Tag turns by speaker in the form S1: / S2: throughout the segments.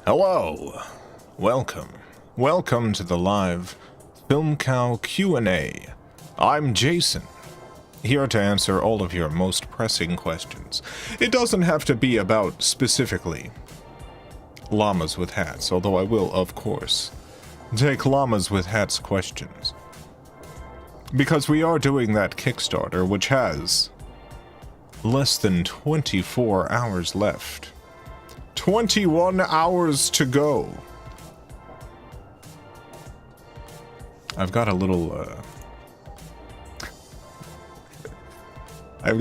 S1: Hello. Welcome to the live FilmCow Q&A. I'm Jason, here to answer all of your most pressing questions. It doesn't have to be about, specifically, llamas with hats, although I will, of course, take llamas with hats questions. Because we are doing that Kickstarter, which has less than 24 hours left. 21 hours to go. I've got a little, I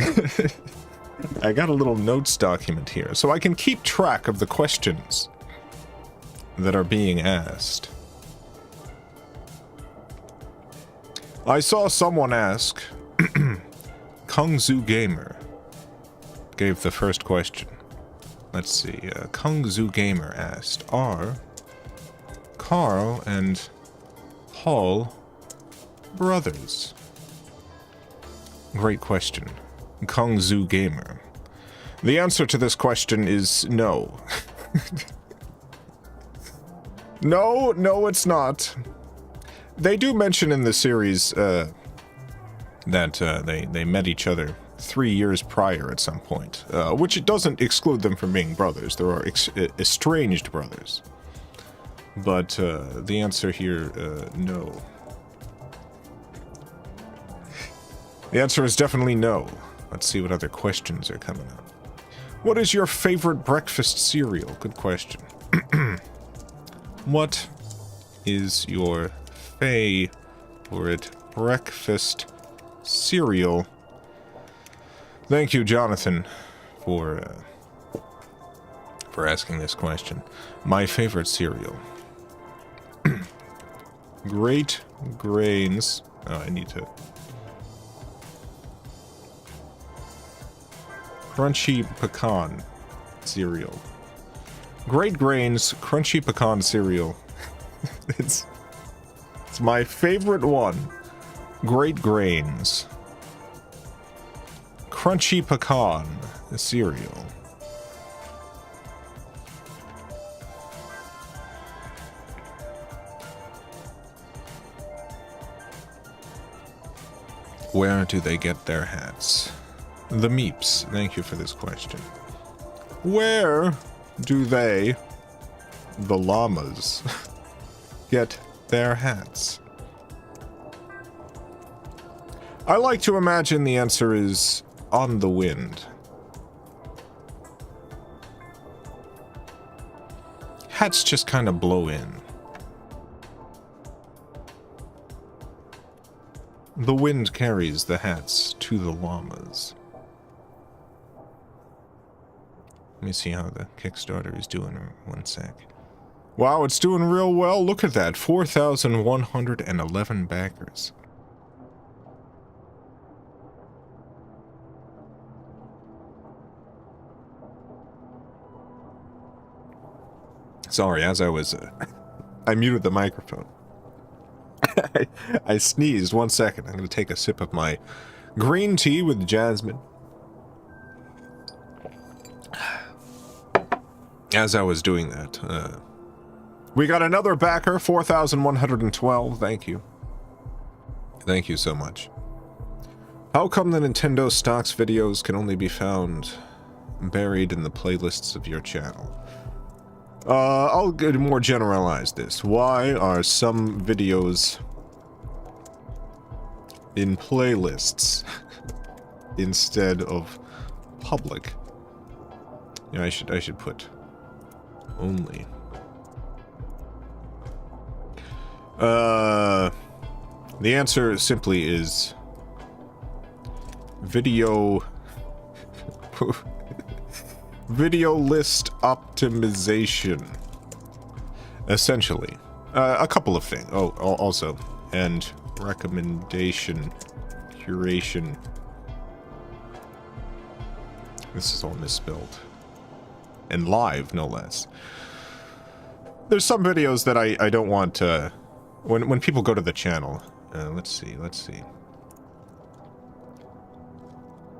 S1: got a little notes document here, so I can keep track of the questions that are being asked. I saw someone ask, Kung Zu Gamer gave the first question. Let's see, Kung Zu Gamer asked, are Carl and Paul brothers? Great question. Kung Zu Gamer. The answer to this question is no. No, it's not. They do mention in the series that they met each other 3 years prior at some point, which it doesn't exclude them from being brothers. There are estranged brothers. But the answer here, no. The answer is definitely no. Let's see what other questions are coming up. What is your favorite breakfast cereal? Good question. What is your favorite breakfast cereal? Thank you, Jonathan, for asking this question. My favorite cereal. Great Grains. Oh, I need to. Crunchy Pecan cereal. Great Grains Crunchy Pecan cereal. It's my favorite one. Great Grains Crunchy Pecan cereal. Where do they get their hats? The Meeps, thank you for this question. Where do they, the llamas, get their hats? I like to imagine the answer is on the wind. Hats just kind of blow in. The wind carries the hats to the llamas. Let me see how the Kickstarter is doing. One sec. Wow, it's doing real well. Look at that. 4,111 backers. Sorry, as I was, I muted the microphone. I sneezed. 1 second. I'm going to take a sip of my green tea with jasmine. As I was doing that, we got another backer, 4,112. Thank you. Thank you so much. How come the Nintendo stocks videos can only be found buried in the playlists of your channel? I'll more generalize this. Why are some videos in playlists instead of public? Yeah, I should put only. The answer simply is video list optimization. Essentially. A couple of things. Oh, also. And recommendation curation. This is all misspelled. And live, no less. There's some videos that I don't want to... When people go to the channel... let's see.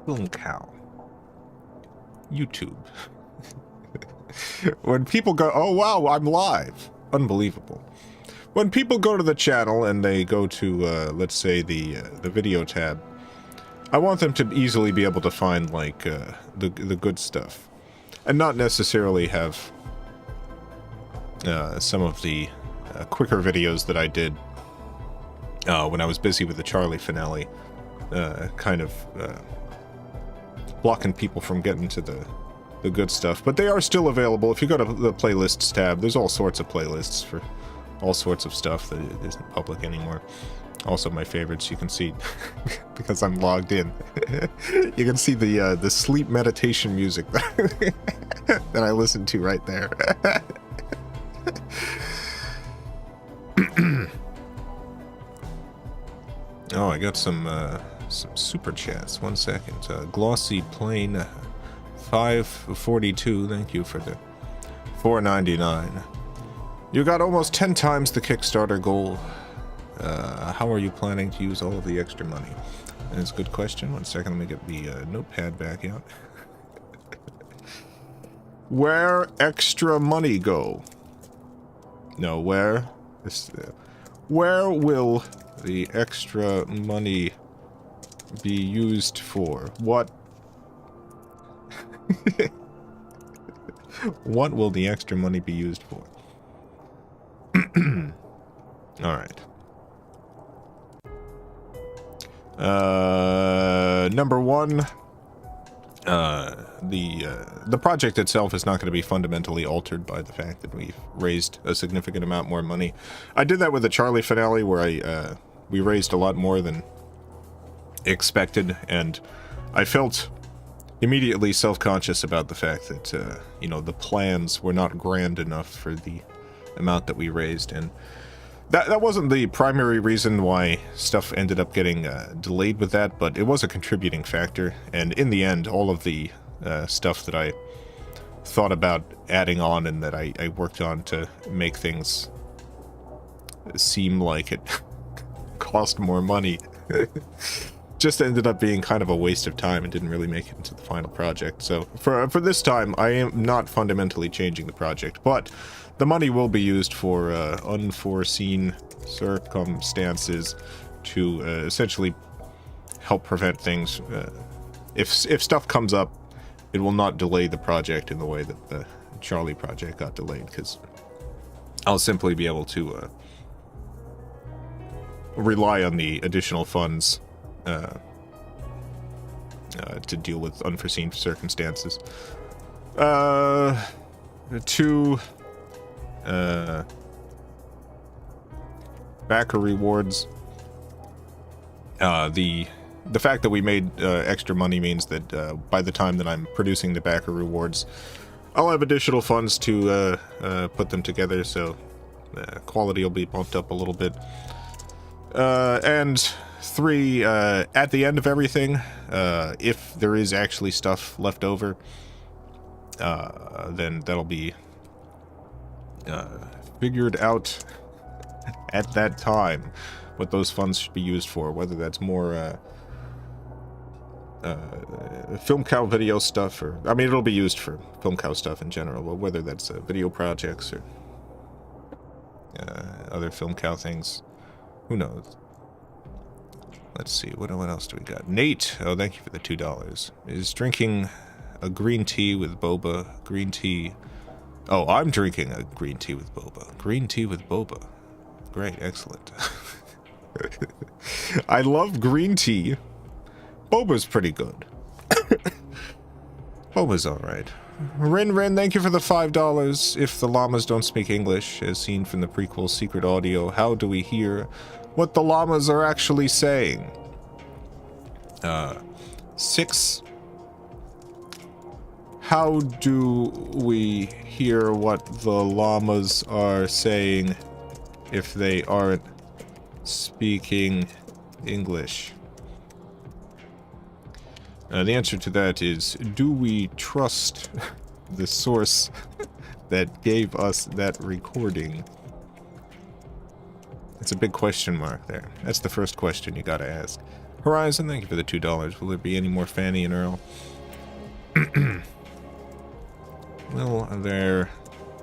S1: FilmCow. YouTube. When people go, oh wow, I'm live. Unbelievable. When people go to the channel and they go to, let's say, the video tab, I want them to easily be able to find, like, the good stuff. And not necessarily have some of the quicker videos that I did when I was busy with the Charlie finale, kind of blocking people from getting to the good stuff. But they are still available. If you go to the playlists tab, there's all sorts of playlists for all sorts of stuff that isn't public anymore. Also my favorites, you can see, because I'm logged in, you can see the sleep meditation music that I listen to right there. Oh, I got some super chats. 1 second. Glossy Plain 542, thank you for the $4.99. You got almost 10 times the Kickstarter goal. How are you planning to use all of the extra money? That's a good question. 1 second, let me get the notepad back out. Where extra money go? No, where? Where will the extra money be used for? What? What will the extra money be used for? Alright. Number one, the project itself is not going to be fundamentally altered by the fact that we've raised a significant amount more money. I did that with the Charlie finale, where we raised a lot more than expected, and I felt immediately self-conscious about the fact that, you know, the plans were not grand enough for the amount that we raised, and that wasn't the primary reason why stuff ended up getting delayed with that, but it was a contributing factor, and in the end, all of the stuff that I thought about adding on and that I worked on to make things seem like it cost more money just ended up being kind of a waste of time and didn't really make it into the final project. So for this time, I am not fundamentally changing the project, but the money will be used for unforeseen circumstances to essentially help prevent things. If stuff comes up, it will not delay the project in the way that the Charlie project got delayed, because I'll simply be able to rely on the additional funds to deal with unforeseen circumstances. Backer rewards. The fact that we made extra money means that by the time that I'm producing the backer rewards, I'll have additional funds to put them together, so quality will be bumped up a little bit. And 3, at the end of everything, if there is actually stuff left over, then that'll be figured out at that time what those funds should be used for, whether that's more FilmCow video stuff, or, I mean, it'll be used for FilmCow stuff in general, but whether that's video projects or other FilmCow things, who knows. Let's see, what else do we got? Nate, oh, thank you for the $2, is drinking a green tea with boba. Green tea. Oh, I'm drinking a green tea with boba. Green tea with boba. Great, excellent. I love green tea. Boba's pretty good. Boba's alright. Rin, thank you for the $5. If the llamas don't speak English, as seen from the prequel secret audio, how do we hear what the llamas are actually saying? 6. How do we hear what the llamas are saying if they aren't speaking English? The answer to that is, do we trust the source that gave us that recording? It's a big question mark there. That's the first question you gotta ask. Horizon, thank you for the $2. Will there be any more Fanny and Earl? Will there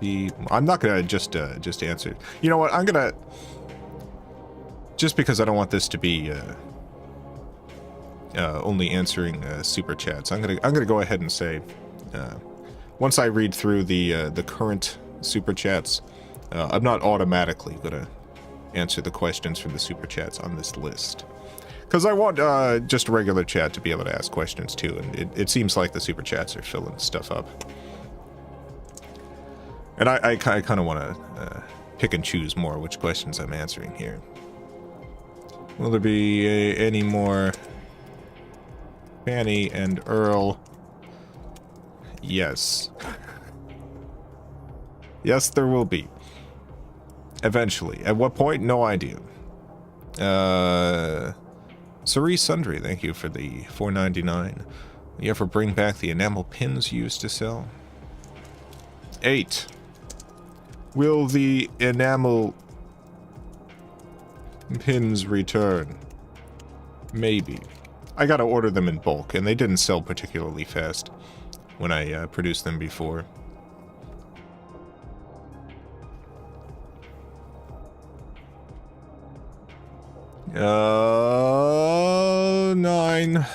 S1: be... I'm not gonna just answer. You know what? I'm gonna... Just because I don't want this to be only answering super chats, I'm gonna go ahead and say, once I read through the current super chats, I'm not automatically gonna answer the questions from the super chats on this list, because I want just a regular chat to be able to ask questions too, and it seems like the super chats are filling stuff up, and I kind of want to pick and choose more which questions I'm answering here. Will there be any more Fanny and Earl? Yes. Yes, there will be. Eventually. At what point? No idea. Cerise Sundry, thank you for the $4.99. You ever bring back the enamel pins you used to sell? 8. Will the enamel pins return? Maybe. I gotta order them in bulk, and they didn't sell particularly fast when I produced them before. Nine.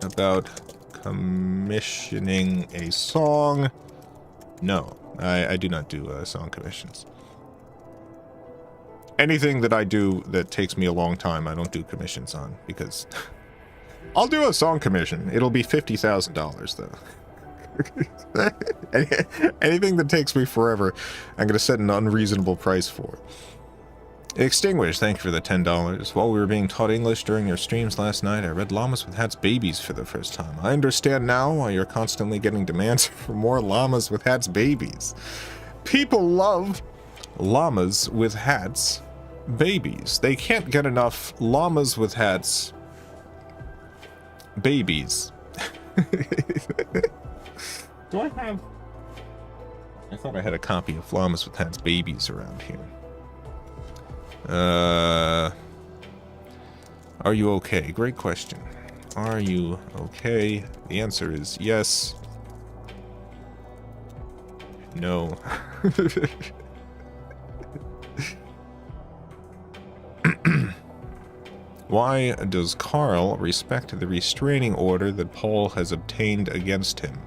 S1: About commissioning a song. No, I do not do song commissions. Anything that I do that takes me a long time, I don't do commissions on, because I'll do a song commission. It'll be $50,000 though. Anything that takes me forever, I'm gonna set an unreasonable price for. Extinguish, thank you for the $10. While we were being taught English during your streams last night, I read Llamas with Hats Babies for the first time. I understand now why you're constantly getting demands for more Llamas with Hats Babies. People love Llamas with Hats Babies. They can't get enough Llamas with Hats Babies. Do I have... I thought I had a copy of Llamas with Hats Babies around here. Are you okay? Great question. Are you okay? The answer is yes. No. Why does Carl respect the restraining order that Paul has obtained against him?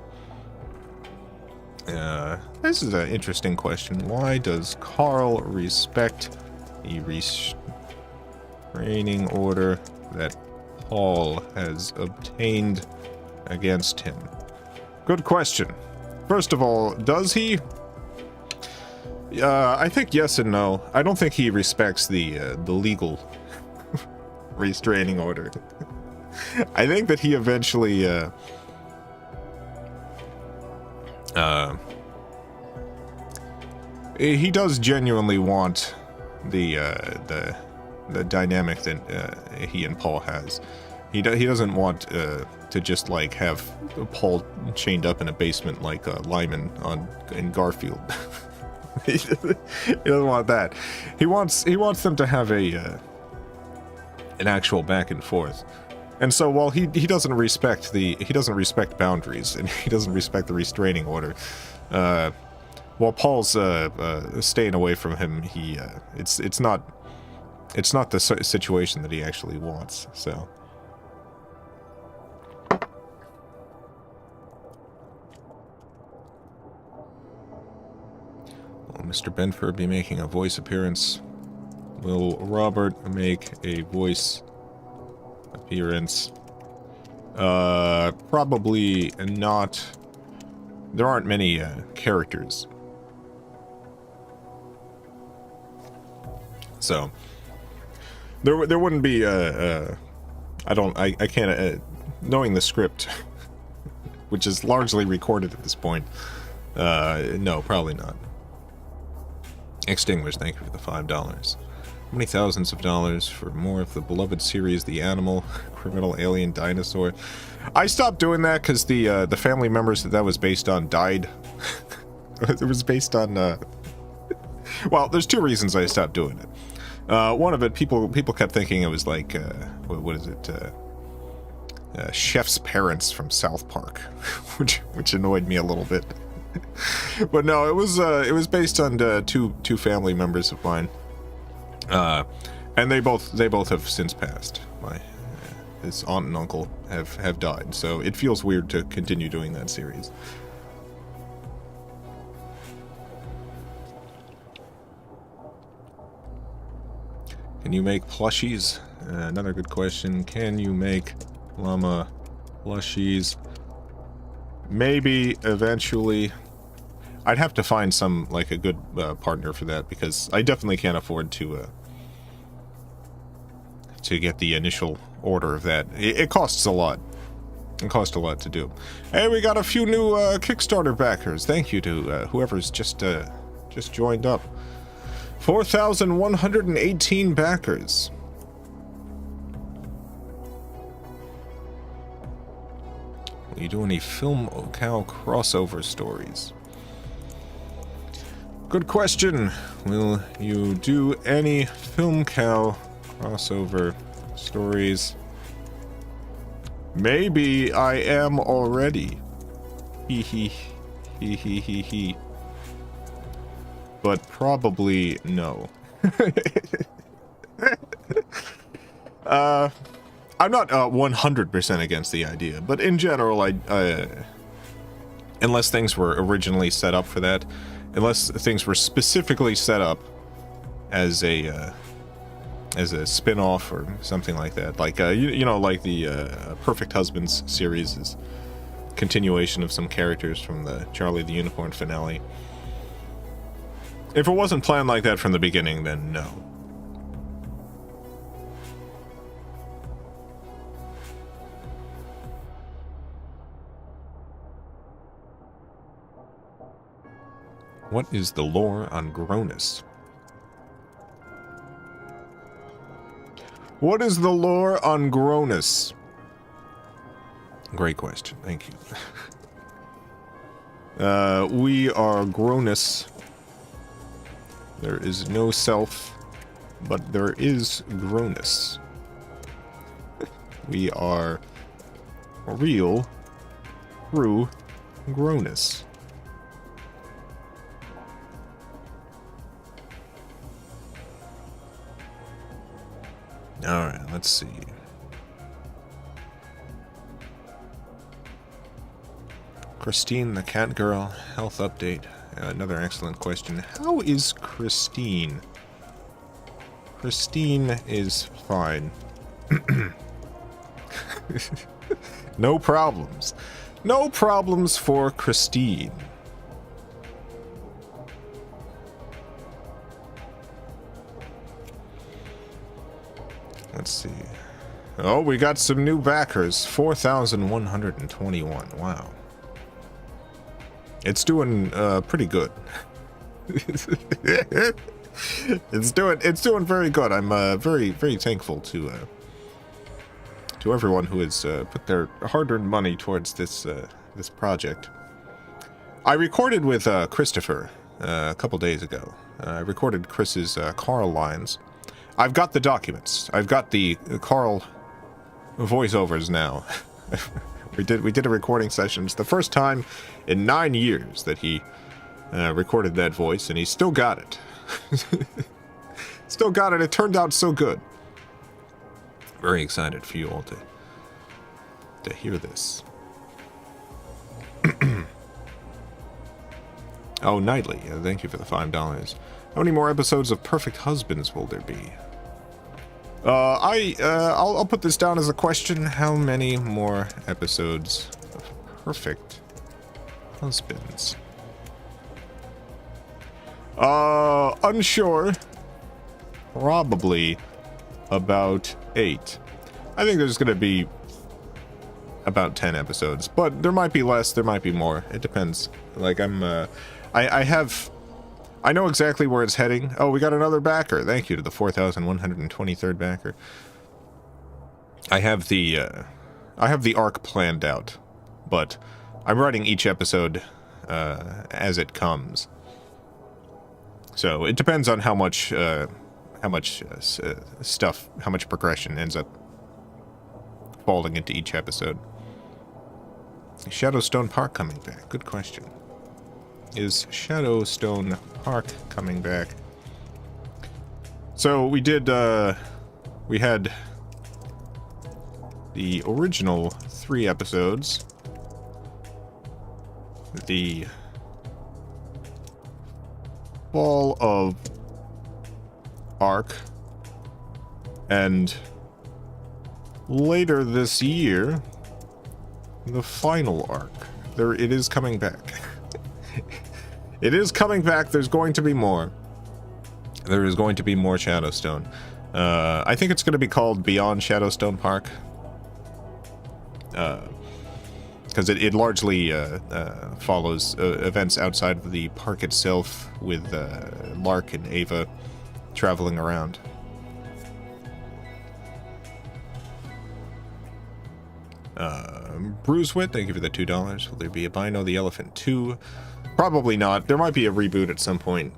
S1: This is an interesting question. Why does Carl respect the restraining order that Paul has obtained against him? Good question. First of all, does he? I think yes and no. I don't think he respects the legal restraining order. I think that he eventually he does genuinely want the dynamic that he and Paul has. He doesn't want to just like have Paul chained up in a basement like Lyman in Garfield. He doesn't want that. He wants them to have an actual back and forth. And so while he doesn't respect boundaries and he doesn't respect the restraining order, while Paul's staying away from him, it's not the situation that he actually wants. So. Will Mr. Benford be making a voice appearance? Will Robert make a voice appearance? Probably not. There aren't many characters. So there wouldn't be I can't knowing the script which is largely recorded at this point. No, probably not. Extinguish, thank you for the $5. Many thousands of dollars for more of the beloved series, The Animal, Criminal Alien Dinosaur. I stopped doing that because the family members that was based on died. It was based on well, there's two reasons I stopped doing it. One of it, people kept thinking it was like what is it? chef's parents from South Park, which annoyed me a little bit. But no, it was based on two family members of mine, and they both have since passed. His aunt and uncle have died, so it feels weird to continue doing that series. Can you make plushies? Another good question. Can you make llama plushies? Maybe eventually. I'd have to find some, like, a good partner for that, because I definitely can't afford to get the initial order of that. It costs a lot. It costs a lot to do. Hey, we got a few new Kickstarter backers. Thank you to whoever's just joined up. 4,118 backers. Will you do any FilmCow crossover stories? Good question. Will you do any FilmCow crossover stories? Maybe I am already. Hee hee hee hee hee hee. But probably no. I'm not 100% against the idea, but in general, unless things were originally set up for that, unless things were specifically set up as a spin-off or something like that, like you know, like the Perfect Husbands series is continuation of some characters from the Charlie the Unicorn finale. If it wasn't planned like that from the beginning, then no. What is the lore on Gronus? What is the lore on Gronus? Great question, thank you. We are Gronus. There is no self, but there is Gronus. We are real through Gronus. Alright, let's see. Christine the Cat Girl, health update. Another excellent question. How is Christine? Christine is fine. No problems. No problems for Christine. Let's see. Oh, we got some new backers. 4,121. Wow. It's doing pretty good. It's doing very good. I'm very thankful to everyone who has put their hard-earned money towards this project. I recorded with Christopher a couple days ago. I recorded Chris's Carl lines. I've got the documents. I've got the Carl voiceovers now. We did a recording session. It's the first time in 9 years that he recorded that voice, and he still got it. Still got it. It turned out so good. Very excited for you all to hear this. Oh, Nightly, thank you for the $5. How many more episodes of Perfect Husbands will there be? I'll put this down as a question. How many more episodes of Perfect Husbands? Unsure. Probably about 8. I think there's gonna be about 10 episodes, but there might be less, there might be more. It depends. Like, I know exactly where it's heading. Oh, we got another backer. Thank you to the 4,123rd backer. I have the arc planned out, but I'm writing each episode as it comes. So it depends on how much stuff, how much progression ends up falling into each episode. Shadowstone Park coming back. Good question. Is Shadowstone Park coming back? So we did, we had the original 3 episodes. The Fall of Ark. And later this year, the final arc. It is coming back. It is coming back. There's going to be more. There is going to be more Shadowstone. I think it's going to be called Beyond Shadowstone Park. Because it largely follows events outside of the park itself, with Lark and Ava traveling around. Bruisewit, thank you for the $2. Will there be a Bino the Elephant 2? Probably not. There might be a reboot at some point.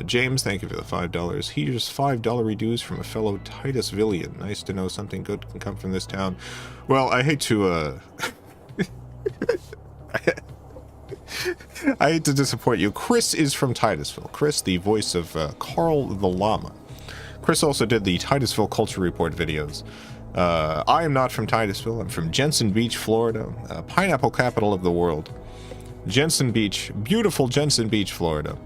S1: James, thank you for the $5. Here's $5 redues from a fellow Titusvillian. Nice to know something good can come from this town. Well, I hate to, I hate to disappoint you. Chris is from Titusville. Chris, the voice of Carl the Llama. Chris also did the Titusville Culture Report videos. I am not from Titusville. I'm from Jensen Beach, Florida. Pineapple capital of the world. Jensen Beach. Beautiful Jensen Beach, Florida.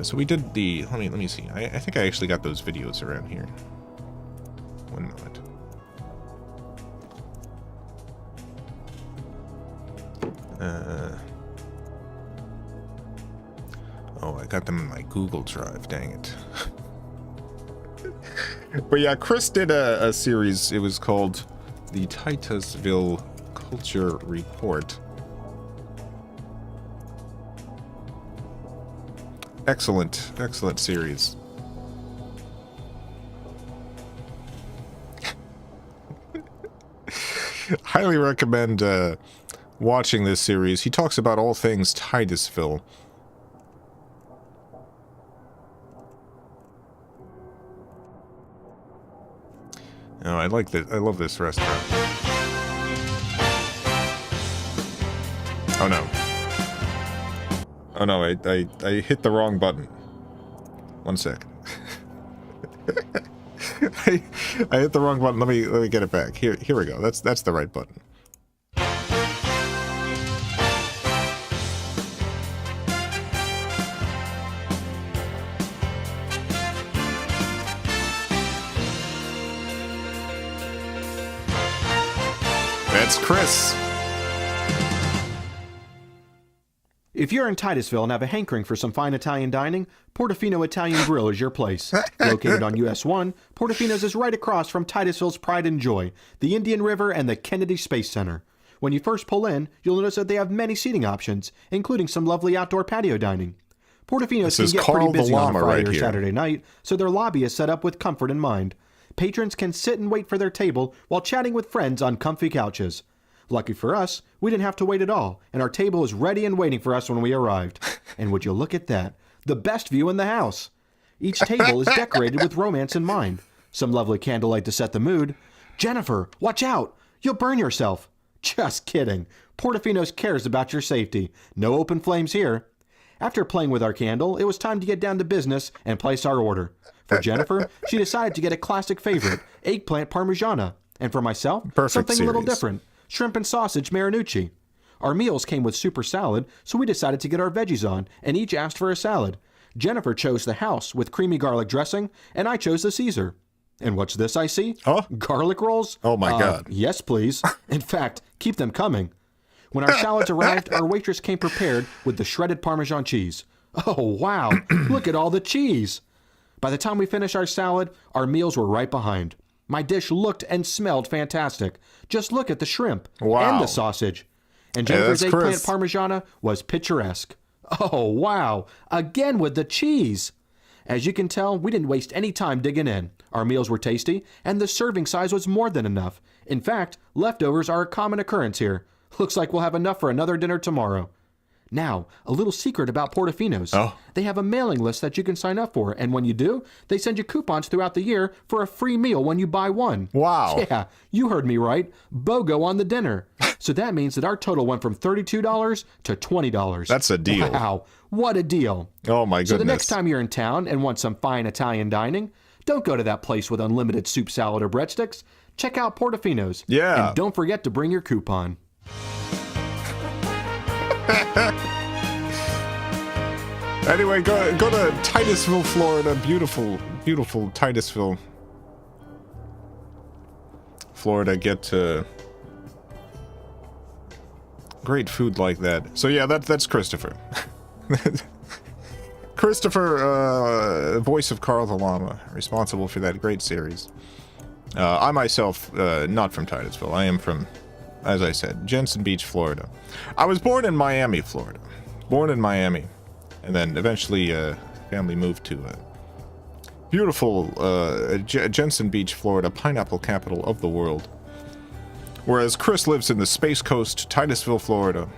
S1: So we did the... Let me see. I think I actually got those videos around here. 1 moment. Oh, I got them in my Google Drive. Dang it. But yeah, Chris did a series. It was called the Titusville Culture Report. Excellent series. Highly recommend watching this series. He talks about all things Titusville. Oh, I like this. I love this restaurant. Oh no. Oh no, I hit the wrong button. 1 second. I hit the wrong button. Let me get it back. Here we go. That's the right button. That's Chris.
S2: If you're in Titusville and have a hankering for some fine Italian dining, Portofino Italian Grill is your place. Located on US 1, Portofino's is right across from Titusville's Pride and Joy, the Indian River, and the Kennedy Space Center. When you first pull in, you'll notice that they have many seating options, including some lovely outdoor patio dining. Portofino's can get pretty busy on a Friday or Saturday night, so their lobby is set up with comfort in mind. Patrons can sit and wait for their table while chatting with friends on comfy couches. Lucky for us, we didn't have to wait at all, and our table was ready and waiting for us when we arrived. And would you look at that? The best view in the house. Each table is decorated with romance in mind. Some lovely candlelight to set the mood. Jennifer, watch out! You'll burn yourself. Just kidding. Portofino's cares about your safety. No open flames here. After playing with our candle, it was time to get down to business and place our order. For Jennifer, she decided to get a classic favorite, eggplant parmigiana. And for myself, something a little different. Shrimp and sausage Marinucci. Our meals came with super salad, so we decided to get our veggies on, and each asked for a salad. Jennifer chose the house with creamy garlic dressing, and I chose the Caesar. And what's this I see?
S1: Oh?
S2: Garlic rolls?
S1: Oh my God.
S2: Yes, please. In fact, keep them coming. When our salads arrived, our waitress came prepared with the shredded Parmesan cheese. Oh, wow. Look at all the cheese. By the time we finished our salad, our meals were right behind. My dish looked and smelled fantastic. Just look at the shrimp and the sausage. And Jennifer's eggplant parmigiana was picturesque. Oh, wow. Again with the cheese. As you can tell, we didn't waste any time digging in. Our meals were tasty, and the serving size was more than enough. In fact, leftovers are a common occurrence here. Looks like we'll have enough for another dinner tomorrow. Now, a little secret about Portofino's.
S1: Oh.
S2: They have a mailing list that you can sign up for, and when you do, they send you coupons throughout the year for a free meal when you buy one.
S1: Wow.
S2: Yeah, you heard me right. BOGO on the dinner. So that means that our total went from $32 to $20.
S1: That's a deal.
S2: Wow, what a deal.
S1: Oh my goodness.
S2: So the next time you're in town and want some fine Italian dining, don't go to that place with unlimited soup, salad, or breadsticks. Check out Portofino's.
S1: Yeah.
S2: And don't forget to bring your coupon.
S1: Anyway, go to Titusville, Florida. Beautiful, beautiful Titusville, Florida. Get great food like that. So yeah, that's Christopher. Christopher, voice of Carl the Llama, responsible for that great series. I myself, not from Titusville. I am from, as I said, Jensen Beach, Florida. I was born in Miami, Florida. Born in Miami. And then eventually, family moved to beautiful Jensen Beach, Florida, pineapple capital of the world. Whereas Chris lives in the Space Coast, Titusville, Florida.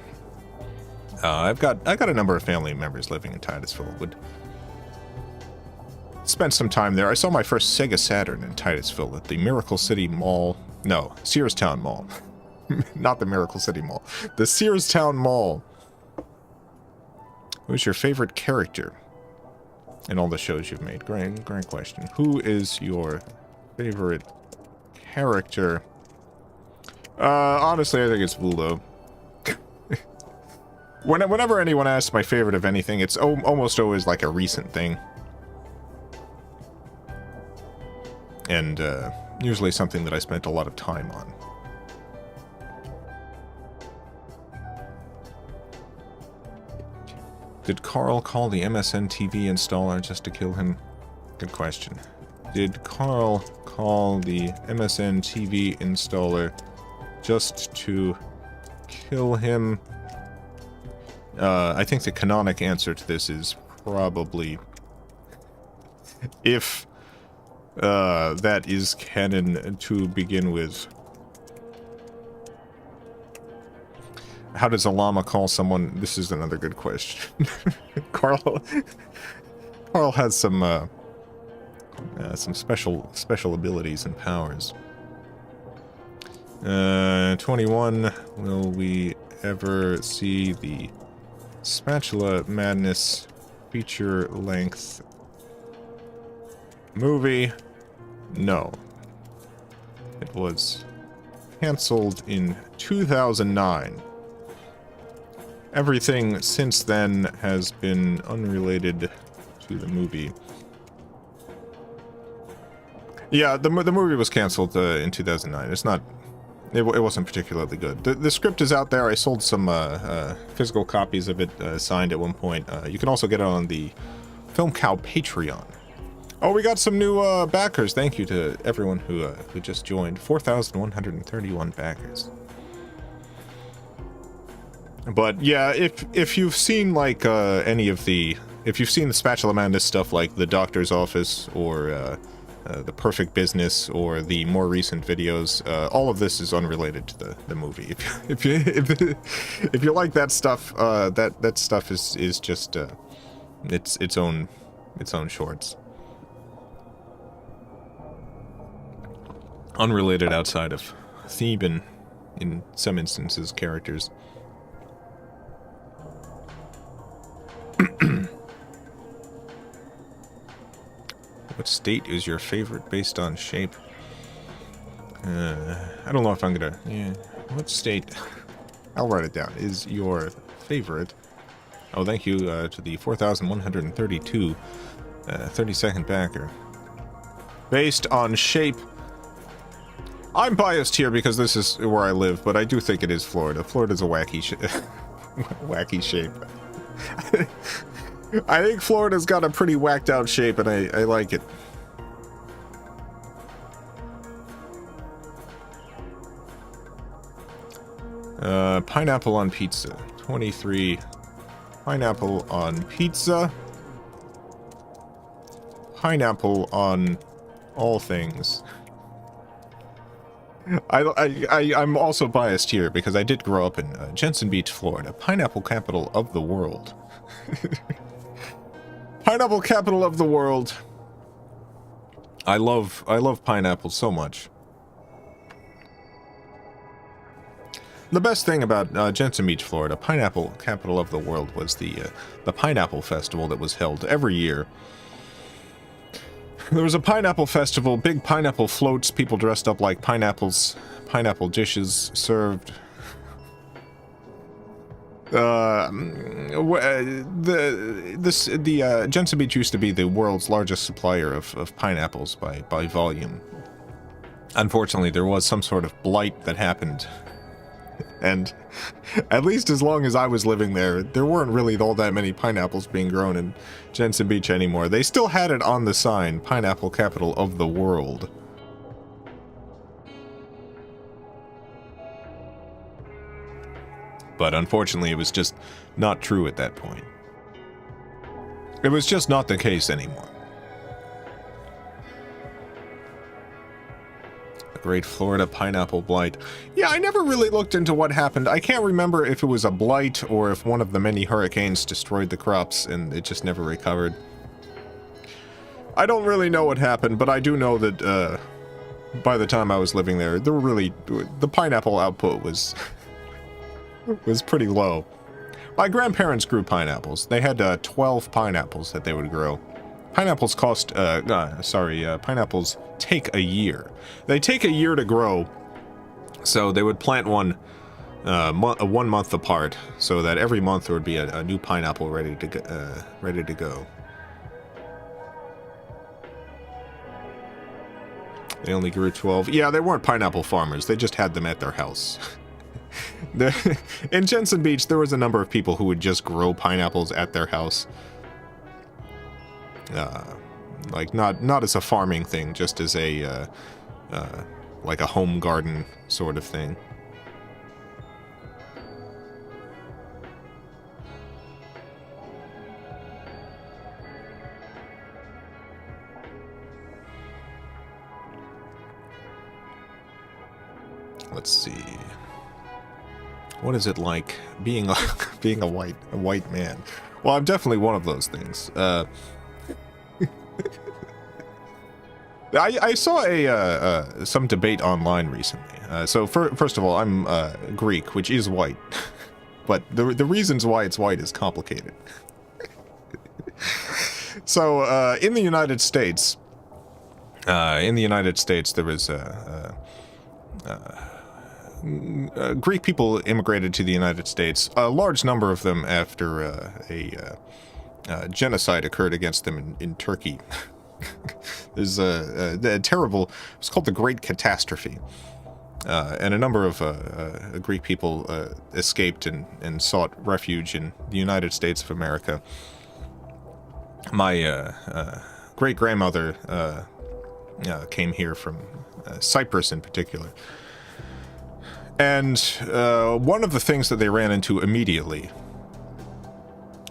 S1: I got a number of family members living in Titusville. Would spent some time there. I saw my first Sega Saturn in Titusville at the Miracle City Mall. No, Searstown Mall. Not the Miracle City Mall. The Searstown Mall. Who's your favorite character in all the shows you've made? Great question. Who is your favorite character? Honestly, I think it's Vuldo. Whenever anyone asks my favorite of anything, it's almost always like a recent thing. And usually something that I spent a lot of time on. Did Carl call the MSN TV installer just to kill him? Good question. Did Carl call the MSN TV installer just to kill him? I think the canonic answer to this is probably, if that is canon to begin with. How does a llama call someone? This is another good question. Carl has some special abilities and powers. 21. Will we ever see the Spatula Madness feature-length movie? No. It was canceled in 2009. Everything since then has been unrelated to the movie. Yeah, the movie was canceled in 2009. It's not... It wasn't particularly good. The script is out there. I sold some physical copies of it signed at one point. You can also get it on the FilmCow Patreon. Oh, we got some new backers. Thank you to everyone who just joined. 4,131 backers. But yeah, if you've seen like any of the... If you've seen the Spatula Madness stuff like The Doctor's Office or... The Perfect Business, or the more recent videos, all of this is unrelated to the movie. If you like that stuff, that stuff is just its own shorts, unrelated outside of theme and in some instances characters. What state is your favorite based on shape? I don't know if I'm gonna... Yeah. What state... I'll write it down. Is your favorite... Oh, thank you to the 4,132 30-second backer. Based on shape... I'm biased here because this is where I live, but I do think it is Florida. Florida's a wacky wacky shape. I think Florida's got a pretty whacked out shape, and I like it. Pineapple on pizza. 23. Pineapple on pizza. Pineapple on all things. I'm also biased here because I did grow up in Jensen Beach, Florida, pineapple capital of the world. Pineapple capital of the world. I love pineapples so much. The best thing about Jensen Beach, Florida, pineapple capital of the world, was the pineapple festival that was held every year. There was a pineapple festival, big pineapple floats, people dressed up like pineapples, pineapple dishes served. Jensen Beach used to be the world's largest supplier of pineapples by volume. Unfortunately, there was some sort of blight that happened. And at least as long as I was living there, there weren't really all that many pineapples being grown in Jensen Beach anymore. They still had it on the sign, pineapple capital of the world. But unfortunately, it was just not true at that point. It was just not the case anymore. Great Florida pineapple blight. Yeah, I never really looked into what happened. I can't remember if it was a blight or if one of the many hurricanes destroyed the crops and it just never recovered. I don't really know what happened, but I do know that by the time I was living there, the pineapple output was pretty low. My grandparents grew pineapples. They had 12 pineapples that they would grow. Pineapples pineapples take a year. They take a year to grow, so they would plant one 1 month apart, so that every month there would be a new pineapple ready to go. They only grew 12. Yeah, they weren't pineapple farmers. They just had them at their house. In Jensen Beach, there was a number of people who would just grow pineapples at their house. Like not as a farming thing, just as a like a home garden sort of thing. Let's see. What is it like being a white man? Well, I'm definitely one of those things. I saw some debate online recently. So first of all, I'm Greek, which is white, but the reasons why it's white is complicated. So in the United States, there was Greek people immigrated to the United States. A large number of them after a genocide occurred against them in Turkey. There's a terrible, it's called the Great Catastrophe. And a number of Greek people escaped and sought refuge in the United States of America. My great-grandmother came here from Cyprus in particular. And one of the things that they ran into immediately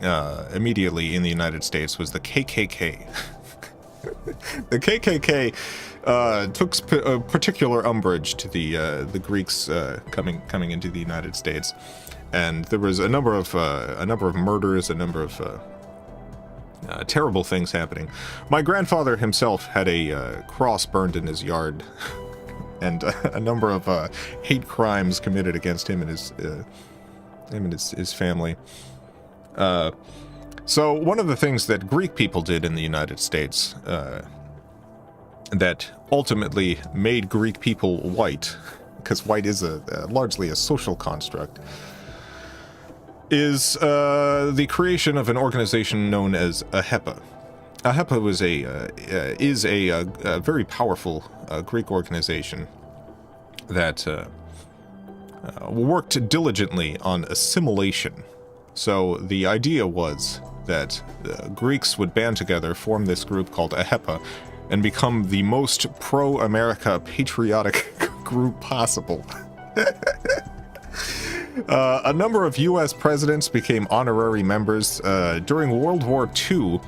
S1: in the United States was the KKK. The KKK took a particular umbrage to the Greeks coming into the United States, and there was a number of murders, a number of terrible things happening. My grandfather himself had a cross burned in his yard, and a number of hate crimes committed against him and his family. So one of the things that Greek people did in the United States that ultimately made Greek people white, because white is largely a social construct, is the creation of an organization known as AHEPA. AHEPA is a very powerful Greek organization that worked diligently on assimilation. So the idea was that Greeks would band together, form this group called AHEPA, and become the most pro-America patriotic group possible. A number of U.S. presidents became honorary members. During World War II,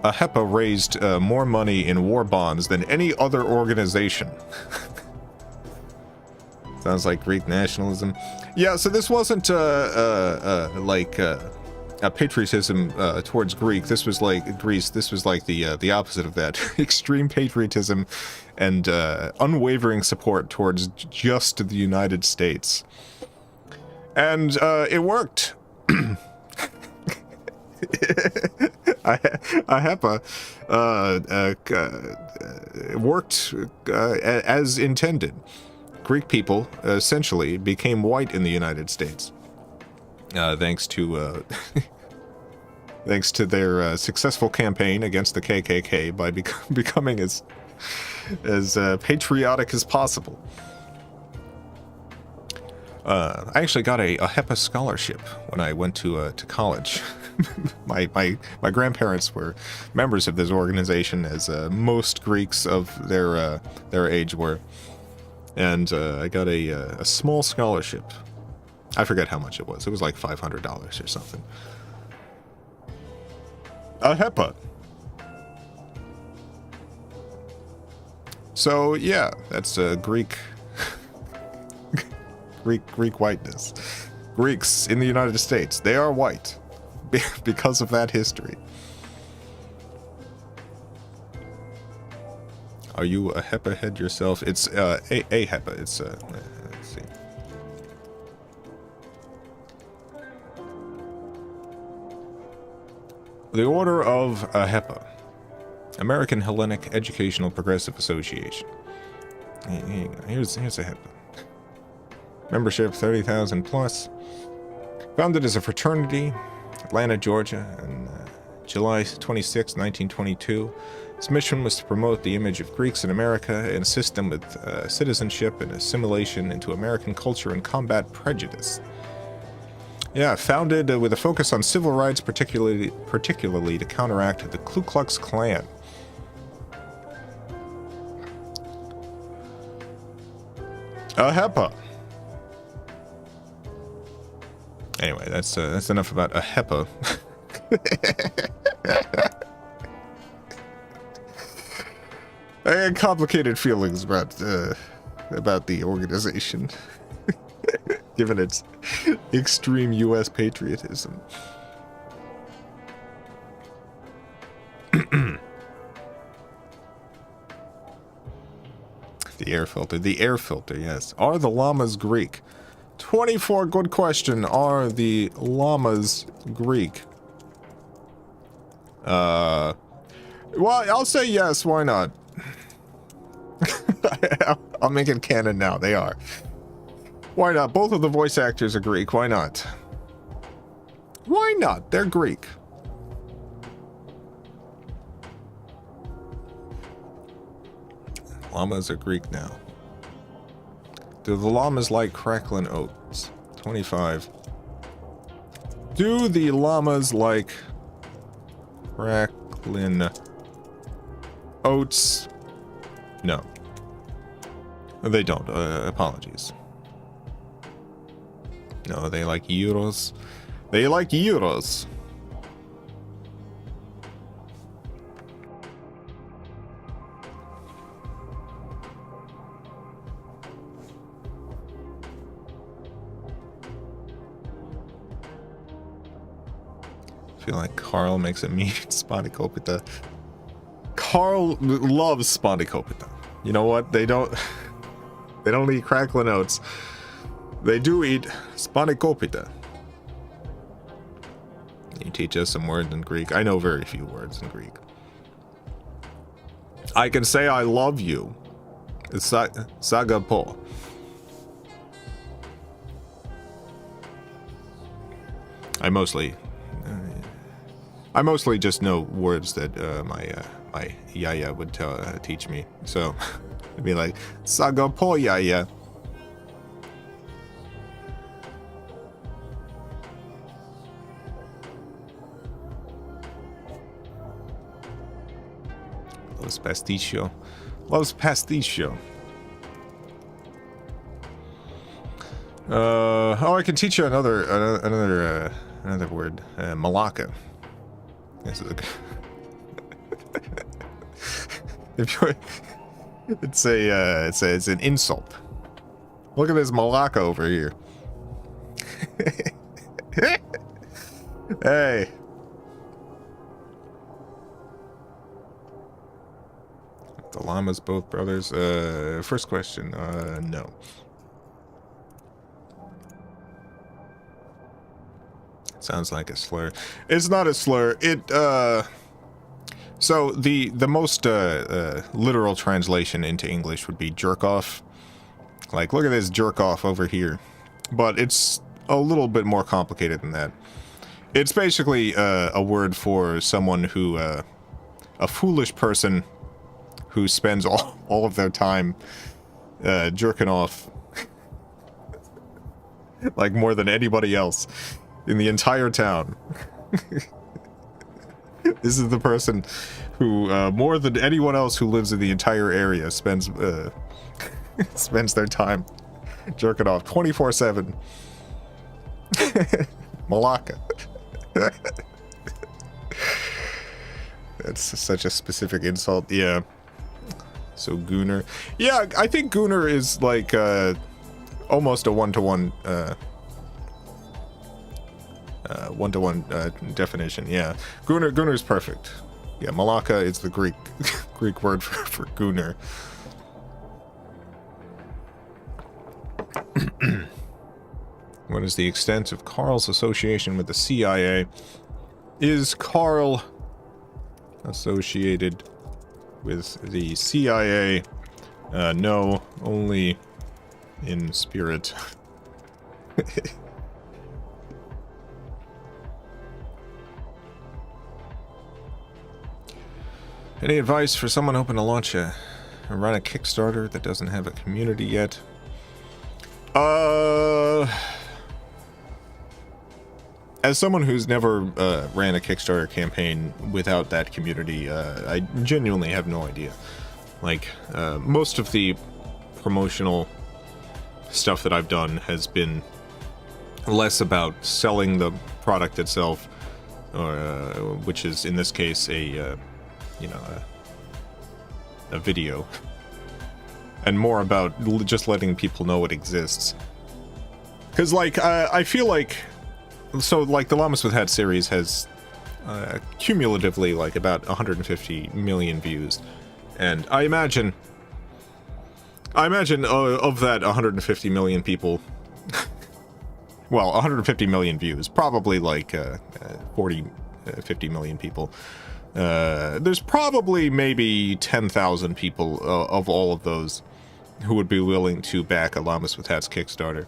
S1: AHEPA raised more money in war bonds than any other organization. Sounds like Greek nationalism. Yeah, so this wasn't like a patriotism towards Greek. This was like Greece. This was like the opposite of that. Extreme patriotism and unwavering support towards just the United States. And it worked. IHEPA worked as intended. Greek people essentially became white in the United States, thanks to thanks to their successful campaign against the KKK by becoming as patriotic as possible. I actually got a HEPA scholarship when I went to college. my grandparents were members of this organization, as most Greeks of their age were, and I got a small scholarship. I forget how much it was. It was like $500 or something. A HEPA. So yeah, that's Greek whiteness. Greeks in the United States, they are white because of that history. Are you a HEPA head yourself? It's a HEPA. It's let's see. The Order of HEPA, American Hellenic Educational Progressive Association. Here's a HEPA. Membership 30,000 plus. Founded as a fraternity, Atlanta, Georgia, on July 26, 1922. Its mission was to promote the image of Greeks in America and assist them with citizenship and assimilation into American culture and combat prejudice. Yeah, founded with a focus on civil rights, particularly to counteract the Ku Klux Klan. HEPA. Anyway, that's enough about a HEPA. I had complicated feelings about the organization, given its extreme U.S. patriotism. The air filter. The air filter, yes. Are the llamas Greek? 24, good question. Are the llamas Greek? Well, I'll say yes, why not? I'll make it canon now, they are. Why not? Both of the voice actors are Greek, why not? Why not? They're Greek. Llamas are Greek now. Do the llamas like crackling oats? 25. Do the llamas like crackling oats? No. They don't. Apologies. No, they like euros. They like euros. I feel like Carl makes a mean Spondycopita. Carl loves Spondycopita. You know what? They don't eat crackling oats. They do eat Spondycopita. You teach us some words in Greek. I know very few words in Greek. I can say I love you. It's Sagapo. I mostly just know words that my yaya would teach me. So it'd be like Sagapo yaya. Loves pasticcio. Loves pasticcio. Oh, I can teach you another word. Malacca. This is if you're, it's an insult. Look at this Malacca over here. Hey. The Llamas, both brothers. First question. No. Sounds like a slur. It's not a slur. So the most literal translation into English would be jerk off. Like, look at this jerk off over here. But it's a little bit more complicated than that. It's basically a word for someone who, a foolish person who spends all of their time jerking off like more than anybody else in the entire town. This is the person who, more than anyone else who lives in the entire area, spends spends their time jerking off 24/7. Malacca. That's such a specific insult. Yeah. So Gooner. Yeah, I think Gooner is like almost a one-to-one definition. Yeah. Gooner's perfect. Yeah, Malacca is the Greek word for Gooner. What is the extent of Carl's association with the CIA? Is Carl associated with the CIA? No, only in spirit. Any advice for someone hoping to launch run a Kickstarter that doesn't have a community yet? As someone who's never ran a Kickstarter campaign without that community, I genuinely have no idea. Like, most of the promotional stuff that I've done has been less about selling the product itself, or which is in this case a video, and more about just letting people know it exists. Because, like, I feel like, so, like, the Llamas with Hats series has cumulatively, like, about 150 million views. And I imagine of that 150 million people, well, 150 million views, probably, like, 50 million people. There's probably maybe 10,000 people of all of those who would be willing to back a Llamas with Hats Kickstarter.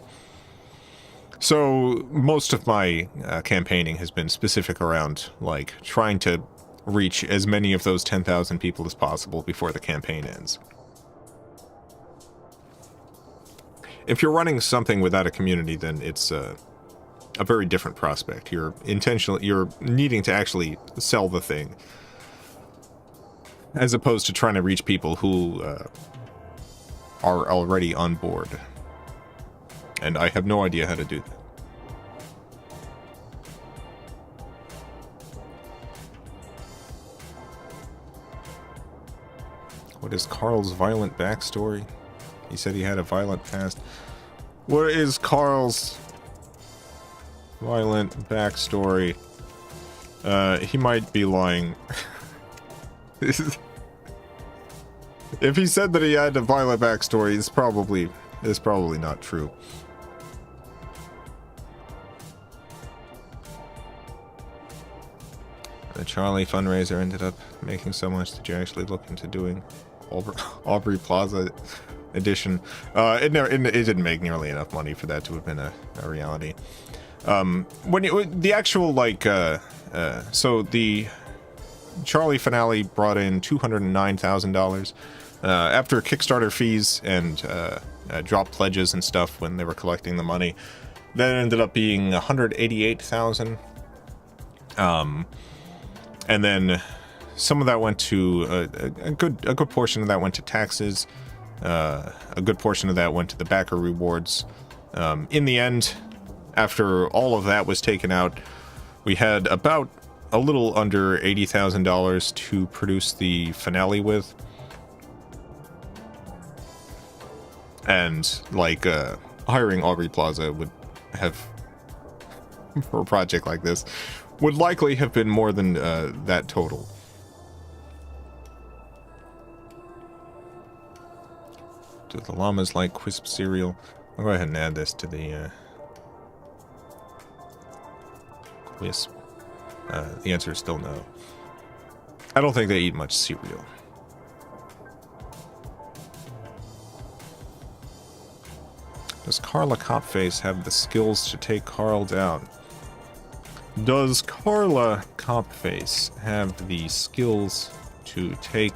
S1: So most of my campaigning has been specific around, like, trying to reach as many of those 10,000 people as possible before the campaign ends. If you're running something without a community, then it's a very different prospect. You're needing to actually sell the thing, as opposed to trying to reach people who are already on board. And I have no idea how to do that. What is Carl's violent backstory? He said he had a violent past. What is Carl's violent backstory? He might be lying. If he said that he had a violent backstory, it's probably not true. The Charlie fundraiser ended up making so much that you actually look into doing Aubrey Plaza edition. It didn't make nearly enough money for that to have been a reality. So the Charlie finale brought in $209,000 after Kickstarter fees and drop pledges and stuff when they were collecting the money. That ended up being $188,000. And then some of that went to a good portion of that went to taxes. A good portion of that went to the backer rewards. In the end, after all of that was taken out, we had about a little under $80,000 to produce the finale with. And, like, hiring Aubrey Plaza would have, for a project like this, would likely have been more than that total. Do the llamas like crisp cereal? I'll go ahead and add this to the quiz. The answer is still no. I don't think they eat much cereal. Does Carla Copface have the skills to take Carl down? Does Carla Copface have the skills to take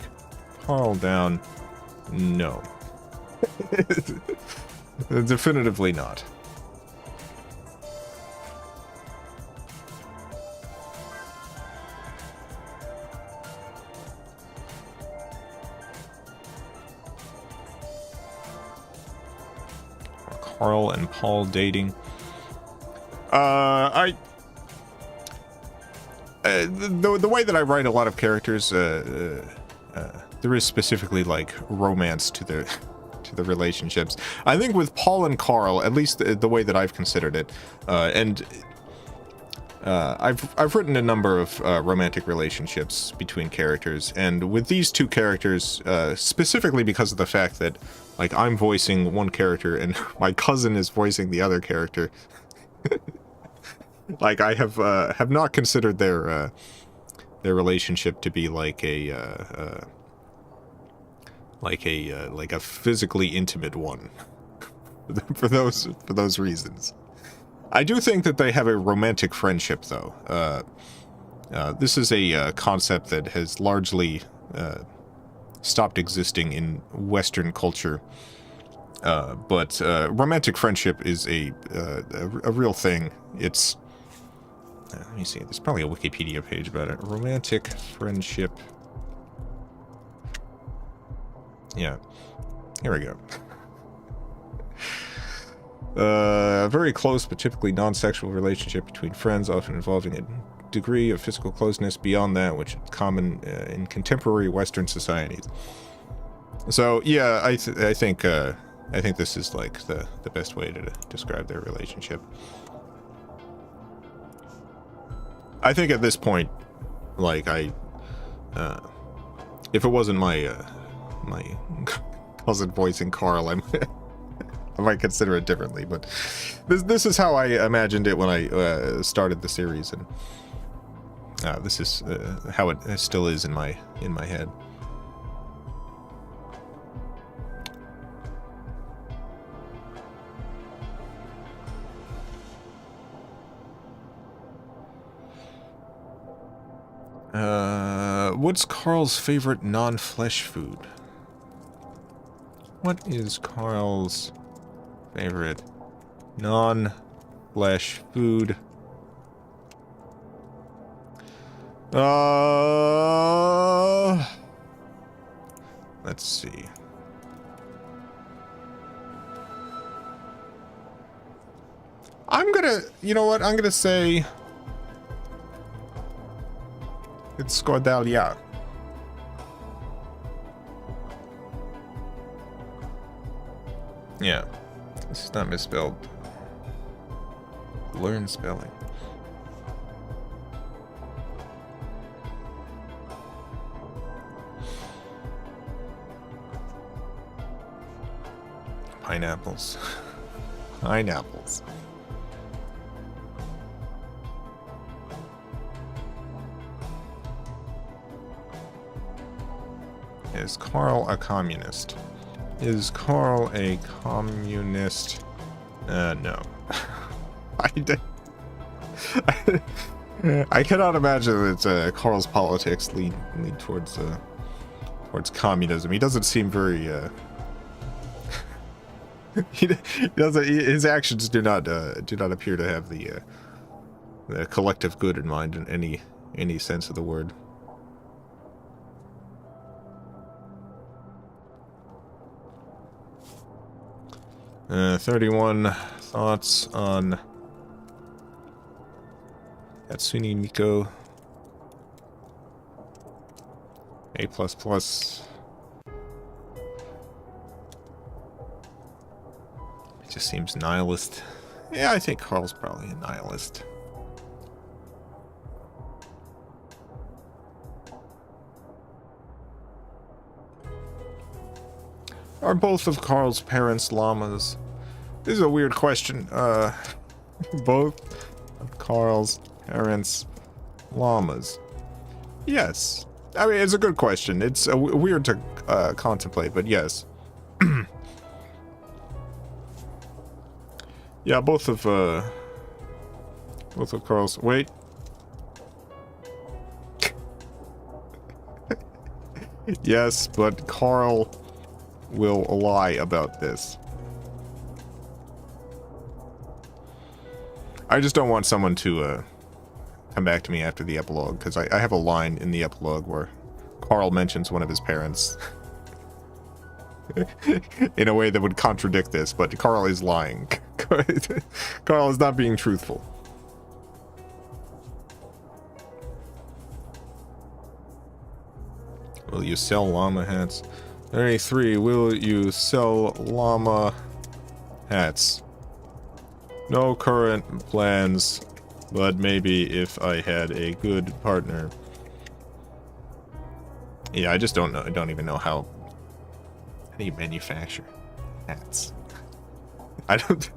S1: Carl down? No. Definitively not. Carl and Paul dating. The way that I write a lot of characters, there is specifically like romance to the relationships. I think with Paul and Carl, at least the way that I've considered it, and I've written a number of romantic relationships between characters, and with these two characters, specifically because of the fact that like I'm voicing one character and my cousin is voicing the other character. Like I have not considered their relationship to be like a physically intimate one. for those reasons. I do think that they have a romantic friendship, though. This is a concept that has largely stopped existing in Western culture. But romantic friendship is a real thing. It's... let me see. There's probably a Wikipedia page about it. Romantic friendship. Yeah. Here we go. A very close but typically non-sexual relationship between friends, often involving a degree of physical closeness beyond that which is common in contemporary Western societies. So yeah, I think this is like the best way to describe their relationship. I think at this point, like if it wasn't my my cousin voicing Carl, I might consider it differently, but this is how I imagined it when I started the series, and this is how it still is in my head. What's Carl's favorite non-flesh food? What is Carl's favorite non-flesh food? Let's see. You know what? I'm gonna say it's scordalia. Yeah. This is not misspelled. Learn spelling. Pineapples. Pineapples. Is Carl a communist? Is Carl a communist? No. I cannot imagine that Carl's politics lead towards communism. He doesn't seem very he doesn't. His actions do not appear to have the collective good in mind in any sense of the word. Uh, 31 thoughts on Yatsuni Miko. A++. Just seems nihilist. Yeah, I think Carl's probably a nihilist. Are both of Carl's parents llamas? This is a weird question. Both of Carl's parents llamas? Yes. I mean, it's a good question. It's weird to contemplate, but yes. Yeah, both of Carl's. Wait. Yes, but Carl will lie about this. I just don't want someone to come back to me after the epilogue, because I have a line in the epilogue where Carl mentions one of his parents in a way that would contradict this, but Carl is lying. Carl is not being truthful. Will you sell llama hats? 33. Will you sell llama hats? No current plans, but maybe if I had a good partner. Yeah, I just don't know. I don't even know how do you manufacture hats? I don't.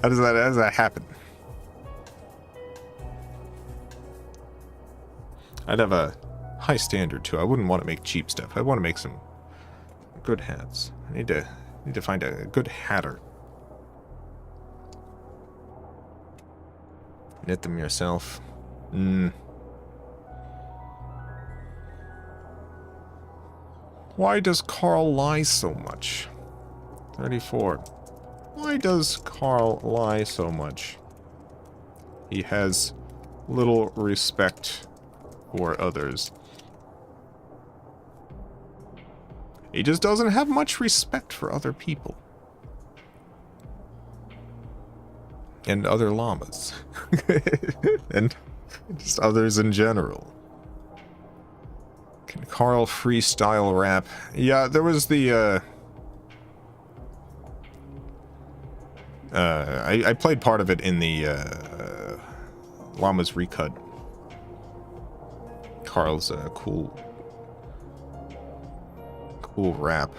S1: How does that happen? I'd have a high standard too. I wouldn't want to make cheap stuff. I want to make some good hats. I need to find a good hatter. Knit them yourself. Why does Carl lie so much? 34. Why does Carl lie so much? He has little respect for others. He just doesn't have much respect for other people. And other llamas. And just others in general. Can Carl freestyle rap? Yeah, there was the, I played part of it in the, Llama's recut. Carl's, cool rap.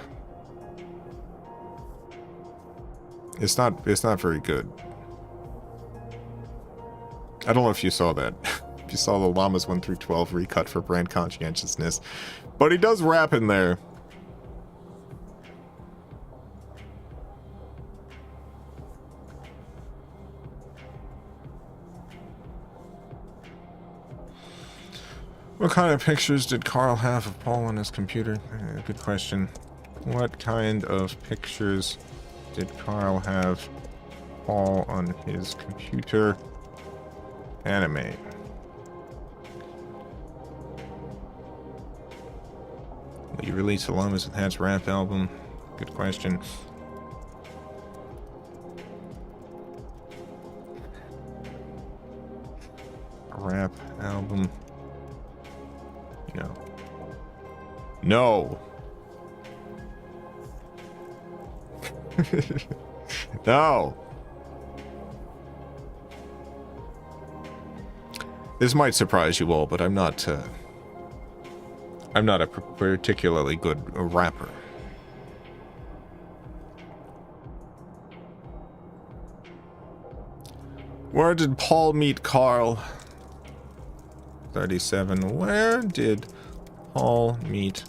S1: It's not very good. I don't know if you saw that. If you saw the Llamas 1 through 12 recut for brand conscientiousness. But he does rap in there. What kind of pictures did Carl have of Paul on his computer? Good question. What kind of pictures did Carl have Paul on his computer? Anime. Will you release a Llamas with Hats rap album? Good question. A rap album? No. No! No! This might surprise you all, but I'm not a particularly good rapper. Where did Paul meet Carl? 37. Where did Paul meet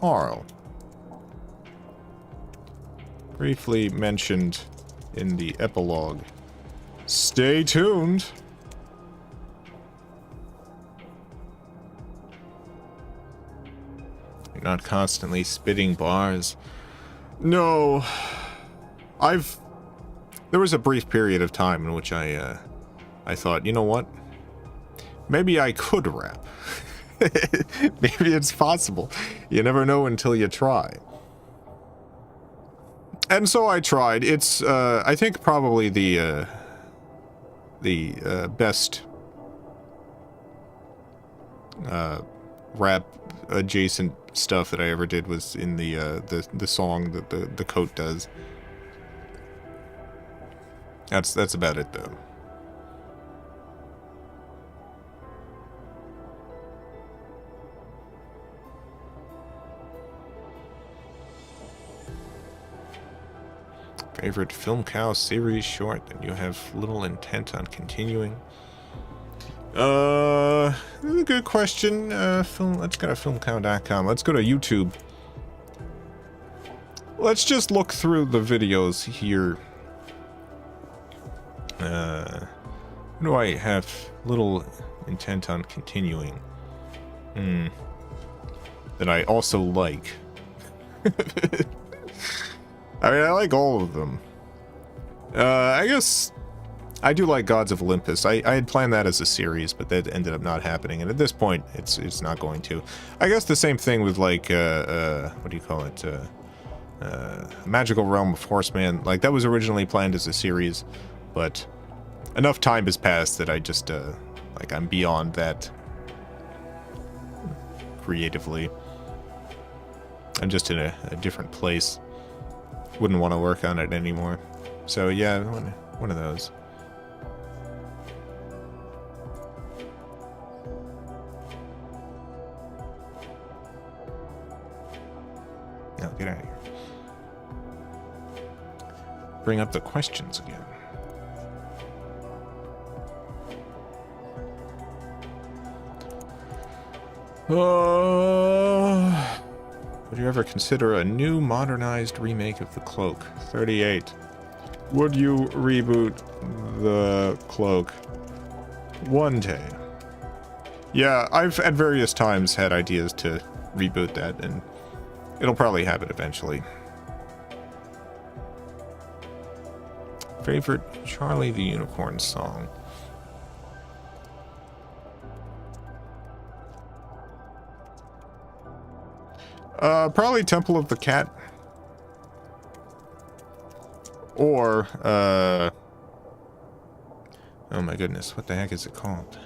S1: Carl? Briefly mentioned in the epilogue. Stay tuned. You're not constantly spitting bars. No. There was a brief period of time in which I thought, you know what? Maybe I could rap. Maybe it's possible. You never know until you try. And so I tried. It's, I think probably the best rap adjacent stuff that I ever did was in the song that the coat does. That's about it, though. Favorite FilmCow series short that you have little intent on continuing? Good question. Let's go to filmcow.com. Let's go to YouTube. Let's just look through the videos here. What do I have little intent on continuing? That I also like. I mean, I like all of them. I guess I do like Gods of Olympus. I had planned that as a series, but that ended up not happening. And at this point, it's not going to. I guess the same thing with, like, what do you call it? Magical Realm of Horseman. Like, that was originally planned as a series, but enough time has passed that I just, like, I'm beyond that creatively. I'm just in a different place. Wouldn't want to work on it anymore. So yeah, one of those. Now get out of here. Bring up the questions again. Would you ever consider a new modernized remake of The Cloak? 38. Would you reboot The Cloak? One day. Yeah, I've at various times had ideas to reboot that, and it'll probably happen eventually. Favorite Charlie the Unicorn song? Probably Temple of the Cat. Or, oh my goodness, what the heck is it called?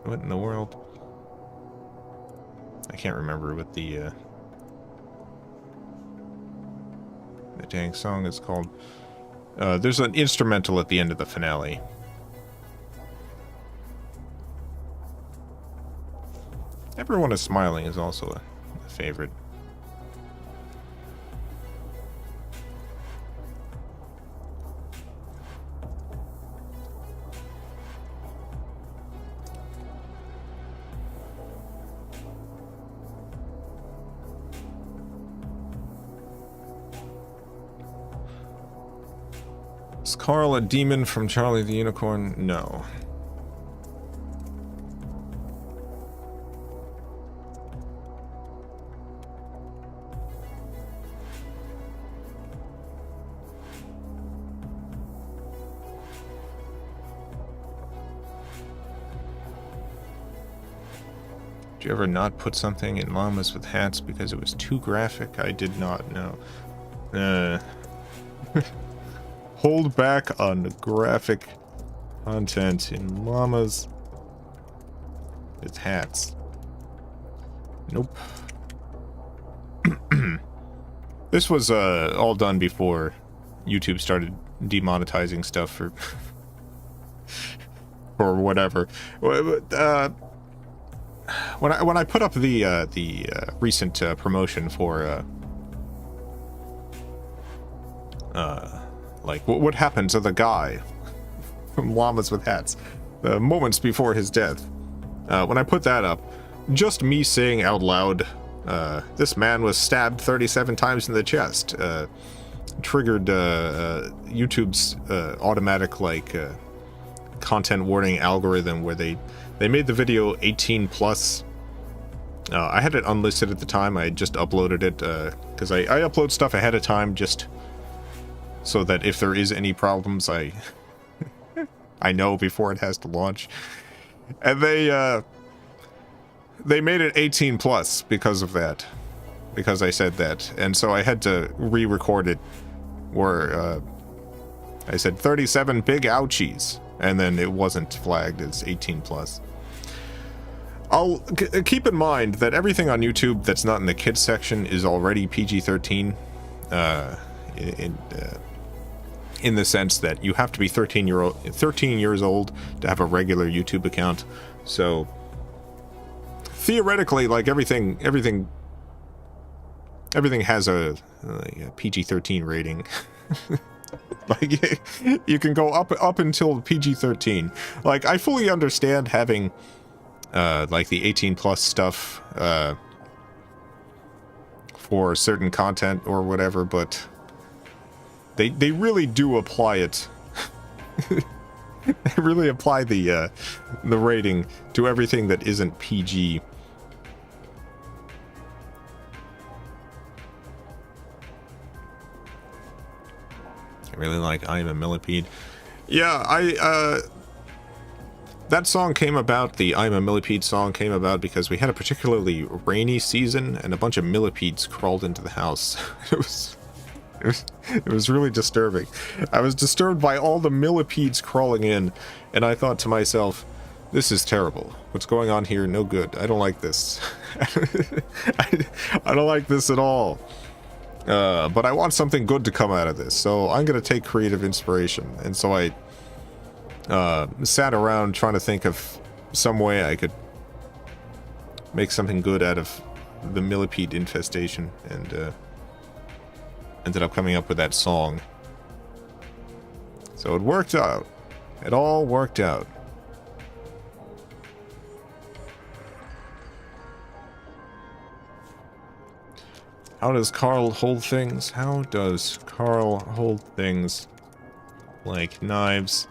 S1: What in the world? I can't remember what the dang song is called. There's an instrumental at the end of the finale. Everyone is Smiling is also a favorite. Is Carl a demon from Charlie the Unicorn? No. Did you ever not put something in Llamas with Hats because it was too graphic? I did not know. Hold back on the graphic content in Llamas with Hats. Nope. This was all done before YouTube started demonetizing stuff for or whatever. When I put up the recent promotion for like what happened to the guy from Llamas with Hats, moments before his death, when I put that up, just me saying out loud, this man was stabbed 37 times in the chest, triggered YouTube's automatic like content warning algorithm where they made the video 18 plus. I had it unlisted at the time. I just uploaded it because I upload stuff ahead of time just so that if there is any problems, I know before it has to launch. And they made it 18 plus because of that, because I said that, and so I had to re-record it where I said 37 big ouchies, and then it wasn't flagged as 18 plus. keep in mind that everything on YouTube that's not in the kids section is already PG-13. In the sense that you have to be 13 years old to have a regular YouTube account. So theoretically, like everything has a PG-13 rating. Like you can go up until PG-13. Like I fully understand having like the 18 plus stuff for certain content or whatever, but they really do apply it. They really apply the rating to everything that isn't PG. I really like I'm a Millipede. Yeah, that song came about, the I'm a Millipede song came about because we had a particularly rainy season and a bunch of millipedes crawled into the house. It was really disturbing. I was disturbed by all the millipedes crawling in, and I thought to myself, this is terrible. What's going on here? No good. I don't like this. I don't like this at all. But I want something good to come out of this, so I'm going to take creative inspiration. And so I sat around trying to think of some way I could make something good out of the millipede infestation, and ended up coming up with that song. So it worked out. It all worked out. How does Carl hold things? How does Carl hold things like knives?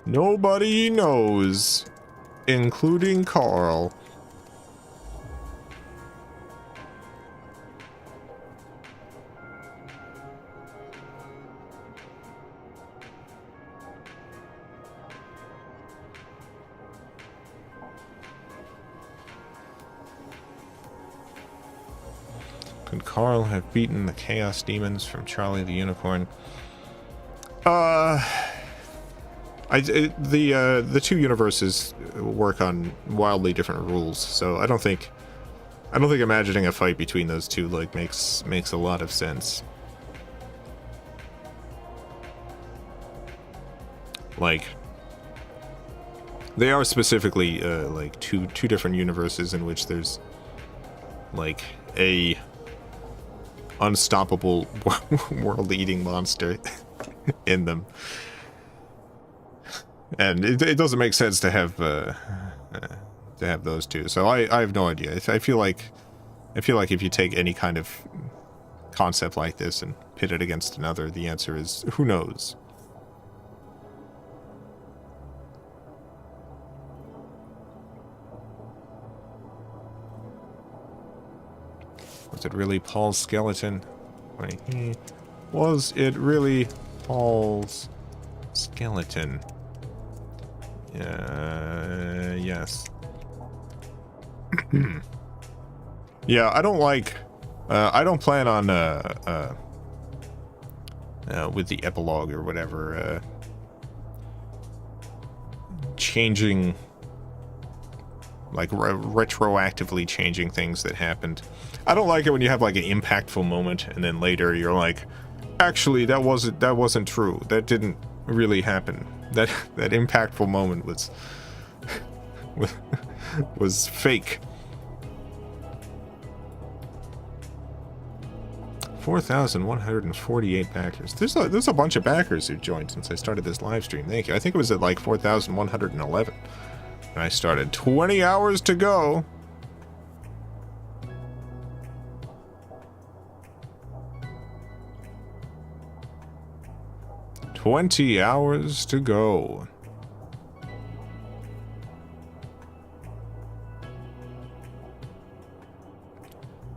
S1: Nobody knows, including Carl. Could Carl have beaten the Chaos Demons from Charlie the Unicorn? The two universes work on wildly different rules, so I don't think imagining a fight between those two like makes a lot of sense. Like, they are specifically like two different universes in which there's like a unstoppable world-eating monster in them, and it doesn't make sense to have those two. So I have no idea. I feel like if you take any kind of concept like this and pit it against another, the answer is who knows. Was it really Paul's skeleton? Wait, was it really Paul's skeleton? Yes. Yeah, I don't like. I don't plan on with the epilogue or whatever changing, like retroactively changing things that happened. I don't like it when you have like an impactful moment and then later you're like, actually that wasn't true. That didn't really happen. That impactful moment was fake. 4,148 backers. There's a bunch of backers who joined since I started this live stream. Thank you. I think it was at like 4,111 when I started. 20 hours to go. $20 hours to go.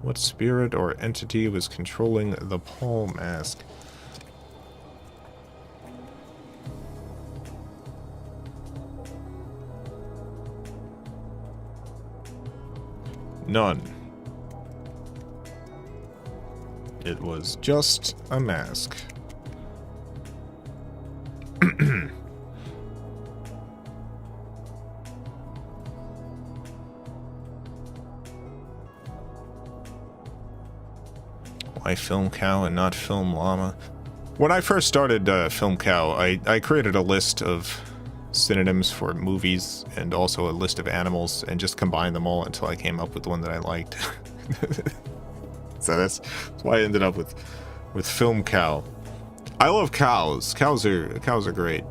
S1: What spirit or entity was controlling the Paul mask? None. It was just a mask. Why FilmCow and not Film Llama? When I first started FilmCow, I created a list of synonyms for movies and also a list of animals and just combined them all until I came up with the one that I liked. So that's why I ended up with FilmCow. I love cows. Cows are great.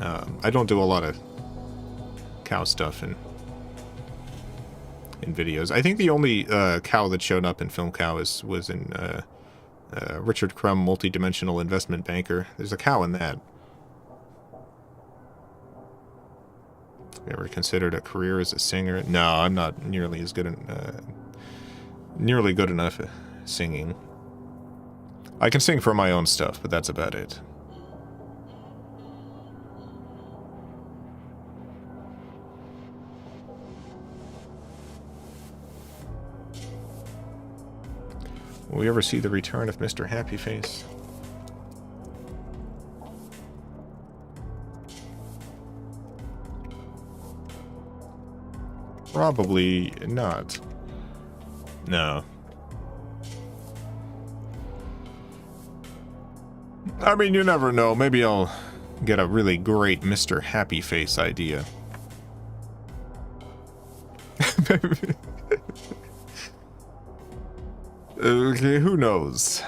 S1: I don't do a lot of cow stuff in videos. I think the only cow that showed up in FilmCow was in Richard Crumb, Multi-Dimensional Investment Banker. There's a cow in that. Have you ever considered a career as a singer? No, I'm not nearly as good nearly good enough at singing. I can sing for my own stuff, but that's about it. Will we ever see the return of Mr. Happy Face? Probably not. No. I mean, you never know. Maybe I'll get a really great Mr. Happy Face idea. Okay, who knows?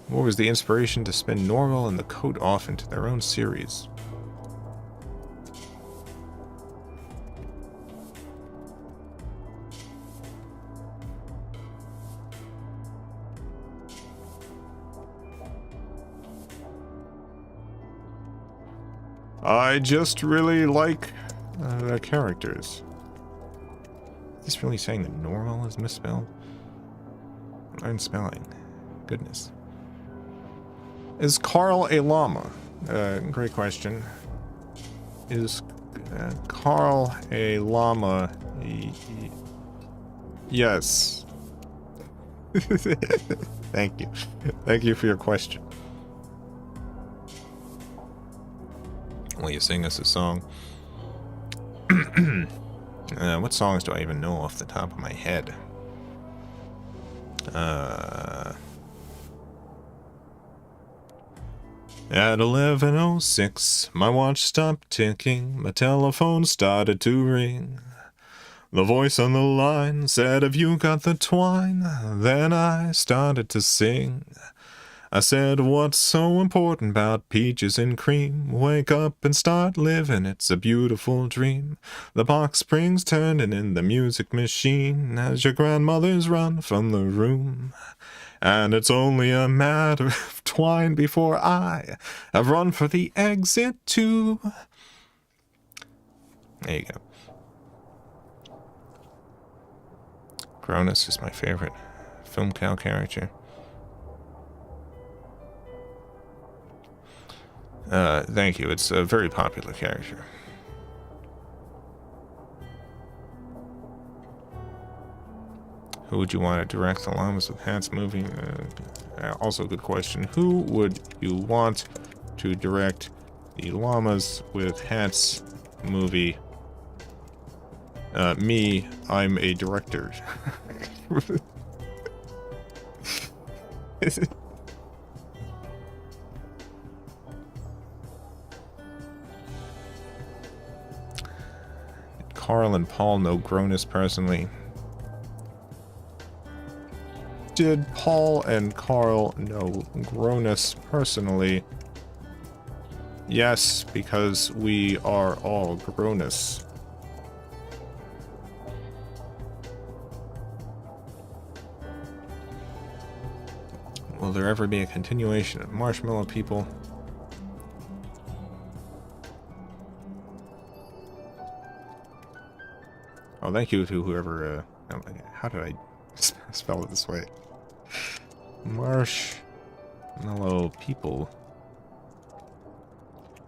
S1: What was the inspiration to spin Normal and the Coat off into their own series? I just really like the characters. Is this really saying that Normal is misspelled? Learn spelling. Goodness. Is Carl a llama? Great question. Is Carl a llama? Yes. Thank you. Thank you for your question. Will you sing us a song? What songs do I even know off the top of my head? At 11:06, my watch stopped ticking, my telephone started to ring. The voice on the line said, "Have you got the twine?" Then I started to sing. I said, "What's so important about peaches and cream? Wake up and start living, it's a beautiful dream. The box springs turning in the music machine as your grandmothers run from the room. And it's only a matter of twine before I have run for the exit too." There you go. Cronus is my favorite FilmCow character. Thank you. It's a very popular character. Who would you want to direct the Llamas with Hats movie? Also a good question. Who would you want to direct the Llamas with Hats movie? Me. I'm a director. Carl and Paul know Gronus personally. Did Paul and Carl know Gronus personally? Yes, because we are all Gronus. Will there ever be a continuation of Marshmallow People? Oh, thank you to whoever, how did I spell it this way? Marshmallow People.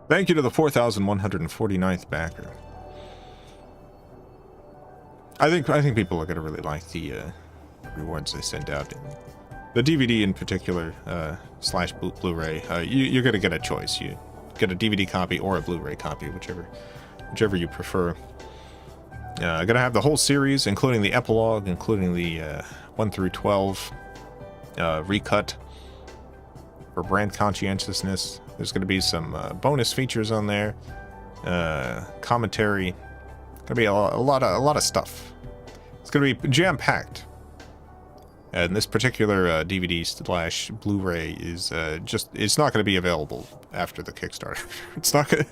S1: Thank you to the 4,149th backer. I think people are gonna really like the rewards they send out. The DVD in particular, slash Blu-ray. You're gonna get a choice. You get a DVD copy or a Blu-ray copy, whichever whichever you prefer. Gonna have the whole series, including the epilogue, including the 1 through 12 recut for brand conscientiousness. There's gonna be some bonus features on there, commentary. Gonna be a lot of stuff. It's gonna be jam-packed. And this particular DVD / Blu-ray is it's not going to be available after the Kickstarter. It's not going to...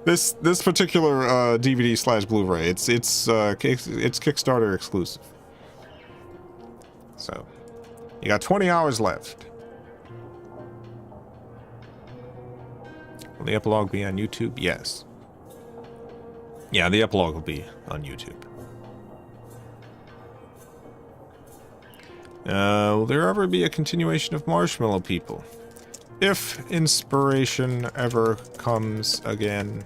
S1: This particular DVD / Blu-ray, it's Kickstarter exclusive. So, you got 20 hours left. Will the epilogue be on YouTube? Yes. Yeah, the epilogue will be on YouTube. Will there ever be a continuation of Marshmallow People? If inspiration ever comes again.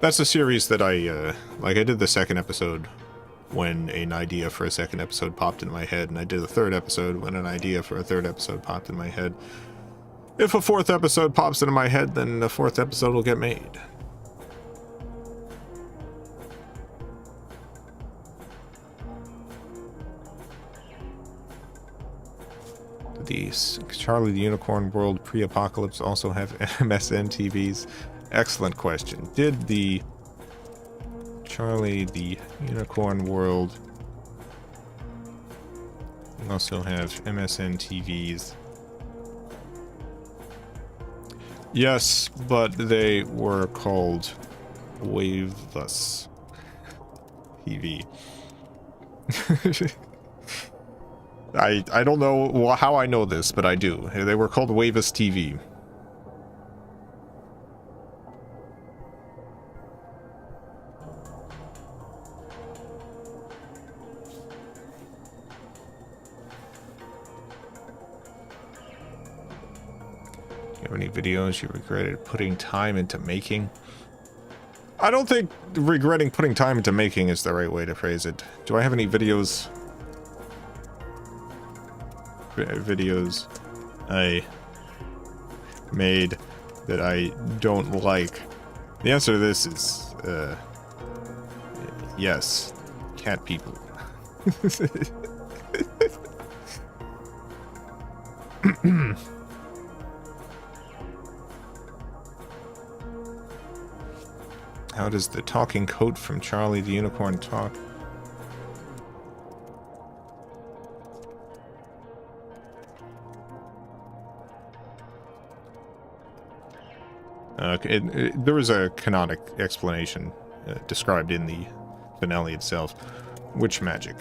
S1: That's a series that I did the second episode when an idea for a second episode popped in my head, and I did the third episode when an idea for a third episode popped in my head. If a fourth episode pops into my head, then the fourth episode will get made. The Charlie the Unicorn World pre-apocalypse also have MSN TVs? Excellent question. Did the Charlie the Unicorn World also have MSN TVs? Yes, but they were called Waveless TV. I don't know how I know this, but I do. They were called Waveless TV. Do you have any videos you regretted putting time into making? I don't think regretting putting time into making is the right way to phrase it. Do I have any videos I made that I don't like? The answer to this is yes. Cat people. How does the talking coat from Charlie the Unicorn talk? There was a canonic explanation described in the finale itself. Witch magic.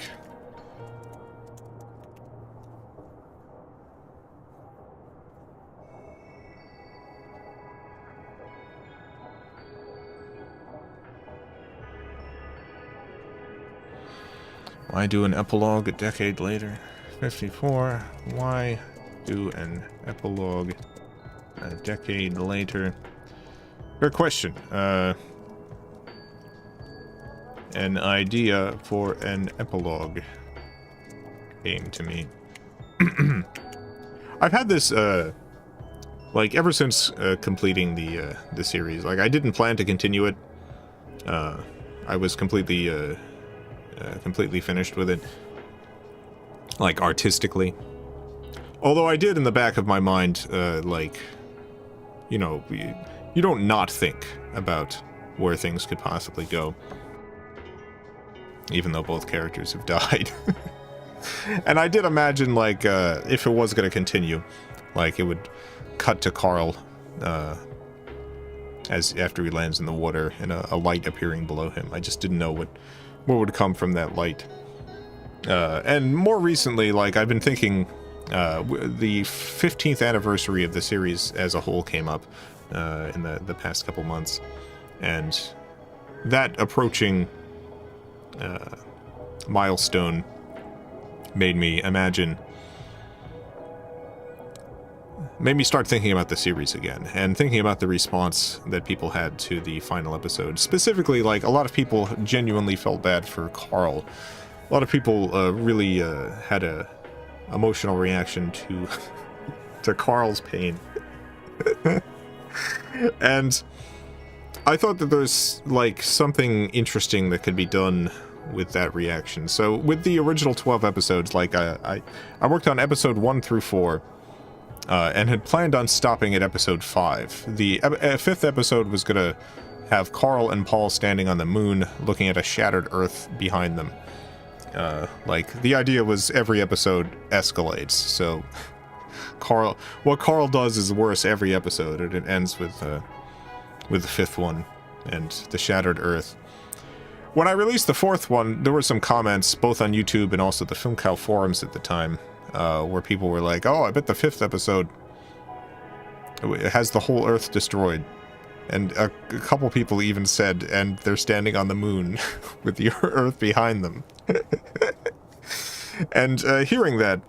S1: Why do an epilogue a decade later? 54. Why do an epilogue a decade later? Fair question. An idea for an epilogue came to me. I've had this, like, ever since completing the series. Like, I didn't plan to continue it. I was completely finished with it, like, artistically. Although I did, in the back of my mind, like, you know, you don't not think about where things could possibly go, even though both characters have died. And I did imagine, like, if it was going to continue, like, it would cut to Carl after he lands in the water and a light appearing below him. I just didn't know what would come from that light. And more recently, like, I've been thinking, the 15th anniversary of the series as a whole came up in the past couple months, and that approaching milestone made me start thinking about the series again, and thinking about the response that people had to the final episode. Specifically, like, a lot of people genuinely felt bad for Carl. A lot of people really had a emotional reaction to Carl's pain. And I thought that there's, like, something interesting that could be done with that reaction. So, with the original 12 episodes, like, I worked on episode 1 through 4, and had planned on stopping at episode 5. The 5th episode was gonna have Carl and Paul standing on the moon, looking at a shattered Earth behind them. Like, the idea was every episode escalates, so what Carl does is worse every episode, and it ends with the 5th one, and the shattered Earth. When I released the 4th one, there were some comments, both on YouTube and also the FilmCow forums at the time, where people were like, oh, I bet the 5th episode has the whole Earth destroyed. And a couple people even said, and they're standing on the moon with the Earth behind them. And hearing that,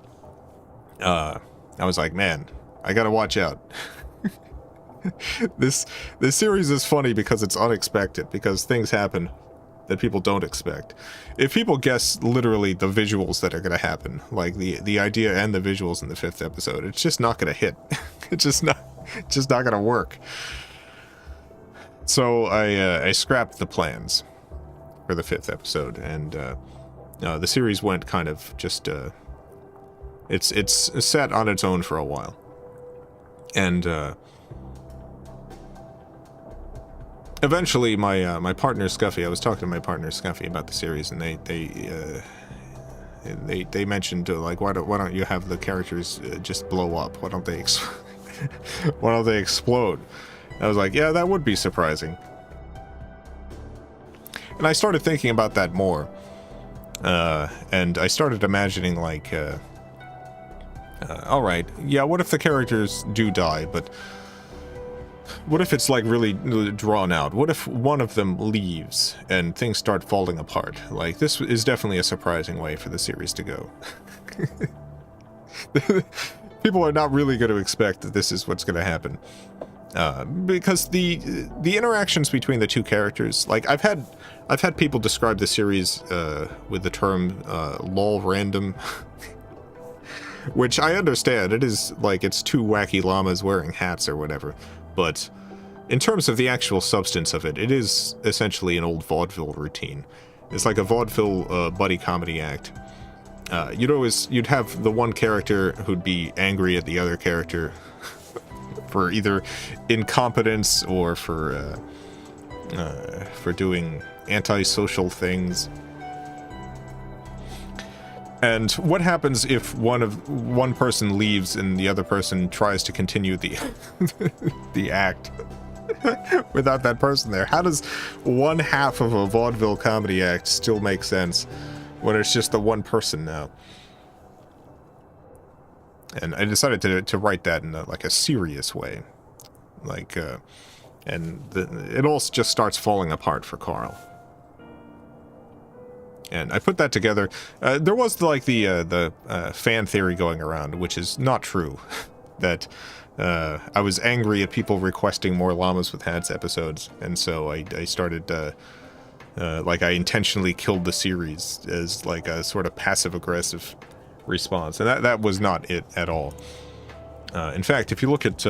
S1: I was like, man, I gotta watch out. This series is funny because it's unexpected, because things happen that people don't expect. If people guess literally the visuals that are gonna happen, like the idea and the visuals in the 5th episode, it's just not gonna hit. It's just not gonna work. So I scrapped the plans for the 5th episode, and the series went kind of just it's sat on its own for a while, and eventually my partner Scuffy, I was talking to my partner Scuffy about the series, and they mentioned like, why don't you have the characters just blow up? Why don't they explode? I was like, yeah, that would be surprising. And I started thinking about that more. And I started imagining, like, alright, yeah, what if the characters do die, but what if it's, like, really drawn out? What if one of them leaves and things start falling apart? Like, this is definitely a surprising way for the series to go. People are not really going to expect that this is what's going to happen. Because the interactions between the two characters, like, I've had people describe the series with the term lol random, which I understand. It is like it's two wacky llamas wearing hats or whatever, but in terms of the actual substance of it, it is essentially an old vaudeville routine. It's like a vaudeville buddy comedy act. You'd have the one character who'd be angry at the other character for either incompetence or for doing antisocial things. And what happens if one person leaves and the other person tries to continue the the act without that person there? How does one half of a vaudeville comedy act still make sense when it's just the one person now? And I decided to write that in like a serious way, like, and it all just starts falling apart for Carl. And I put that together. There was like the fan theory going around, which is not true, that I was angry at people requesting more Llamas with Hats episodes, and so I started like I intentionally killed the series as like a sort of passive-aggressive response, and that was not it at all. In fact, if you look at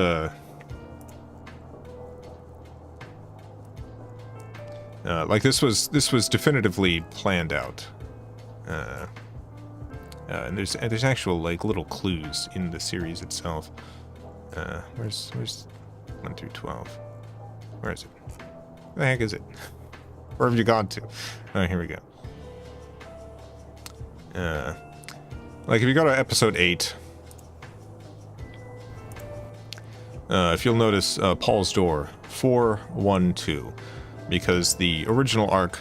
S1: like this was definitively planned out, and there's actual like little clues in the series itself. Where's 1 through 12? Where is it? Where the heck is it? Where have you gone to? Oh, here we go. Like, if you go to episode 8, if you'll notice Paul's door, 412, because the original arc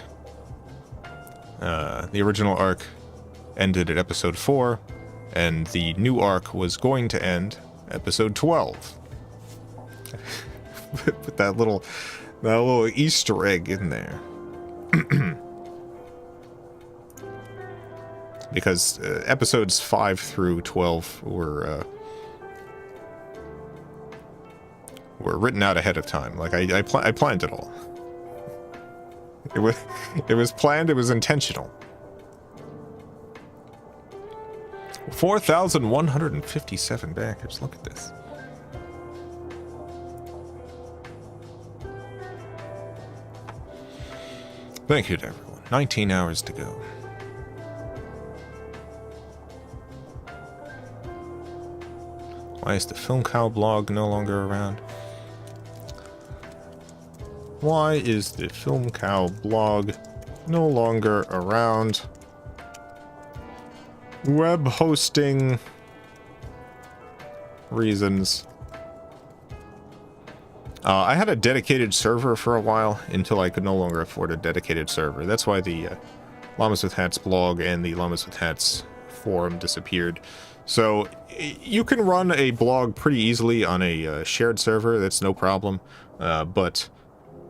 S1: ended at episode 4, and the new arc was going to end episode 12. Put that little Easter egg in there. Because episodes 5 through 12 were written out ahead of time. Like I planned it all. It was planned. It was intentional. 4,157 backers. Look at this. Thank you to everyone. 19 hours to go. Why is the FilmCow blog no longer around? Why is the FilmCow blog no longer around? Web hosting reasons. I had a dedicated server for a while until I could no longer afford a dedicated server. That's why the Llamas with Hats blog and the Llamas with Hats forum disappeared. So you can run a blog pretty easily on a shared server. That's no problem. But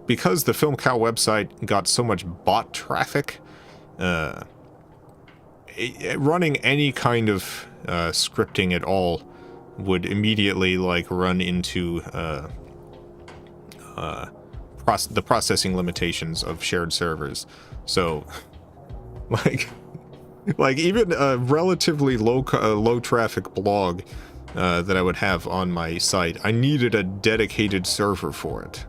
S1: because the FilmCow website got so much bot traffic, running any kind of scripting at all would immediately like run into the processing limitations of shared servers. So like even a relatively low traffic blog that I would have on my site, I needed a dedicated server for it.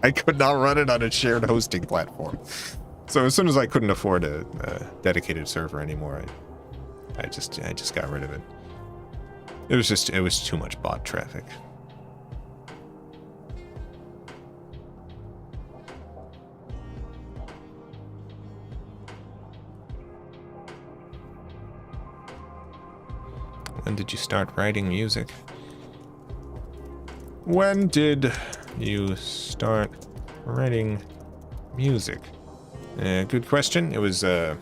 S1: I could not run it on a shared hosting platform. So as soon as I couldn't afford a dedicated server anymore, I just got rid of it. It was too much bot traffic. When did you start writing music? When did you start writing music? Good question. It was, the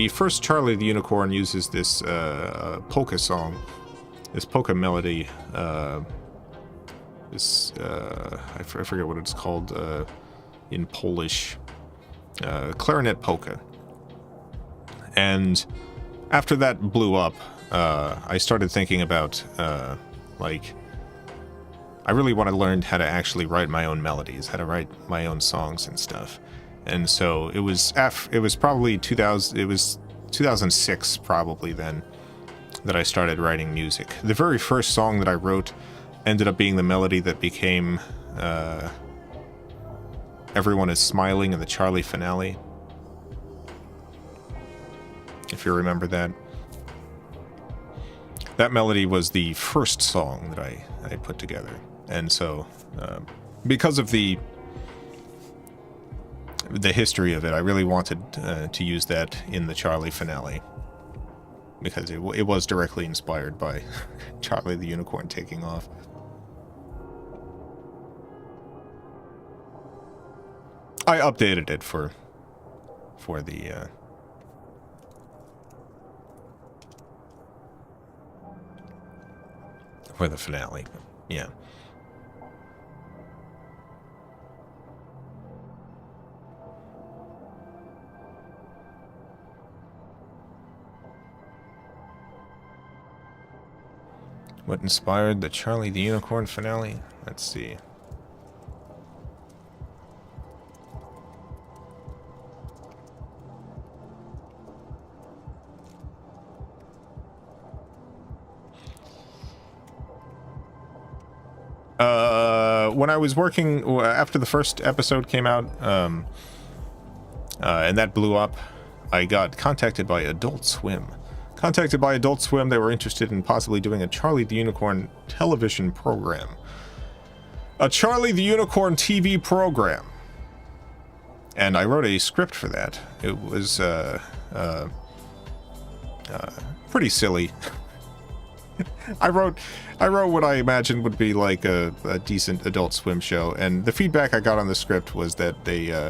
S1: first Charlie the Unicorn uses this, polka song. This polka melody, I forget what it's called, in Polish. Clarinet polka. And after that blew up, I started thinking about, like, I really want to learn how to actually write my own melodies, how to write my own songs and stuff. And so it was probably 2006 probably then that I started writing music. The very first song that I wrote ended up being the melody that became Everyone is Smiling in the Charlie finale. If you remember that. That melody was the first song that I put together. And so, because of the history of it, I really wanted to use that in the Charlie finale. Because it was directly inspired by Charlie the Unicorn taking off. I updated it for the finale. Yeah. What inspired the Charlie the Unicorn finale? Let's see. When I was working, after the first episode came out, and that blew up, I got contacted by Adult Swim. They were interested in possibly doing a Charlie the Unicorn television program. A Charlie the Unicorn TV program. And I wrote a script for that. It was, pretty silly. I wrote what I imagined would be like a decent Adult Swim show, and the feedback I got on the script was that they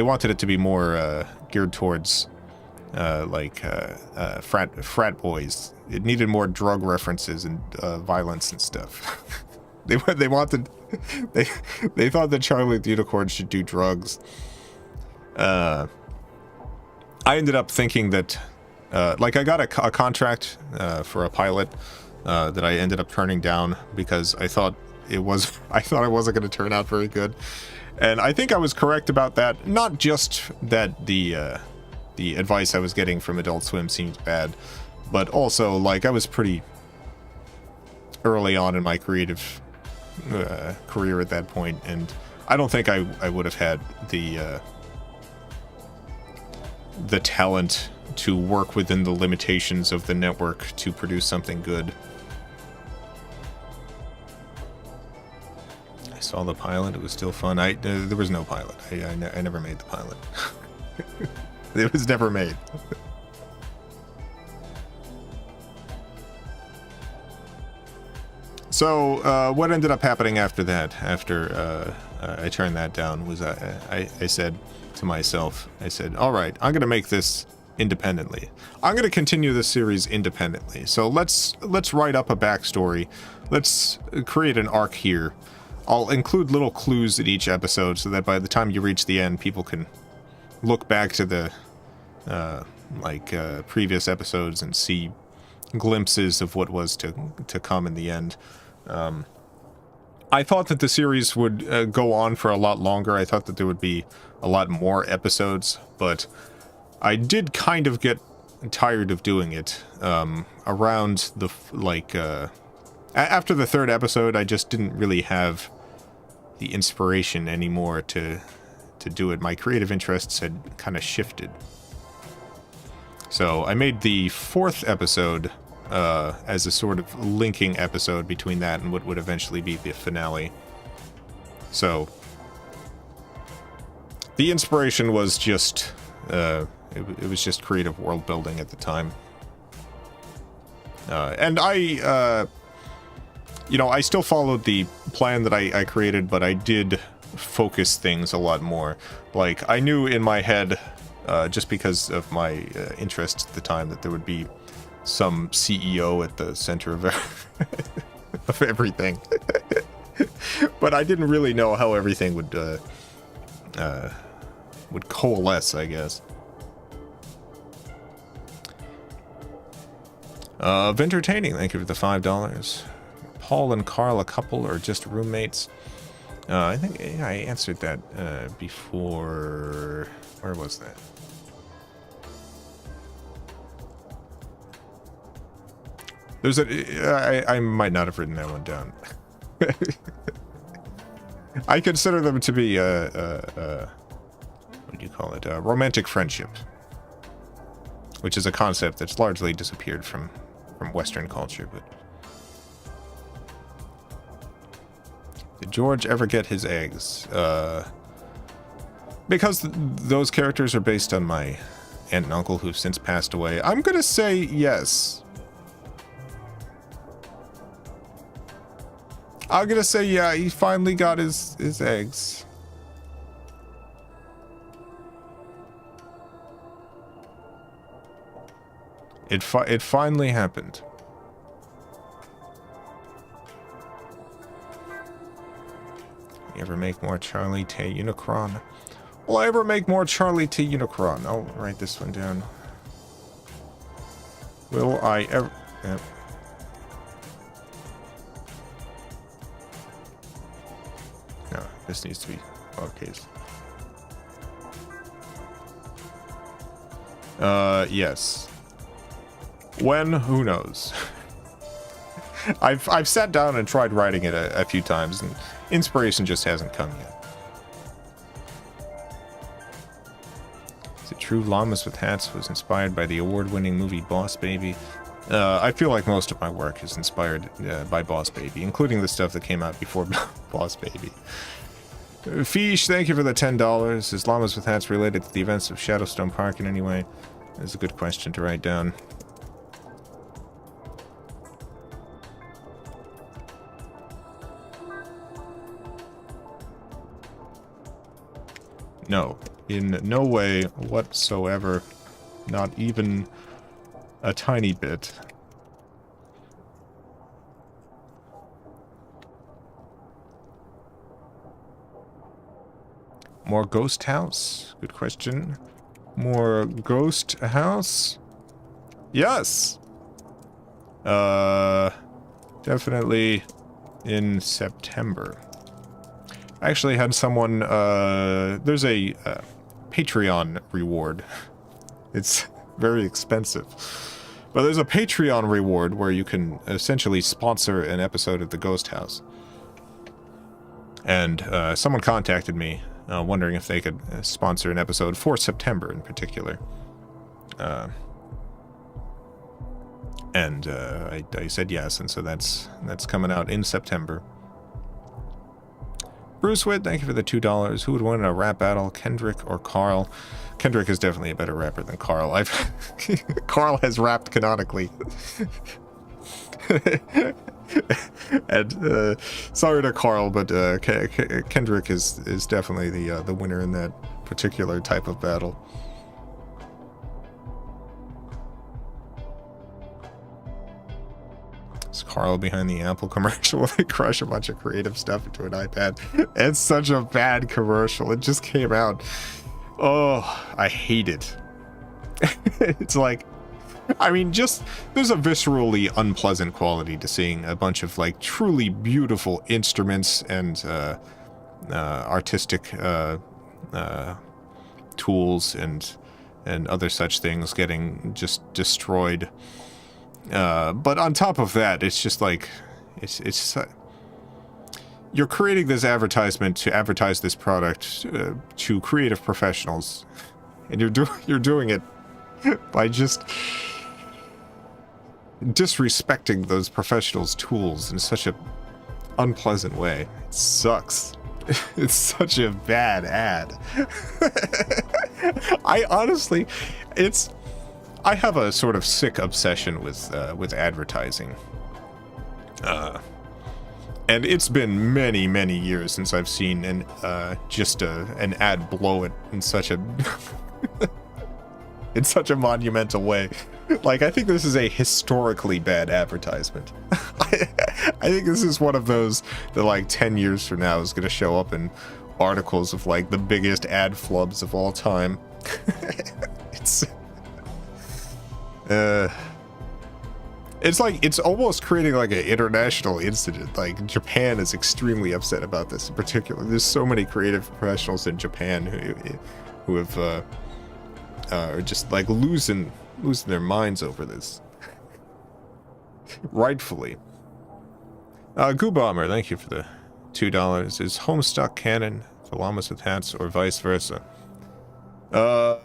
S1: wanted it to be more geared towards frat boys. It needed more drug references and violence and stuff. they thought that Charlie the Unicorn should do drugs. I ended up thinking that. I got a contract for a pilot that I ended up turning down because I thought it wasn't going to turn out very good, and I think I was correct about that. Not just that the advice I was getting from Adult Swim seemed bad, but also I was pretty early on in my creative career at that point, and I don't think I would have had the talent to work within the limitations of the network to produce something good. I saw the pilot. It was still fun. There was no pilot. I never made the pilot. It was never made. So, what ended up happening after that, after I turned that down, was I said to myself, I said, all right, I'm going to make this independently. I'm going to continue this series independently. So let's write up a backstory. Let's create an arc here. I'll include little clues in each episode so that by the time you reach the end, people can look back to the previous episodes and see glimpses of what was to come in the end. I thought that the series would go on for a lot longer. I thought that there would be a lot more episodes, but I did kind of get tired of doing it. Around the after the third episode, I just didn't really have the inspiration anymore to do it. My creative interests had kind of shifted. So I made the fourth episode as a sort of linking episode between that and what would eventually be the finale. So the inspiration was just it was just creative world building at the time, and I still followed the plan that I created, but I did focus things a lot more. Like, I knew in my head, just because of my interests at the time, that there would be some CEO at the center of of everything. But I didn't really know how everything would coalesce, I guess. Of entertaining, thank you for the $5. Paul and Carl a couple or just roommates? I think I answered that before. Where was that? There's I might not have written that one down. I consider them to be what do you call it? Romantic friendship, which is a concept that's largely disappeared from Western culture. But did George ever get his eggs? Because those characters are based on my aunt and uncle who've since passed away, I'm gonna say yes. I'm gonna say, yeah, he finally got his eggs. It finally happened. You ever make more Charlie T. Unicron? Will I ever make more Charlie T. Unicron? I'll write this one down. Will I ever... Yep. No, this needs to be lowercase. Yes. When? Who knows? I've sat down and tried writing it a few times, and inspiration just hasn't come yet. Is it true Llamas with Hats was inspired by the award-winning movie Boss Baby? I feel like most of my work is inspired by Boss Baby, including the stuff that came out before Boss Baby. Fish, thank you for the $10. Is Llamas with Hats related to the events of Shadowstone Park in any way? That's a good question to write down. No, in no way whatsoever, not even a tiny bit. More Ghost House? Good question. More Ghost House? Yes! Definitely in September. I actually had someone, there's a Patreon reward. It's very expensive. But there's a Patreon reward where you can essentially sponsor an episode of The Ghost House. And someone contacted me wondering if they could sponsor an episode for September in particular. And I said yes, and so that's coming out in September. Bruce Witt, thank you for the $2. Who would win in a rap battle, Kendrick or Carl? Kendrick is definitely a better rapper than Carl. Carl has rapped canonically. And sorry to Carl, but Kendrick is definitely the winner in that particular type of battle. It's Carl behind the Apple commercial where they crush a bunch of creative stuff into an iPad. It's such a bad commercial. It just came out. Oh, I hate it. It's like, I mean, just, there's a viscerally unpleasant quality to seeing a bunch of, like, truly beautiful instruments and artistic tools and other such things getting just destroyed. But on top of that, it's just like, it's you're creating this advertisement to advertise this product to creative professionals, and you're doing it by just disrespecting those professionals' tools in such a unpleasant way. It sucks. It's such a bad ad. I honestly, I have a sort of sick obsession with advertising. And it's been many, many years since I've seen an ad blow it in such a in such a monumental way. Like, I think this is a historically bad advertisement. I think this is one of those that, like, 10 years from now is going to show up in articles of, like, the biggest ad flubs of all time. It's like, it's almost creating like an international incident. Like, Japan is extremely upset about this in particular. There's so many creative professionals in Japan who have are just like losing their minds over this. Rightfully. Goo Bomber, thank you for the $2. Is Homestuck canon for Llamas with hats or vice versa? I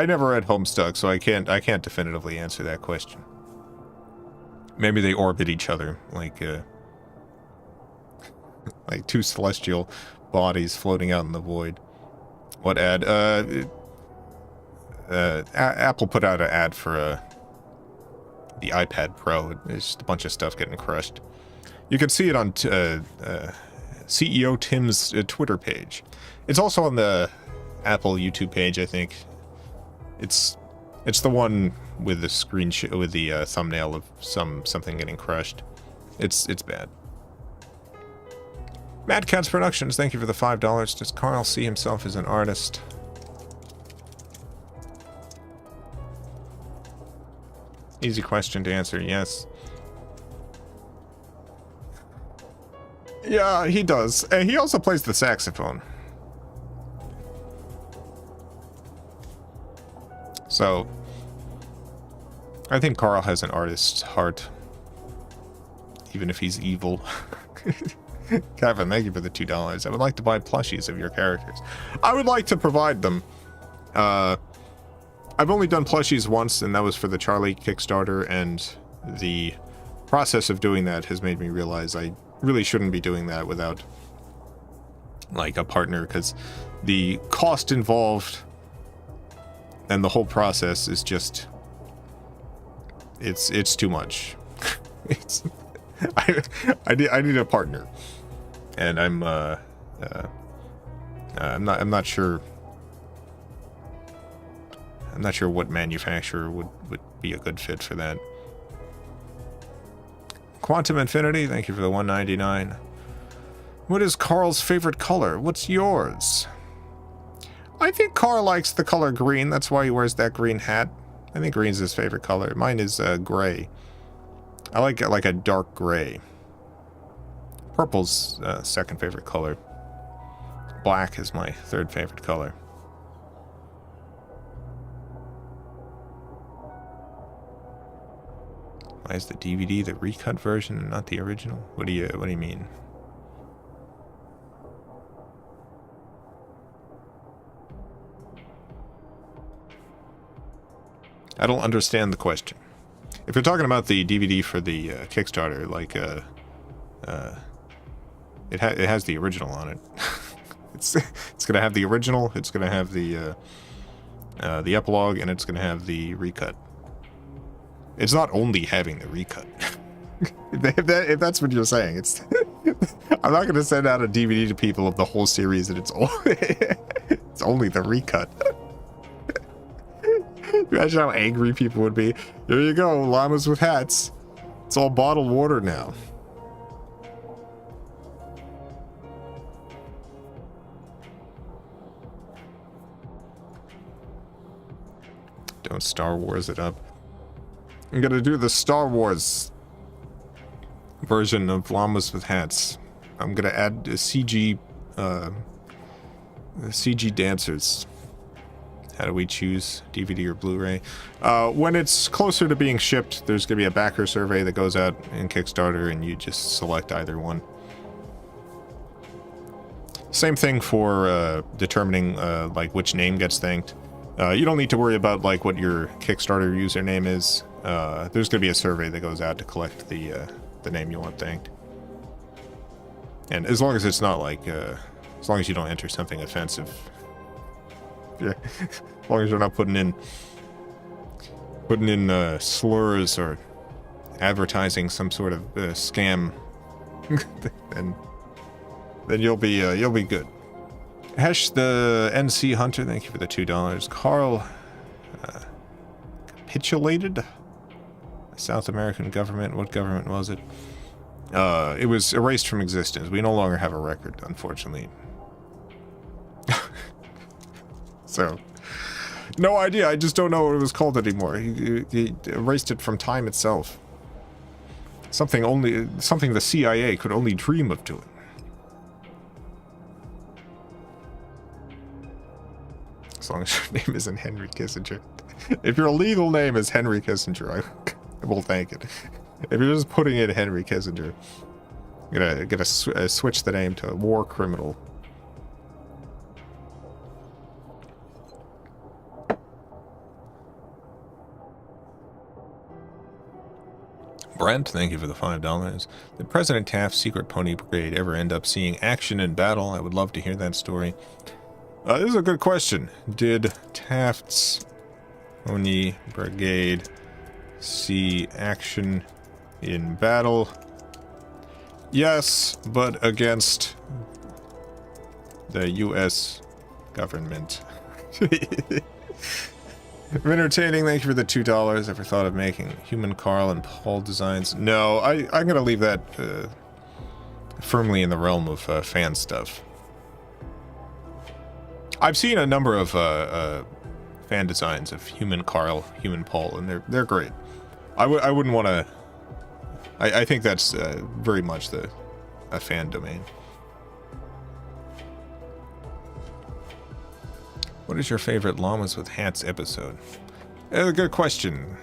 S1: never read Homestuck, so I can't definitively answer that question. Maybe they orbit each other, like two celestial bodies floating out in the void. What ad? Apple put out an ad for the iPad Pro. It's just a bunch of stuff getting crushed. You can see it on CEO Tim's Twitter page. It's also on the Apple YouTube page, I think. It's the one with the screenshot with the thumbnail of something getting crushed. It's bad. Mad Cats Productions, thank you for the $5. Does Carl see himself as an artist? Easy question to answer, yes. Yeah, he does. And he also plays the saxophone. So, I think Carl has an artist's heart, even if he's evil. Kevin, thank you for the $2. I would like to buy plushies of your characters. I would like to provide them. I've only done plushies once, and that was for the Charlie Kickstarter, and the process of doing that has made me realize I really shouldn't be doing that without, like, a partner, because the cost involved and the whole process is just, it's too much. I need a partner, and I'm not sure. I'm not sure what manufacturer would be a good fit for that. Quantum Infinity, thank you for the $1.99. What is Carl's favorite color? What's yours? I think Carl likes the color green. That's why he wears that green hat. I think green's his favorite color. Mine is gray. I like it like a dark gray. Purple's second favorite color. Black is my third favorite color. Why is the DVD the recut version and not the original? What do you mean? I don't understand the question. If you're talking about the DVD for the Kickstarter, like it has the original on it. it's gonna have the original. It's gonna have the epilogue, and it's gonna have the recut. It's not only having the recut. if that's what you're saying, it's. I'm not gonna send out a DVD to people of the whole series, and it's only the recut. Imagine how angry people would be. Here you go, llamas with hats. It's all bottled water now. Don't Star Wars it up. I'm gonna do the Star Wars version of llamas with hats. I'm gonna add CG dancers. How do we choose DVD or Blu-ray? When it's closer to being shipped, there's going to be a backer survey that goes out in Kickstarter, and you just select either one. Same thing for determining like which name gets thanked. You don't need to worry about like what your Kickstarter username is. There's going to be a survey that goes out to collect the name you want thanked. And as long as it's not like, as long as you don't enter something offensive. Yeah, as long as you're not putting in slurs or advertising some sort of scam, then you'll be good. Hesh the NC Hunter, thank you for the $2. Carl capitulated. South American government. What government was it? It was erased from existence. We no longer have a record, unfortunately. So, no idea. I just don't know what it was called anymore. He erased it from time itself. Something the CIA could only dream of doing. As long as your name isn't Henry Kissinger. If your legal name is Henry Kissinger, I will thank it. If you're just putting in Henry Kissinger, I'm gonna switch the name to war criminal. Brent, thank you for the $5. Did President Taft's secret pony brigade ever end up seeing action in battle? I would love to hear that story. This is a good question. Did Taft's pony brigade see action in battle? Yes, but against the U.S. government. Entertaining, thank you for the $2. Ever thought of making human Carl and Paul designs? No, I'm gonna leave that firmly in the realm of fan stuff. I've seen a number of fan designs of human Carl, human Paul, and they're great. I wouldn't want to. I think that's very much a fan domain. What is your favorite Llamas with Hats episode? Good question.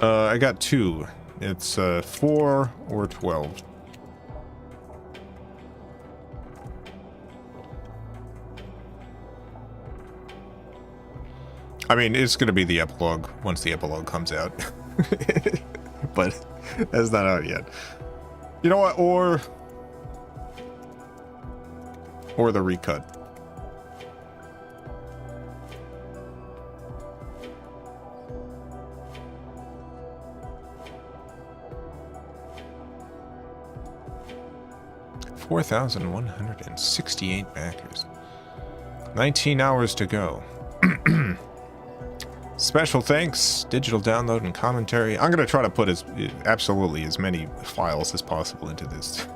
S1: I got 2. It's 4 or 12. I mean, it's going to be the epilogue once the epilogue comes out. But that's not out yet. You know what? Or the recut. $4,168 backers. 19 hours to go. Special thanks, digital download and commentary. I'm going to try to put absolutely as many files as possible into this.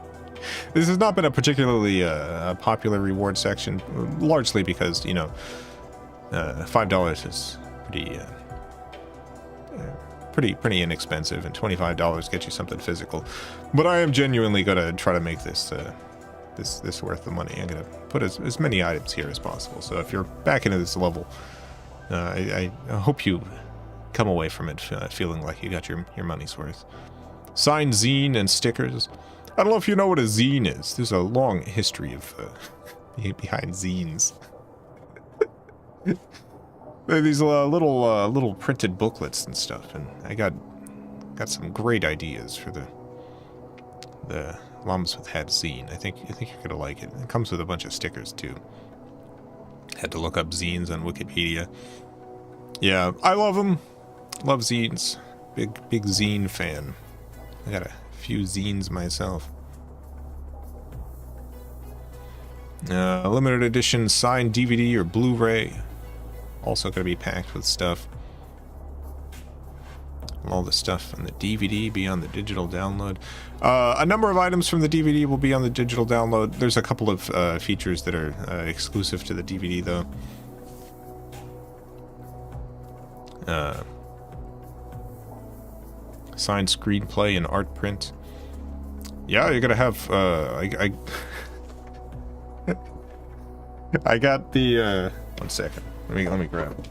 S1: This has not been a particularly popular reward section, largely because, you know, $5 is pretty inexpensive, and $25 gets you something physical. But I am genuinely going to try to make this this worth the money. I'm gonna put as many items here as possible. So if you're back into this level, I hope you come away from it feeling like you got your money's worth. Signed zine and stickers. I don't know if you know what a zine is. There's a long history of behind zines. These little printed booklets and stuff, and I got some great ideas for the Llamas with Hat zine. I think you're gonna like it. It comes with a bunch of stickers too. Had to look up zines on Wikipedia. Yeah, I love them. Love zines. Big zine fan. I got a few zines myself. Limited edition signed DVD or Blu-ray. Also going to be packed with stuff. All the stuff on the DVD be on the digital download. A number of items from the DVD will be on the digital download. There's a couple of features that are exclusive to the DVD, though. Signed screenplay and art print. Yeah, you're gonna have. I got the. 1 second. Let me grab it.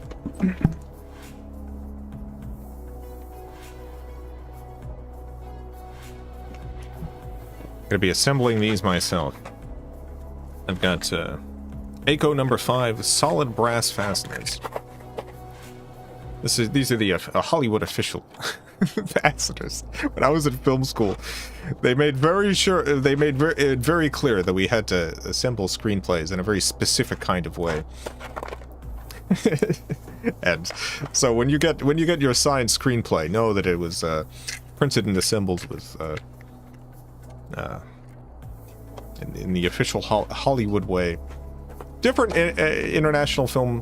S1: Gonna be assembling these myself. I've got ACO number 5 solid brass fasteners. These are the Hollywood official fasteners. When I was in film school, they made it very clear that we had to assemble screenplays in a very specific kind of way. And so when you get your signed screenplay, know that it was printed and assembled with in the official Hollywood way. Different international film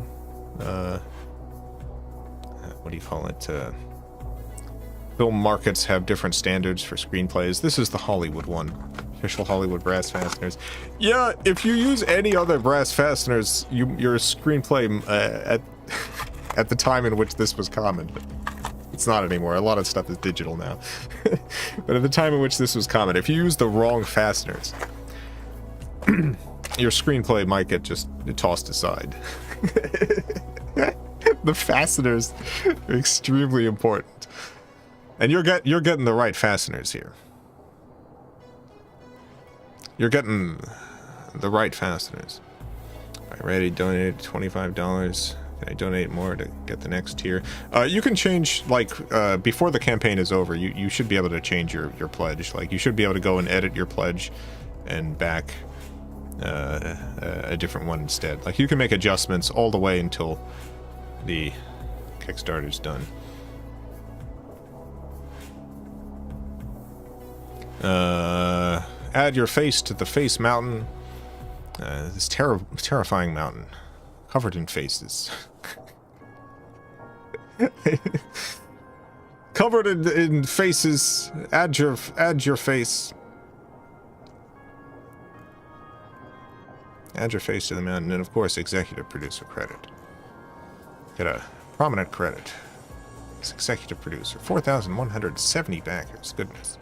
S1: what do you call it? Film markets have different standards for screenplays. This is the Hollywood one. Official Hollywood brass fasteners. Yeah, if you use any other brass fasteners, your screenplay at the time in which this was common. It's not anymore. A lot of stuff is digital now. But at the time in which this was common, if you use the wrong fasteners, your screenplay might get just tossed aside. The fasteners are extremely important. And you're getting the right fasteners here. You're getting the right fasteners. I already donated $25. Can I donate more to get the next tier? You can change, like, before the campaign is over, you should be able to change your pledge. Like, you should be able to go and edit your pledge and back a different one instead. Like, you can make adjustments all the way until the Kickstarter's done. Add your face to the face mountain. This terrifying mountain, covered in faces. Covered in faces. Add your face. Add your face to the mountain, and of course, executive producer credit. Get a prominent credit. It's executive producer. 4,170 backers. Goodness.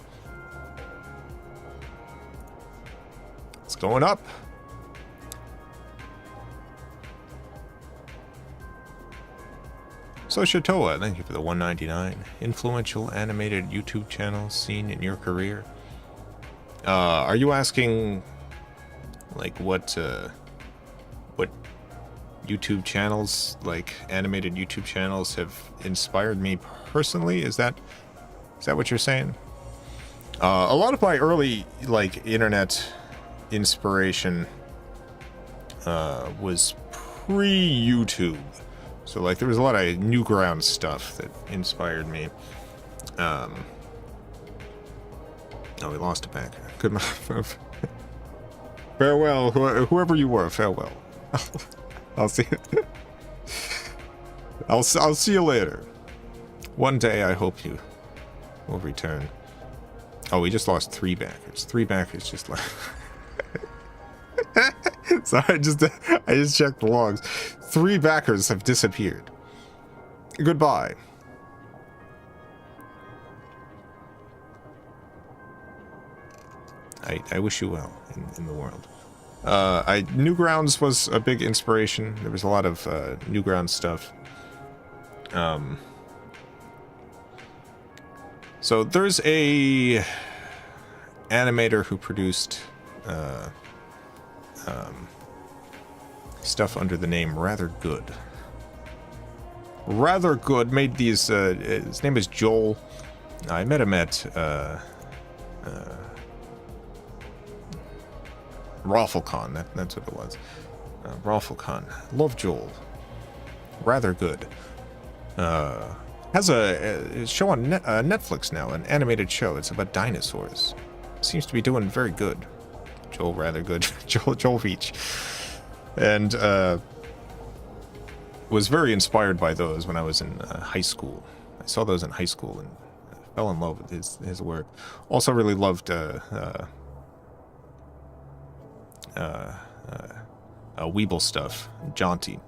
S1: It's going up. So Shatoa, thank you for the 199. Influential animated YouTube channel seen in your career. Are you asking, like, what YouTube channels, like animated YouTube channels, have inspired me personally? Is that what you're saying? A lot of my early, like, internet inspiration was pre-YouTube. So, like, there was a lot of Newground stuff that inspired me. Oh, we lost a backer. Good enough. Farewell, whoever you were, farewell. I'll see you. I'll see you later. One day, I hope you will return. Oh, we just lost 3 backers. 3 backers just left. So I just checked the logs. 3 backers have disappeared. Goodbye. I wish you well in the world. Newgrounds was a big inspiration. There was a lot of Newgrounds stuff. So there's a animator who produced stuff under the name Rather Good. Rather Good made these. His name is Joel. I met him at RaffleCon. That's what it was. RaffleCon. Love Joel. Rather Good. Has a show on Netflix now, an animated show. It's about dinosaurs. Seems to be doing very good. Joel Rather Good. Joel Veach. And was very inspired by those when I was in high school. I saw those in high school and fell in love with his work. Also really loved Weeble stuff. Jaunty.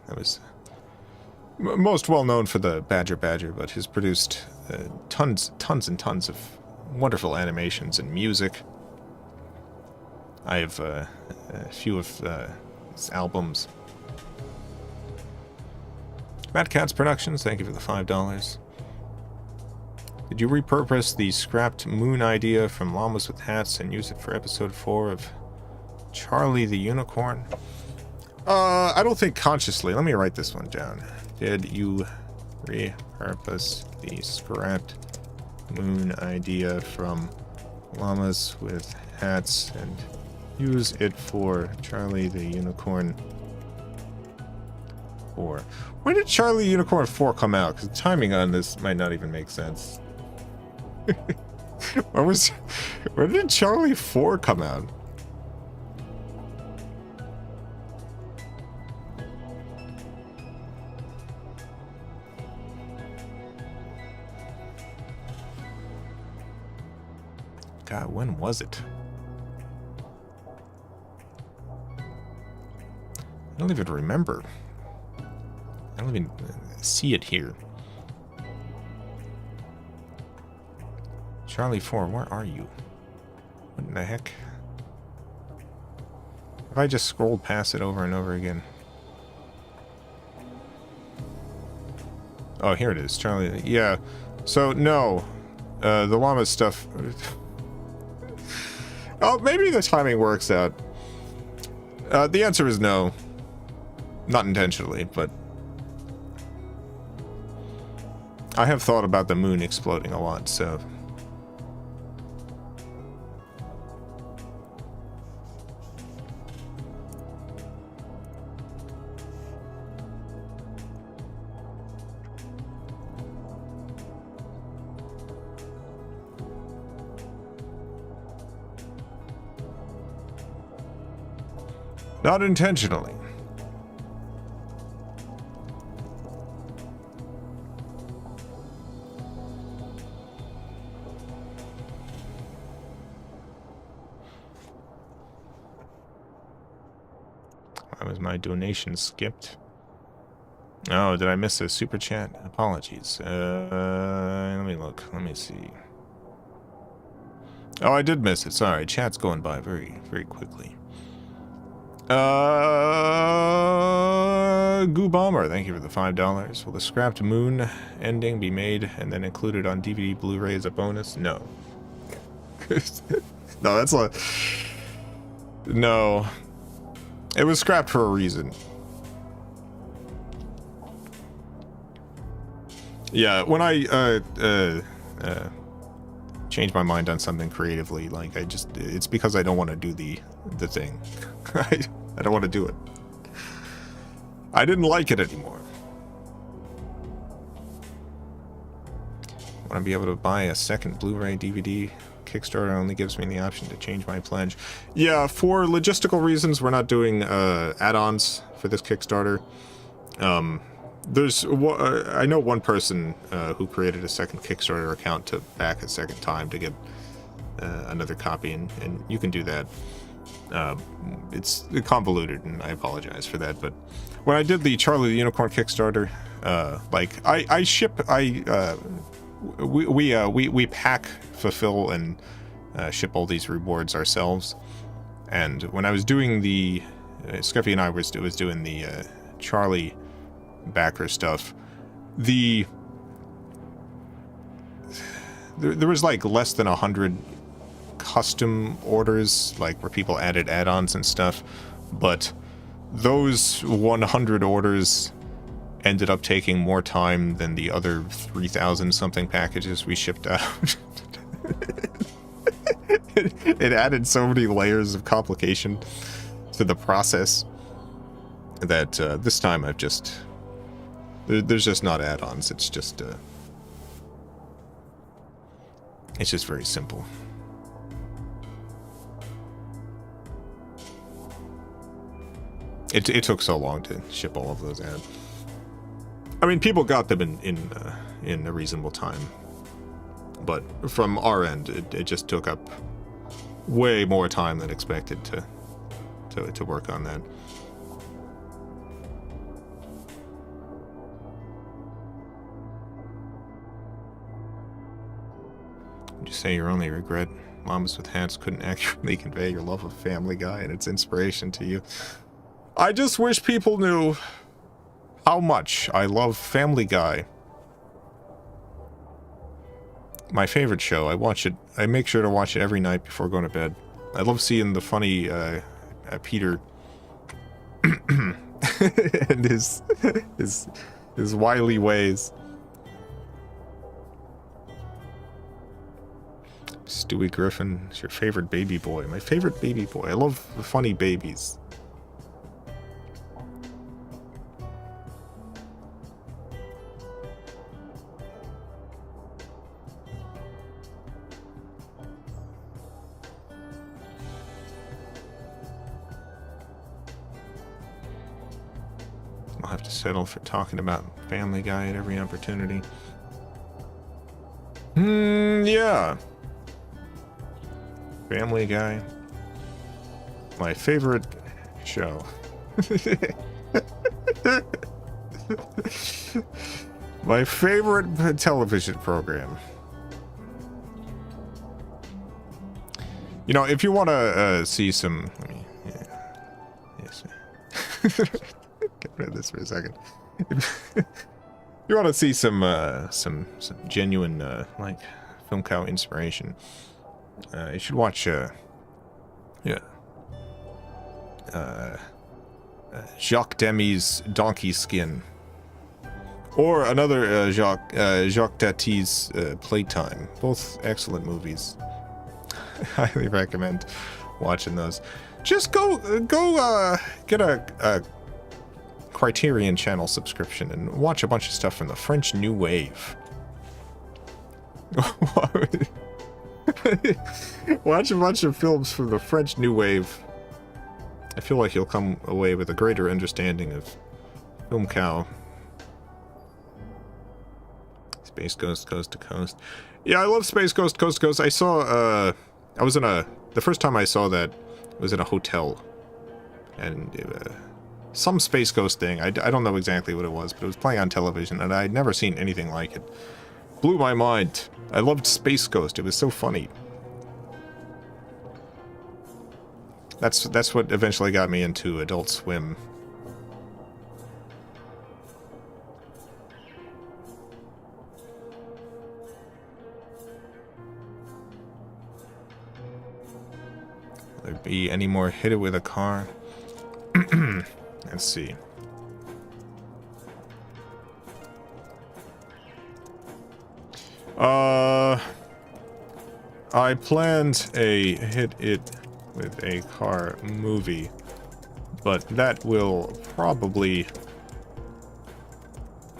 S1: That was most well known for the Badger, but has produced tons and tons of wonderful animations and music. I have a few of his albums. Mad Cats Productions, thank you for the $5. Did you repurpose the scrapped moon idea from Llamas with Hats and use it for episode 4 of Charlie the Unicorn? I don't think consciously. Let me write this one down. Did you repurpose the scrapped moon idea from Llamas with Hats and use it for Charlie the Unicorn 4? When did Charlie the Unicorn 4 come out? Because the timing on this might not even make sense. When did Charlie 4 come out? God, when was it? I don't even remember. I don't even see it here. Charlie 4, where are you? What in the heck? Have I just scrolled past it over and over again? Oh, here it is. Charlie. Yeah. So, no. The llama stuff... Oh, maybe the timing works out. The answer is no. Not intentionally, but... I have thought about the moon exploding a lot, so... Not intentionally. Why was my donation skipped? Oh, did I miss a super chat? Apologies. Let me look. Let me see. Oh, I did miss it. Sorry. Chat's going by very, very quickly. Goo Bomber, thank you for the $5. Will the scrapped moon ending be made and then included on DVD Blu-ray as a bonus? No. No, that's a... No. It was scrapped for a reason. Yeah, when I change my mind on something creatively, like it's because I don't want to do the thing. I don't want to do it. I didn't like it anymore. Want to be able to buy a second Blu-ray DVD? Kickstarter only gives me the option to change my pledge. Yeah, for logistical reasons, we're not doing add-ons for this Kickstarter. I know one person who created a second Kickstarter account to back a second time to get another copy, and you can do that. It's convoluted, and I apologize for that. But when I did the Charlie the Unicorn Kickstarter, we pack, fulfill, and ship all these rewards ourselves. And when I was doing the... Scuffy and I was doing the Charlie backer stuff, there was like less than 100 custom orders, like where people added add-ons and stuff, but those 100 orders ended up taking more time than the other 3,000 something packages we shipped out. It added so many layers of complication to the process that this time I've just... There's just not add-ons, it's just very simple. It took so long to ship all of those ads. I mean, people got them in a reasonable time, but from our end, it just took up way more time than expected to work on that. Would you say your only regret? Llamas with hats couldn't accurately convey your love of Family Guy and its inspiration to you. I just wish people knew how much I love Family Guy. My favorite show. I watch it. I make sure to watch it every night before going to bed. I love seeing the funny Peter and his wily ways. Stewie Griffin is your favorite baby boy. My favorite baby boy. I love funny babies. I'll have to settle for talking about Family Guy at every opportunity. Yeah. Family Guy. My favorite show. My favorite television program. You know, if you want to see some... Yes. Get rid of this for a second. If you want to see some genuine like FilmCow inspiration, you should watch Jacques Demy's Donkey Skin, or another Jacques Tati's Playtime. Both excellent movies. Highly recommend watching those. Just go get a Criterion Channel subscription and watch a bunch of stuff from the French New Wave. Watch a bunch of films from the French New Wave. I feel like you'll come away with a greater understanding of FilmCow. Space Ghost Coast to Coast. Yeah, I love Space Ghost Coast to Coast. I saw, the first time I saw that was in a hotel. And some Space Ghost thing. I don't know exactly what it was, but it was playing on television, and I'd never seen anything like it. Blew my mind. I loved Space Ghost. It was so funny. That's what eventually got me into Adult Swim. Will there be any more hit it with a car? Let's see. I planned a hit it with a car movie, but that will probably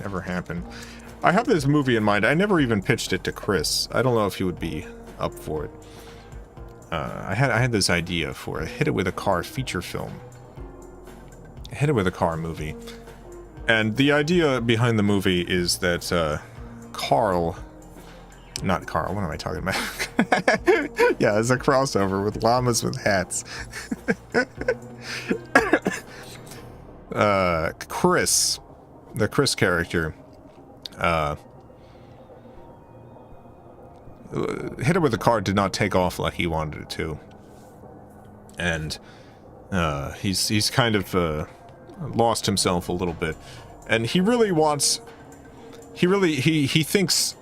S1: never happen. I have this movie in mind. I never even pitched it to Chris. I don't know if he would be up for it. I had this idea for a hit it with a car feature film. A hit it with a car movie. And the idea behind the movie is that not Carl, what am I talking about? Yeah, it's a crossover with llamas with hats. Chris, the Chris character, hit it with the car did not take off like he wanted it to. And he's kind of lost himself a little bit. And he really wants... He thinks...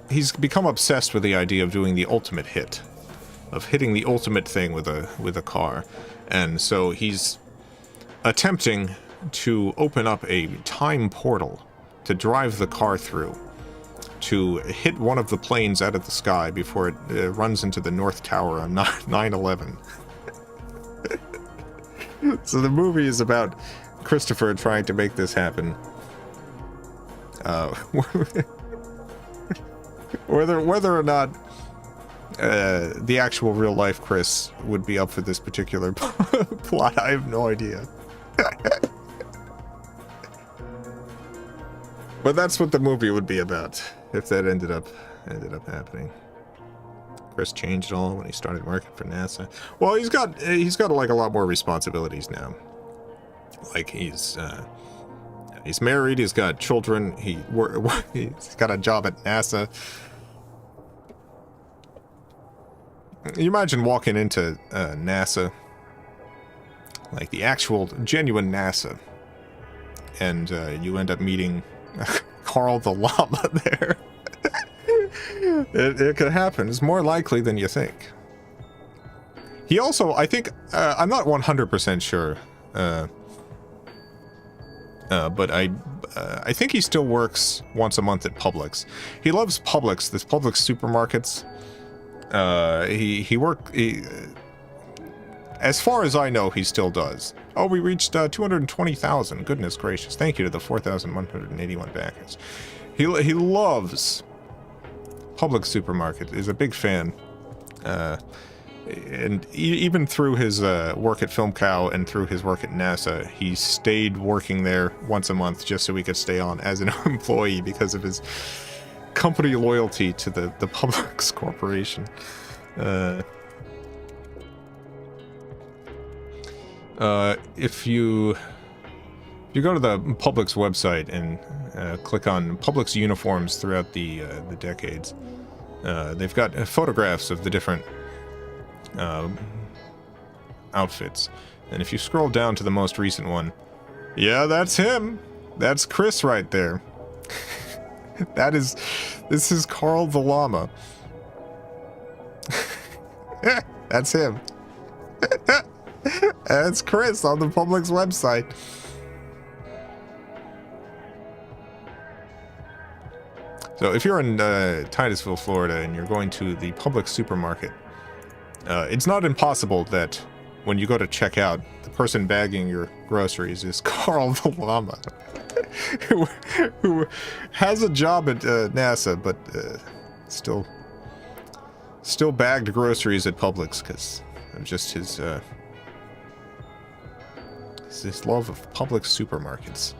S1: He's become obsessed with the idea of doing the ultimate hit. Of hitting the ultimate thing with a car. And so he's attempting to open up a time portal to drive the car through, to hit one of the planes out of the sky before it runs into the North Tower on 9/11. So the movie is about Christopher trying to make this happen. Whether or not the actual real life Chris would be up for this particular plot, I have no idea. But that's what the movie would be about if that ended up happening. Chris changed it all when he started working for NASA. Well, he's got like a lot more responsibilities now. Like he's married, he's got children, he's got a job at NASA. You imagine walking into NASA, like the actual genuine NASA, and you end up meeting Carl the Llama there. It could happen. It's more likely than you think. He also, I think, I'm not 100% sure, but I think he still works once a month at Publix. He loves Publix, this Publix supermarkets. As far as I know, he still does. Oh, we reached 220,000. Goodness gracious. Thank you to the 4,181 backers. He loves Publix supermarket. Is a big fan. And even through his work at FilmCow and through his work at NASA, he stayed working there once a month just so he could stay on as an employee because of his company loyalty to the Publix corporation. If you go to the Publix website and click on Publix uniforms throughout the decades, they've got photographs of the different outfits. And if you scroll down to the most recent one, yeah, that's him. That's Chris right there. This is Carl the Llama. That's him. That's Chris on the Publix website. So if you're in Titusville, Florida, and you're going to the Publix supermarket, it's not impossible that when you go to check out, the person bagging your groceries is Carl the Llama. who has a job at NASA, but still bagged groceries at Publix because of just his love of Publix supermarkets.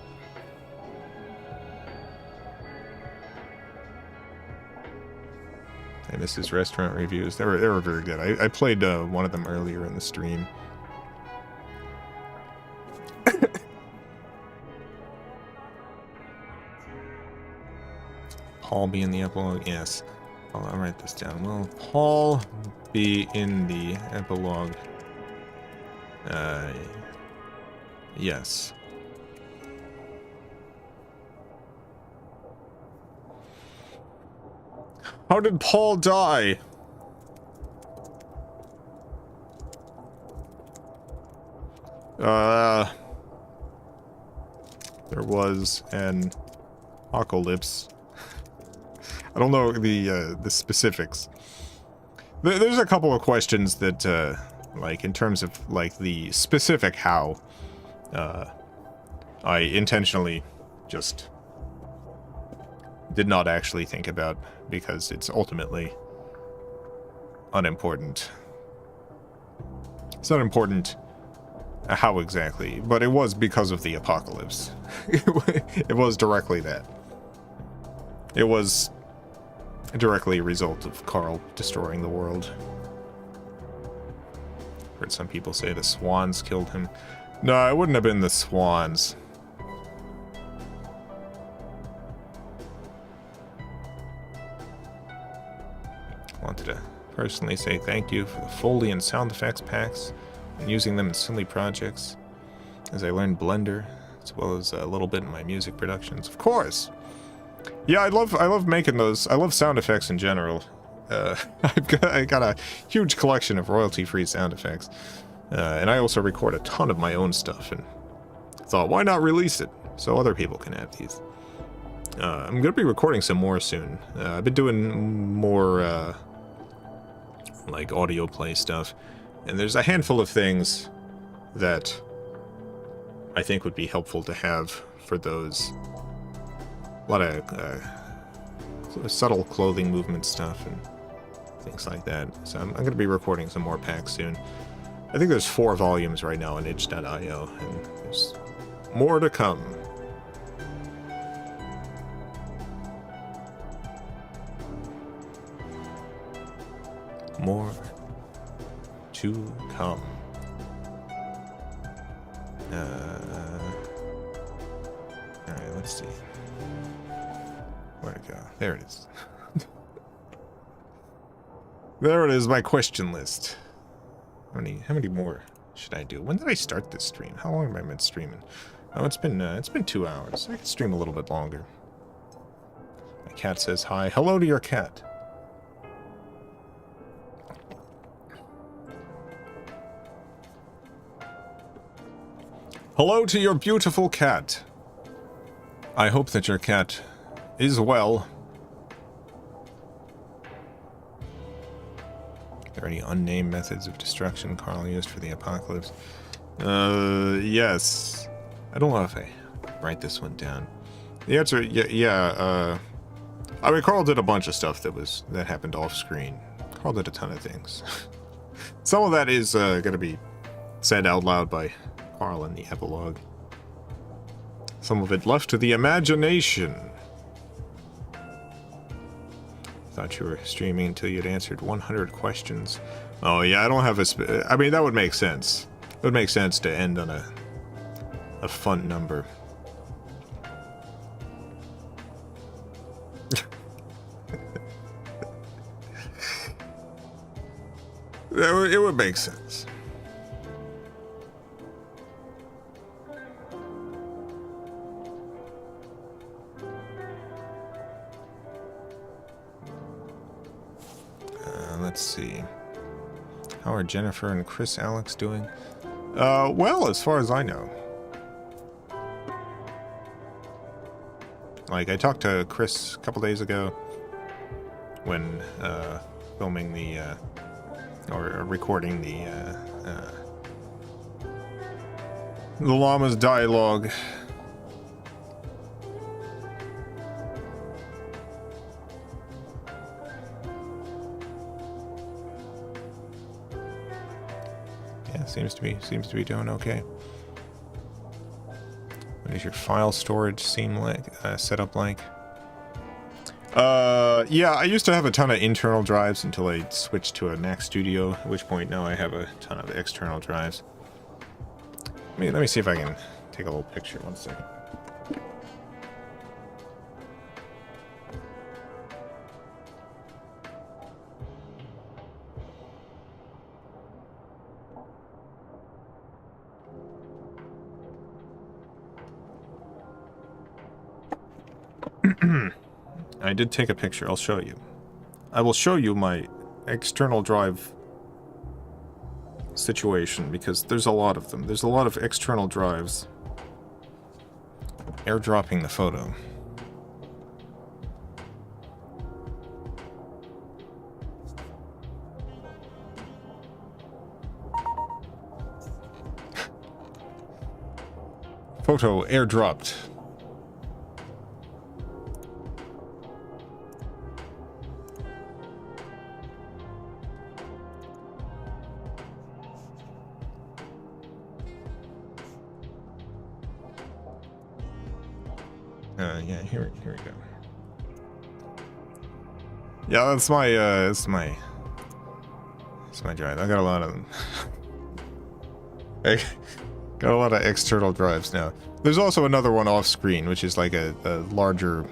S1: I miss his restaurant reviews. They were very good. I played one of them earlier in the stream. Paul be in the epilogue? Yes. I'll write this down. Will Paul be in the epilogue? Yes. How did Paul die? There was an apocalypse. I don't know the specifics. There's a couple of questions that, like, in terms of, like, the specific how, I intentionally just did not actually think about, because it's ultimately unimportant. It's not important how exactly, but it was because of the apocalypse. It was directly that. It was directly a result of Carl destroying the world. Heard some people say the swans killed him. No, it wouldn't have been the swans. personally say thank you for the Foley and sound effects packs and using them in silly projects as I learned Blender, as well as a little bit in my music productions. Of course! Yeah, I love making those. I love sound effects in general. I got a huge collection of royalty-free sound effects. And I also record a ton of my own stuff, and thought, why not release it so other people can have these? I'm going to be recording some more soon. I've been doing more, like, audio play stuff, and there's a handful of things that I think would be helpful to have for those. A lot of subtle clothing movement stuff and things like that. So I'm going to be recording some more packs soon. I think there's 4 volumes right now on itch.io, and there's more to come. More to come. Alright, let's see. Where'd it go? There it is. There it is, my question list. How many more should I do? When did I start this stream? How long have I been streaming? Oh, it's been 2 hours. I could stream a little bit longer. My cat says hi. Hello to your cat. Hello to your beautiful cat. I hope that your cat is well. Are there any unnamed methods of destruction Carl used for the apocalypse? Yes. I don't know if I write this one down. The answer, yeah, I mean, Carl did a bunch of stuff that happened off screen. Carl did a ton of things. Some of that is gonna be said out loud by Carl in the epilogue. Some of it left to the imagination. Thought you were streaming until you'd answered 100 questions. Oh yeah, I don't have I mean, that would make sense. It would make sense to end on a fun number. It would make sense. Let's see. How are Jennifer and Chris Alex doing? Well, as far as I know. Like, I talked to Chris a couple days ago when filming the or recording the Llama's dialogue. Seems to be doing okay. What does your file storage seem like? Setup like? Yeah, I used to have a ton of internal drives until I switched to a Mac Studio, at which point now I have a ton of external drives. Let me see if I can take a little picture. 1 second. I did take a picture. I'll show you. I will show you my external drive situation because there's a lot of them. There's a lot of external drives. Airdropping the photo. Photo airdropped. Yeah, here we go. Yeah, that's my drive. I got a lot of them. I got a lot of external drives now. There's also another one off screen, which is like a larger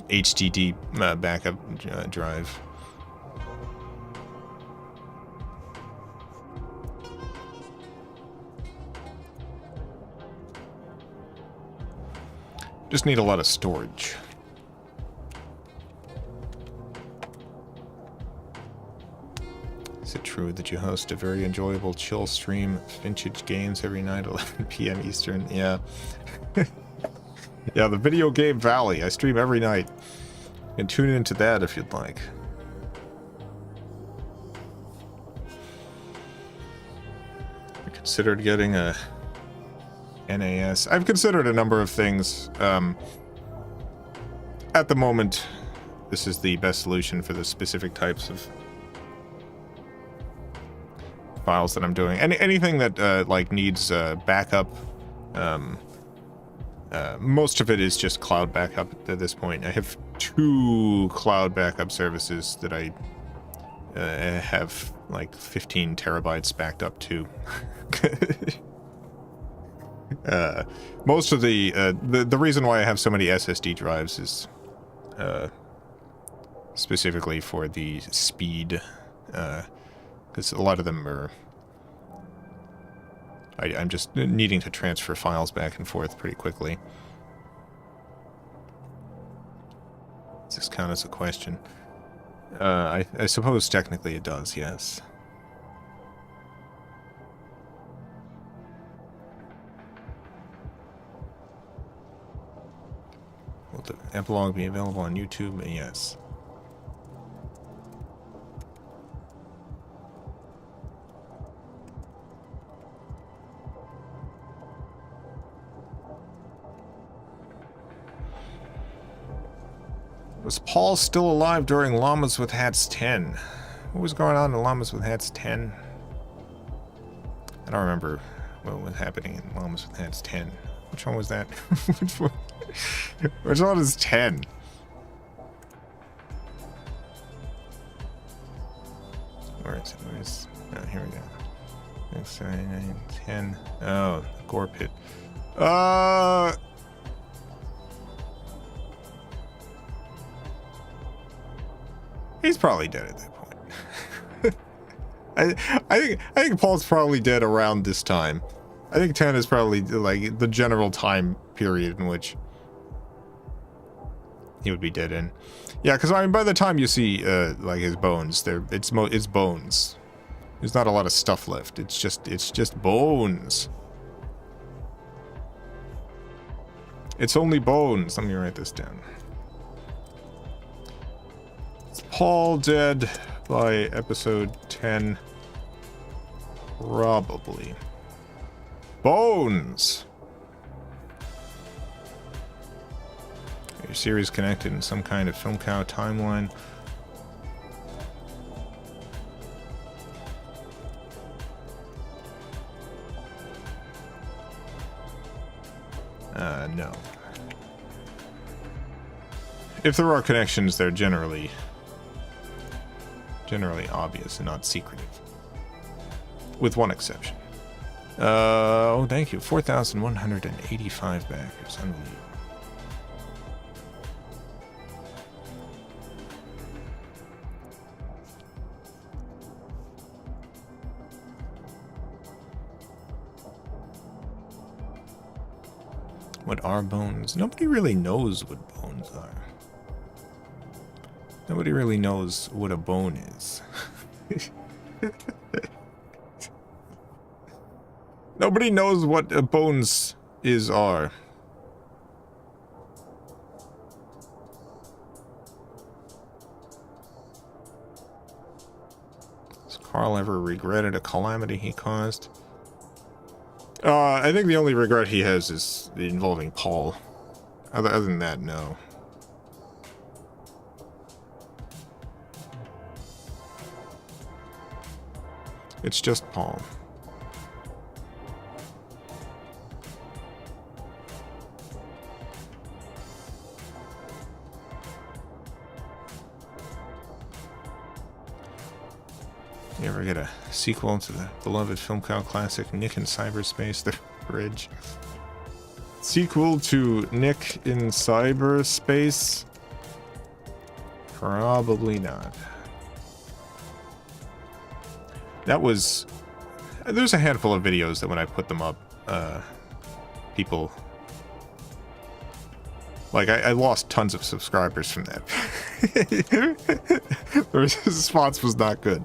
S1: HDD backup drive. Just need a lot of storage. Is it true that you host a very enjoyable chill stream of vintage games every night, 11 p.m. Eastern? Yeah. Yeah, the Video Game Valley. I stream every night. You can tune into that if you'd like. I considered getting a NAS. I've considered a number of things. At the moment, this is the best solution for the specific types of files that I'm doing. Anything that like needs backup. Most of it is just cloud backup at this point. I have 2 cloud backup services that I have like 15 terabytes backed up to. Most of the reason why I have so many SSD drives is specifically for the speed, because a lot of them are I'm just needing to transfer files back and forth pretty quickly. Does this count as a question? I suppose technically it does, yes. Will the epilogue be available on YouTube? Yes. Was Paul still alive during Llamas with Hats 10? What was going on in Llamas with Hats 10? I don't remember what was happening in Llamas with Hats 10. Which one was that? Which one is 10? Where is it? Where's... Oh, here we go. 6, 7, 8, 9, 10. Oh, gore pit. He's probably dead at that point. I think Paul's probably dead around this time. I think 10 is probably like the general time period in which he would be dead in. Yeah, because I mean, by the time you see like his bones, it's bones. There's not a lot of stuff left. It's just bones. It's only bones. Let me write this down. Paul dead by episode 10? Probably. Bones! Your series connected in some kind of FilmCow timeline. No. If there are connections, they're generally obvious and not secretive. With one exception. Oh, thank you. 4,185 backers. Unbelievable. What are bones? Nobody really knows what bones are. Nobody really knows what a bone is. Nobody knows what bones are. Has Carl ever regretted a calamity he caused? I think the only regret he has is involving Paul. Other than that, no. It's just Paul. You ever get a sequel to the beloved FilmCow classic Nick in Cyberspace, The Bridge? Sequel to Nick in Cyberspace? Probably not. That was... There's a handful of videos that when I put them up, people Like, I lost tons of subscribers from that. The response was not good.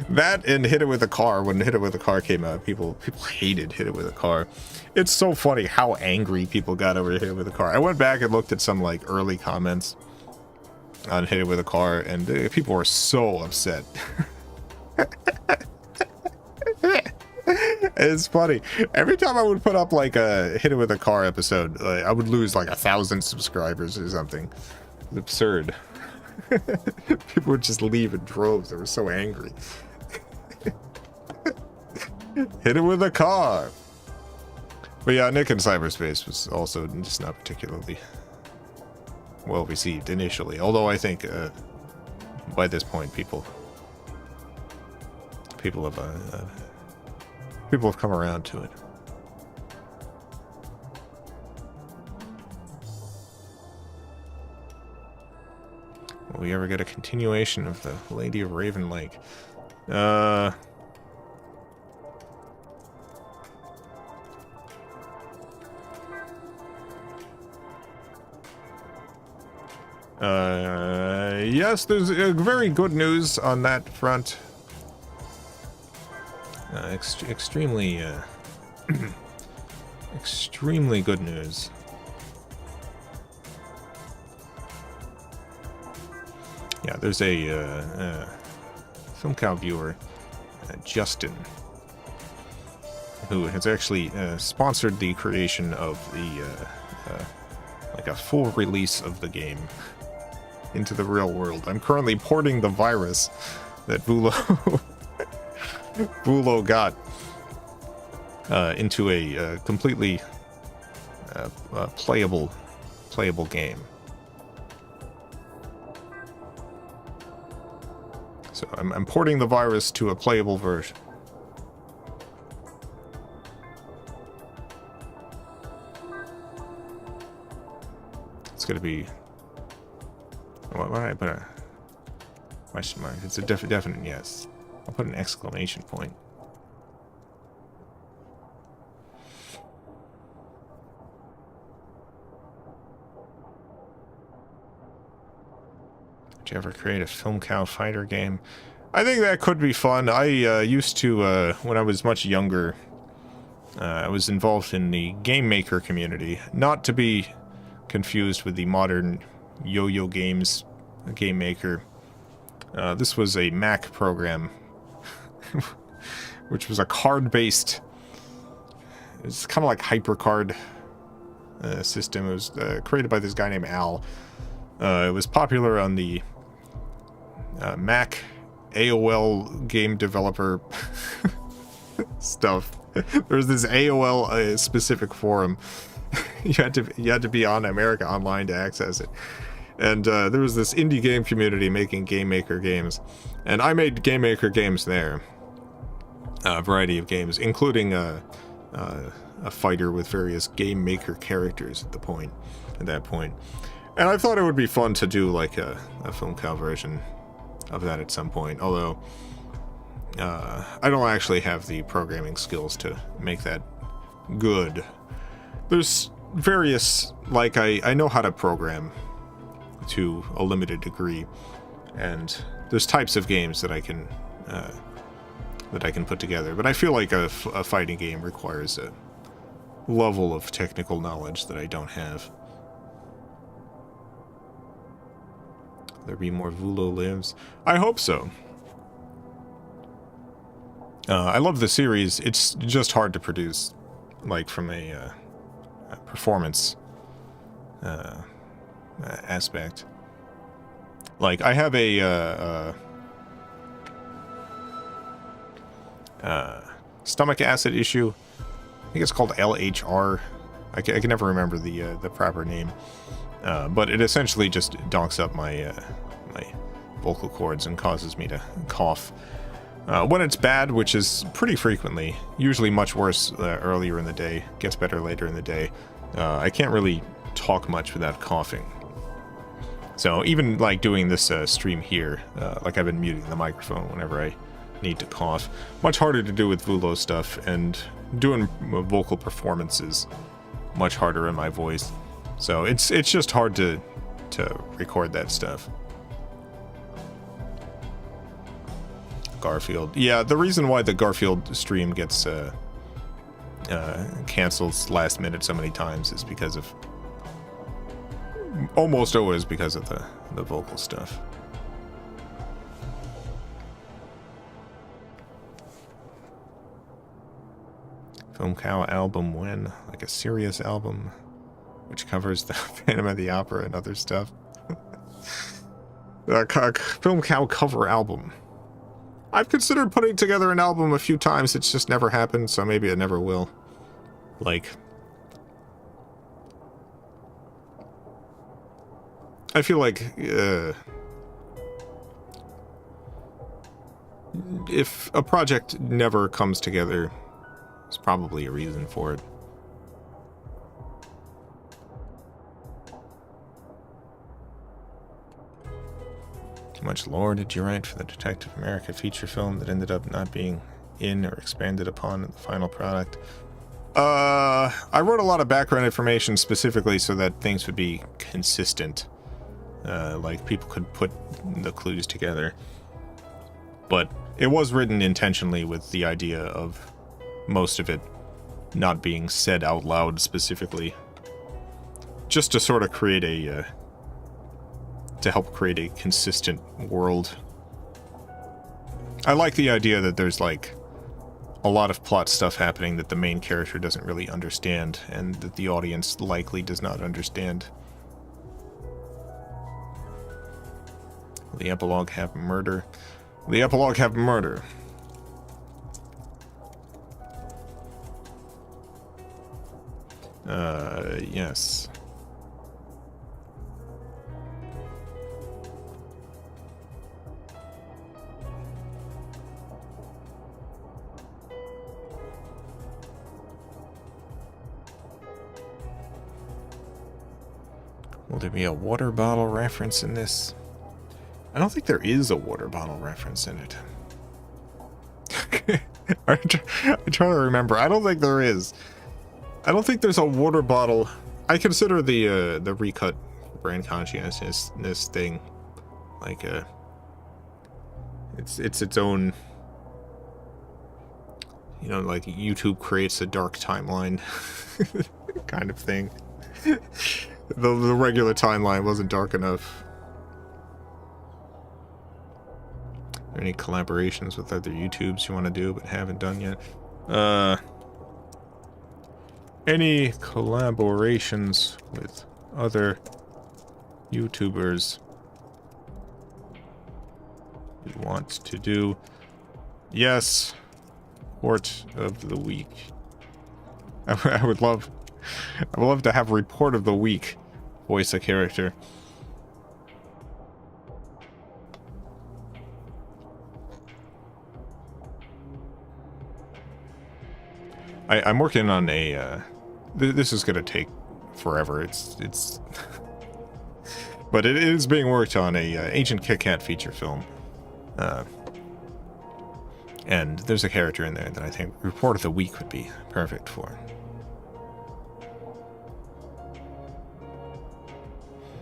S1: That and Hit It With a Car. When Hit It With a Car came out, people hated Hit It With a Car. It's so funny how angry people got over Hit It With a Car. I went back and looked at some like early comments on Hit It With a Car, and people were so upset. It's funny. Every time I would put up like a Hit It With a Car episode, I would lose like 1,000 subscribers or something. It's absurd. People would just leave in droves. They were so angry. Hit It With a Car. But yeah, Nick in Cyberspace was also just not particularly well received initially. Although I think by this point people have come around to it. Will we ever get a continuation of the Lady of Raven Lake? Yes, there's very good news on that front. Extremely, extremely good news. Yeah, there's a FilmCow viewer, Justin, who has actually sponsored the creation of the like a full release of the game into the real world. I'm currently porting the virus that Vulo got into a completely playable game. So I'm porting the virus to a playable version. It's gonna be. Why did I put a question mark? It's a definite yes. I'll put an exclamation point. Did you ever create a FilmCow fighter game? I think that could be fun. I used to, when I was much younger, I was involved in the game maker community. Not to be confused with the modern Yo-Yo Games game maker. This was a Mac program, which was a card-based. It's kind of like HyperCard system. It was created by this guy named Al. It was popular on the Mac AOL game developer stuff. There was this AOL specific forum. You had to be on America Online to access it. And there was this indie game community making Game Maker games. And I made Game Maker games there. A variety of games, including a fighter with various Game Maker characters at that point. And I thought it would be fun to do like a FilmCow version of that at some point. Although, I don't actually have the programming skills to make that good. There's various, like, I know how to program to a limited degree, and there's types of games that I can put together, but I feel like a fighting game requires a level of technical knowledge that I don't have. There be more Vulo lives? I hope so. I love the series. It's just hard to produce, like, from a performance aspect. Like, I have a stomach acid issue. I think it's called LHR. I can never remember the proper name. But it essentially just donks up my my vocal cords and causes me to cough. When it's bad, which is pretty frequently, usually much worse earlier in the day, gets better later in the day, I can't really talk much without coughing. So even like doing this stream here, like I've been muting the microphone whenever I need to cough. Much harder to do with Vulo stuff, and doing vocal performances much harder in my voice. So it's just hard to record that stuff. Garfield. Yeah, the reason why the Garfield stream gets cancels last minute so many times is because of, almost always because of the vocal stuff. FilmCow album when? Like a serious album which covers the Phantom of the Opera and other stuff. FilmCow cover album. I've considered putting together an album a few times, it's just never happened, so maybe it never will. Like, I feel like, if a project never comes together, there's probably a reason for it. How much lore did you write for the Detective America feature film that ended up not being in or expanded upon in the final product? I wrote a lot of background information specifically so that things would be consistent. Like people could put the clues together. But it was written intentionally with the idea of most of it not being said out loud specifically. Just to sort of create a, to help create a consistent world. I like the idea that there's like a lot of plot stuff happening that the main character doesn't really understand and that the audience likely does not understand. Will the epilogue have murder? Will the epilogue have murder? Yes. Will there be a water bottle reference in this? I don't think there is a water bottle reference in it. I try to remember. I don't think there is. I don't think there's a water bottle. I consider the recut brand consciousness thing like it's its own, you know, like YouTube creates a dark timeline kind of thing. The regular timeline wasn't dark enough. Are there any collaborations with other YouTubes you want to do but haven't done yet? Any collaborations with other YouTubers you want to do? Yes. Report of the week. I would love to have report of the week. Voice a character. I'm working on a this is gonna take forever. It's but it is being worked on a Ancient Kit Kat feature film. And there's a character in there that I think report of the week would be perfect for.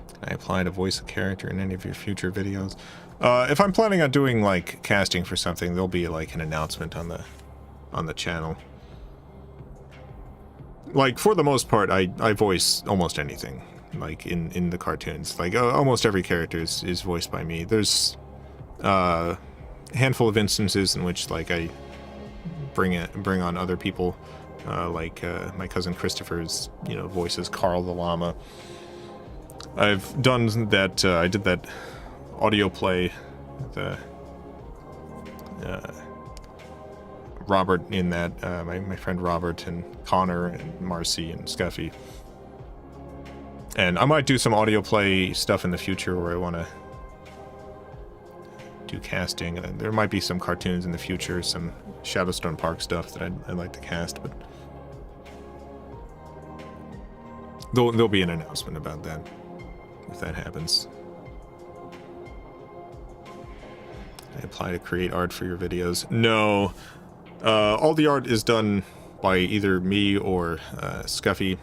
S1: Can I apply to voice a character in any of your future videos? If I'm planning on doing like casting for something, there'll be like an announcement on the channel. Like for the most part, I voice almost anything. Like in the cartoons, like almost every character is voiced by me. There's a handful of instances in which like I bring on other people, like my cousin Christopher's, you know, voices Carl the Llama. I've done that. I did that audio play, the Robert in that, my friend Robert and Connor and Marcy and Scuffy. And I might do some audio play stuff in the future where I want to do casting. There might be some cartoons in the future, some Shadowstone Park stuff that I'd like to cast, but there'll be an announcement about that if that happens. I apply to create art for your videos. No. All the art is done by either me or Scuffy.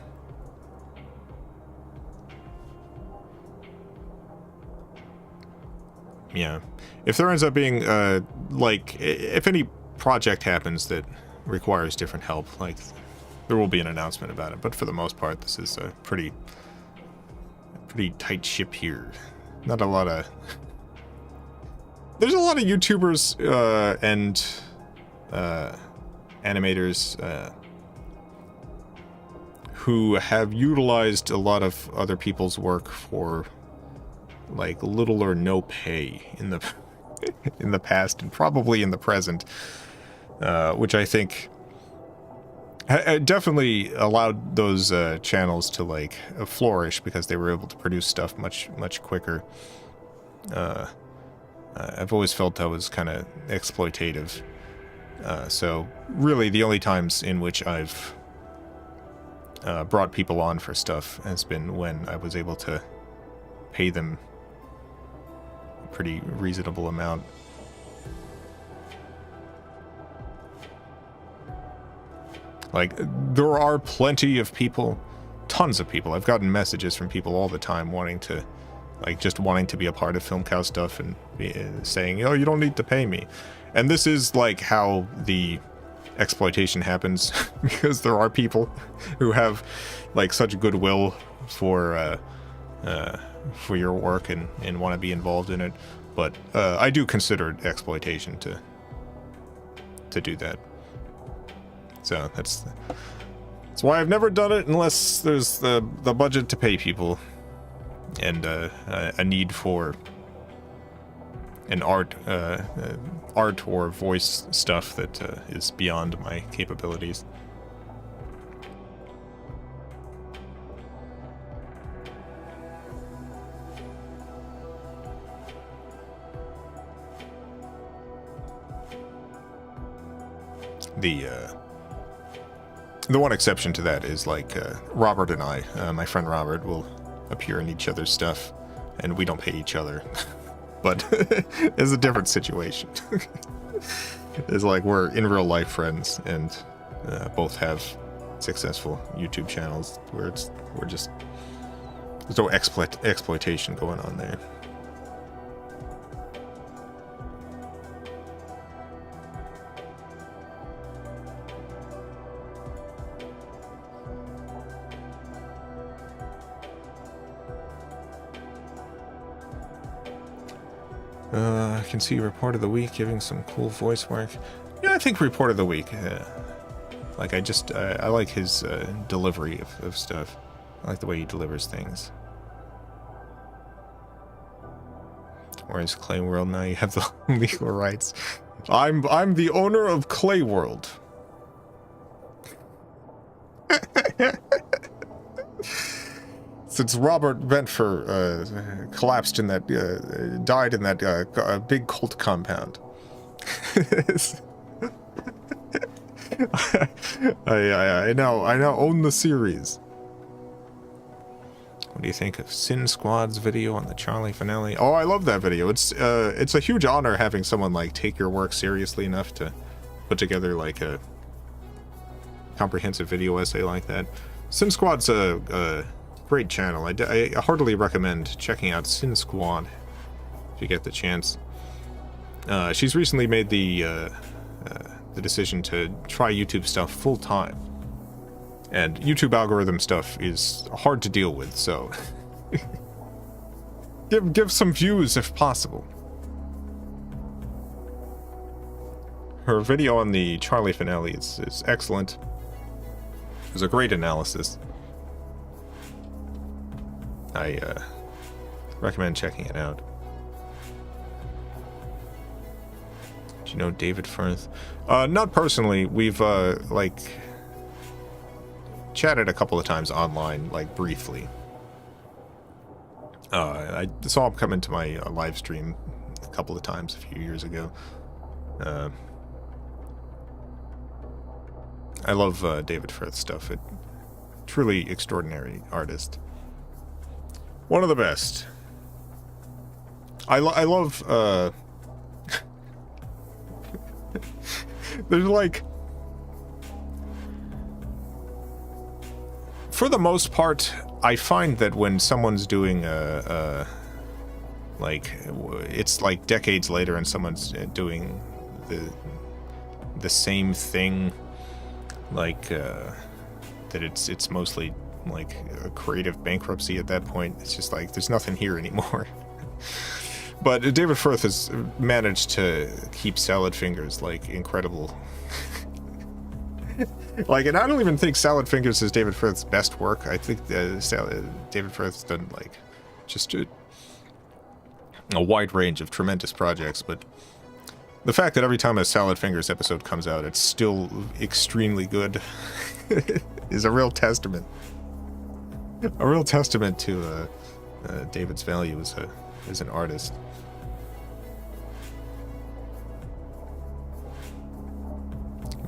S1: yeah. If there ends up being, like, if any project happens that requires different help, like, there will be an announcement about it. But for the most part, this is a pretty tight ship here. Not a lot of... There's a lot of YouTubers and animators who have utilized a lot of other people's work for like little or no pay in the in the past and probably in the present, which I think definitely allowed those channels to like flourish because they were able to produce stuff much quicker. I've always felt that was kind of exploitative. So really the only times in which I've brought people on for stuff has been when I was able to pay them a pretty reasonable amount. Like, there are plenty of people, tons of people. I've gotten messages from people all the time wanting to, like, just wanting to be a part of FilmCow stuff and saying, oh, you don't need to pay me. And this is, like, how the exploitation happens, because there are people who have, like, such goodwill for your work and want to be involved in it. But I do consider it exploitation to do that. So that's why I've never done it unless there's the budget to pay people and a need for an art or voice stuff that is beyond my capabilities. The one exception to that is, like, Robert and I, my friend Robert, will appear in each other's stuff, and we don't pay each other. But it's a different situation. It's like we're in real life friends, and both have successful YouTube channels where there's no exploitation going on there. I can see Report of the Week giving some cool voice work. Yeah, I think Report of the Week. Like, I like his delivery of stuff. I like the way he delivers things. Whereas Clay World, now you have the legal rights. I'm the owner of Clay World. Since Robert Ventfer collapsed in that, died in that big cult compound. I now own the series. What do you think of Sin Squad's video on the Charlie finale? Oh, I love that video. It's a huge honor having someone like take your work seriously enough to put together like a comprehensive video essay like that. Sin Squad's a great channel. I heartily recommend checking out Sin Squad if you get the chance. She's recently made the decision to try YouTube stuff full time, and YouTube algorithm stuff is hard to deal with. So give some views if possible. Her video on the Charlie finale is excellent. It was a great analysis. I recommend checking it out. Do you know David Firth? Not personally. We've like chatted a couple of times online, like briefly. I saw him come into my live stream a couple of times a few years ago. I love David Firth's stuff. Truly extraordinary artist. One of the best. I love, there's like, for the most part, I find that when someone's doing Like, it's like decades later and someone's doing the same thing, like, that it's mostly like a creative bankruptcy at that point. It's just like, there's nothing here anymore. But David Firth has managed to keep Salad Fingers, like, incredible. Like, and I don't even think Salad Fingers is David Firth's best work. I think David Firth's done, like, just a wide range of tremendous projects, but the fact that every time a Salad Fingers episode comes out, it's still extremely good is a real testament. A real testament to David's value as an artist.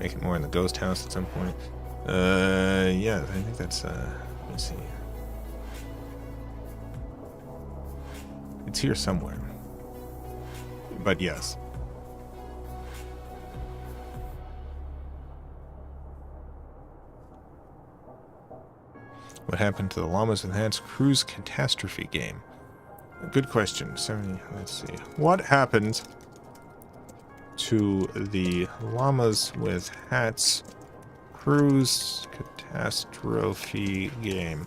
S1: Make it more in the ghost house at some point. Yeah, I think that's, let me see. It's here somewhere. But yes. What happened to the Llamas with Hats Cruise Catastrophe game? Good question. 70, let's see. What happened to the Llamas with Hats Cruise Catastrophe game?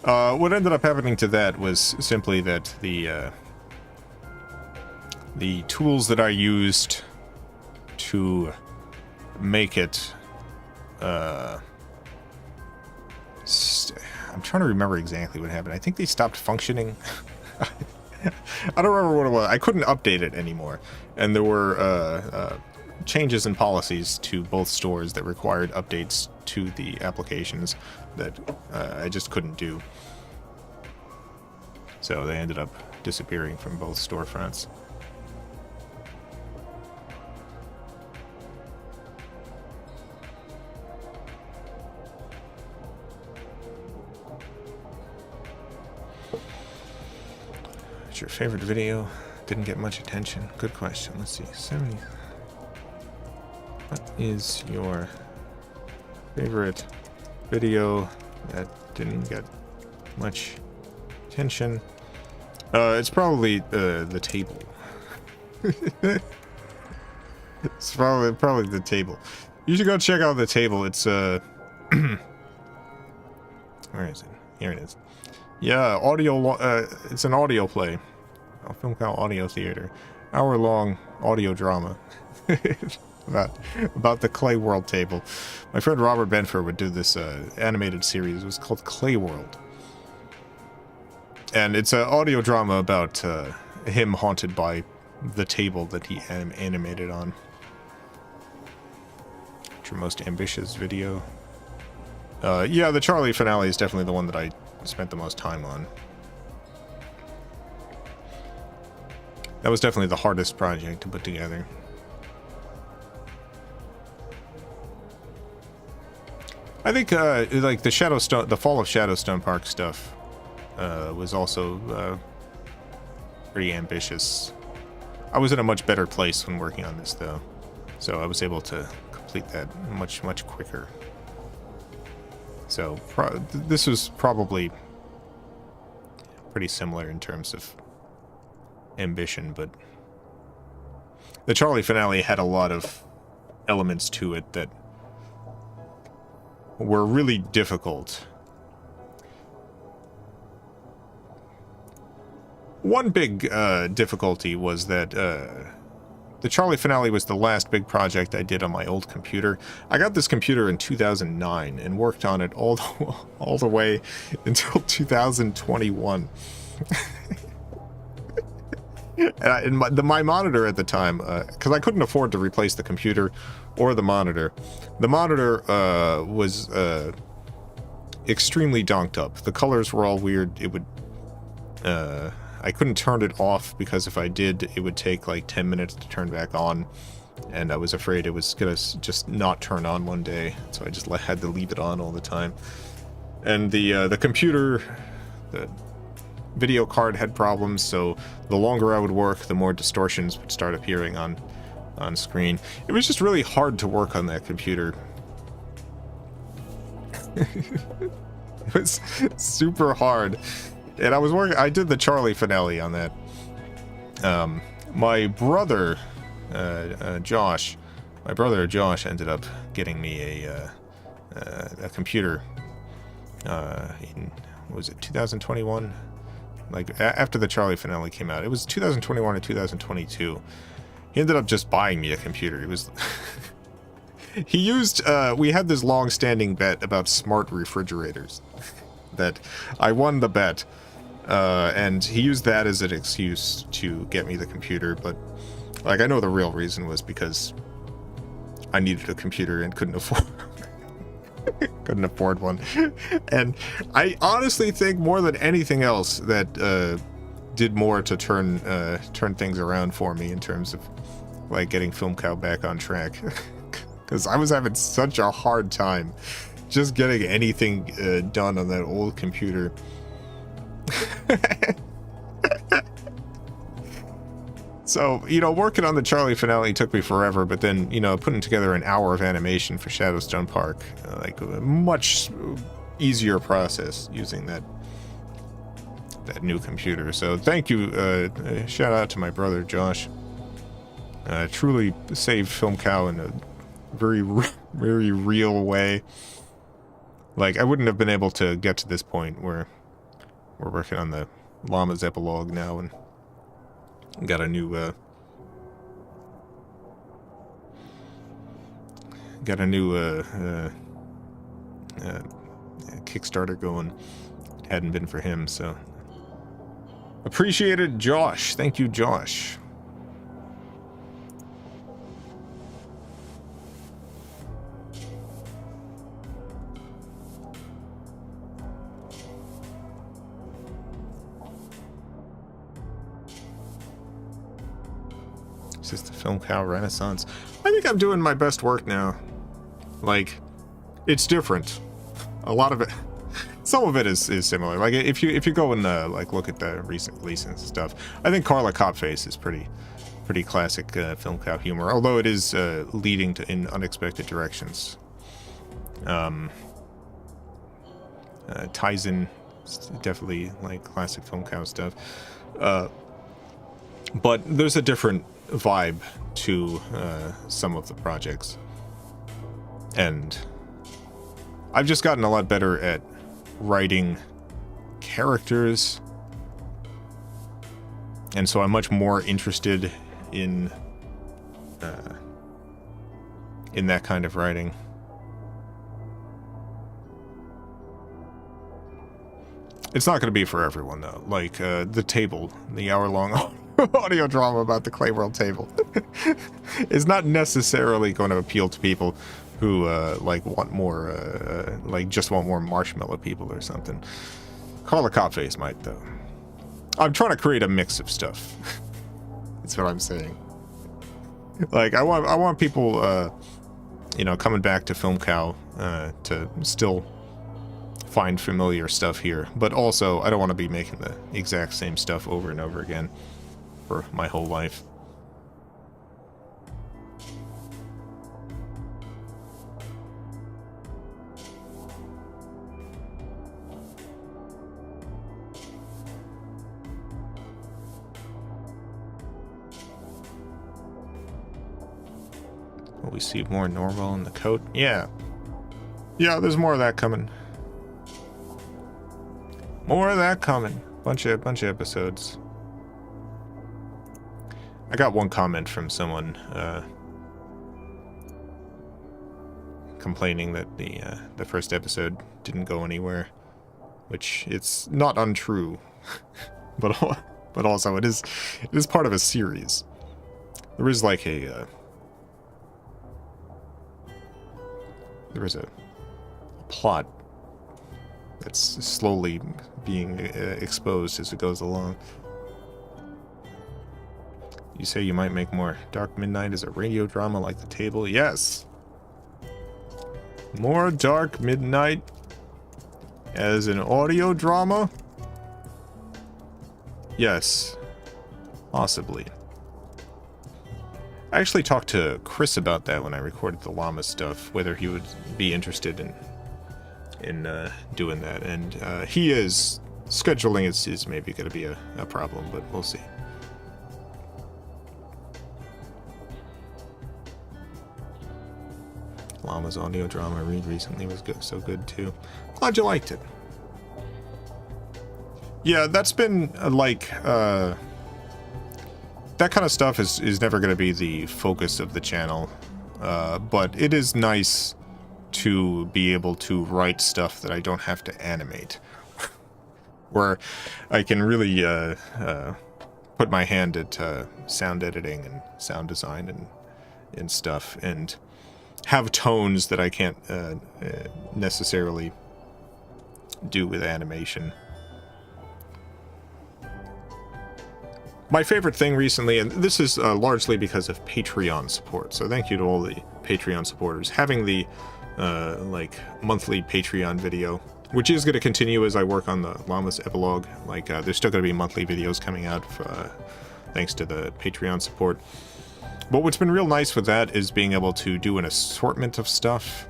S1: What ended up happening to that was simply that the tools that I used to make it, I'm trying to remember exactly what happened. I think they stopped functioning. I don't remember what it was. I couldn't update it anymore. And there were changes in policies to both stores that required updates to the applications that I just couldn't do. So they ended up disappearing from both storefronts. What's your favorite video? Didn't get much attention. Good question. Let's see. 70. What is your favorite video that didn't get much attention? It's probably the table. It's probably the table. You should go check out the table. It's where is it? Here it is. Yeah, audio. It's an audio play. FilmCow Audio Theater, hour-long audio drama about the Clay World table. My friend Robert Benford would do this animated series. It was called Clay World, and it's an audio drama about him haunted by the table that he animated on. What's your most ambitious video? Yeah, the Charlie finale is definitely the one that I spent the most time on. That was definitely the hardest project to put together. I think like the Fall of Shadowstone Park stuff was also pretty ambitious. I was in a much better place when working on this though, so I was able to complete that much quicker. So this was probably pretty similar in terms of ambition, but the Charlie finale had a lot of elements to it that were really difficult. One big difficulty was that the Charlie finale was the last big project I did on my old computer. I got this computer in 2009 and worked on it all the way until 2021. And my monitor at the time, because I couldn't afford to replace the computer or the monitor. The monitor was extremely donked up. The colors were all weird. It would, I couldn't turn it off because if I did, it would take like 10 minutes to turn back on. And I was afraid it was gonna just not turn on one day, so I just had to leave it on all the time. And the computer, the video card had problems, so the longer I would work, the more distortions would start appearing on screen. It was just really hard to work on that computer. It was super hard. And I did the Charlie finale on that. My brother, Josh, ended up getting me a computer in, was it 2021? Like, after the Charlie finale came out. It was 2021 or 2022. He ended up just buying me a computer. It was... He used, we had this long-standing bet about smart refrigerators. That I won the bet. And he used that as an excuse to get me the computer, but, like, I know the real reason was because I needed a computer and couldn't afford one. And I honestly think more than anything else that did more to turn things around for me in terms of, like, getting FilmCow back on track. Because I was having such a hard time just getting anything done on that old computer. So, you know, working on the Charlie finale took me forever, but then, you know, putting together an hour of animation for Shadowstone Park, like, a much easier process using that new computer. So thank you, shout out to my brother Josh. Truly saved FilmCow in a very, very real way. Like, I wouldn't have been able to get to this point where we're working on the Llama's Epilogue now and got a new Kickstarter going. It hadn't been for him, so appreciate it, Josh. Thank you, Josh. Is this the FilmCow Renaissance? I think I'm doing my best work now. Like, it's different. A lot of it, some of it is similar. Like, if you go and like look at the recent releases and stuff, I think Carla Copface is pretty classic FilmCow humor. Although it is leading in unexpected directions. Ties in definitely like classic FilmCow stuff. But there's a different vibe to some of the projects, and I've just gotten a lot better at writing characters, and so I'm much more interested in that kind of writing. It's not going to be for everyone though. Like the table, the hour-long audio drama about the Clay World table is not necessarily going to appeal to people who like want more like just want more marshmallow people or something. Carla Copface might though. I'm trying to create a mix of stuff. That's what I'm saying. Like I want people you know, coming back to FilmCow to still find familiar stuff here, but also I don't want to be making the exact same stuff over and over again for my whole life. Will we see more Norwell in the coat? Yeah, there's more of that coming. More of that coming. Bunch of episodes. I got one comment from someone complaining that the first episode didn't go anywhere, which it's not untrue, but also it is part of a series. There is like there is a plot that's slowly being exposed as it goes along. You say you might make more Dark Midnight as a radio drama like The Table? Yes! More Dark Midnight as an audio drama? Yes. Possibly. I actually talked to Chris about that when I recorded the Llama stuff, whether he would be interested in doing that, and he is. Scheduling is maybe going to be a problem, but we'll see. Llama's audio drama I read recently was good, so good too. Glad you liked it. Yeah, that's been that kind of stuff is never going to be the focus of the channel, but it is nice to be able to write stuff that I don't have to animate, where I can really put my hand at sound editing and sound design and stuff, and have tones that I can't necessarily do with animation. My favorite thing recently, and this is largely because of Patreon support, so thank you to all the Patreon supporters, having the monthly Patreon video, which is going to continue as I work on the Llamas Epilogue. There's still going to be monthly videos coming out thanks to the Patreon support. But what's been real nice with that is being able to do an assortment of stuff.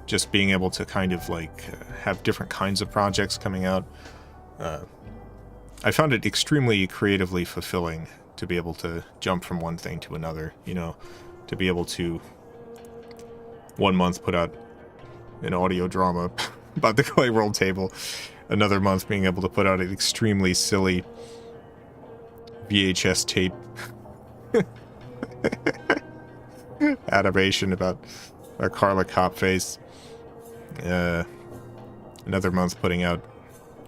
S1: Just being able to kind of have different kinds of projects coming out. I found it extremely creatively fulfilling to be able to jump from one thing to another, to be able to 1 month put out an audio drama about the Clay World table, another month being able to put out an extremely silly VHS tape animation about a Carla cop face. Another month putting out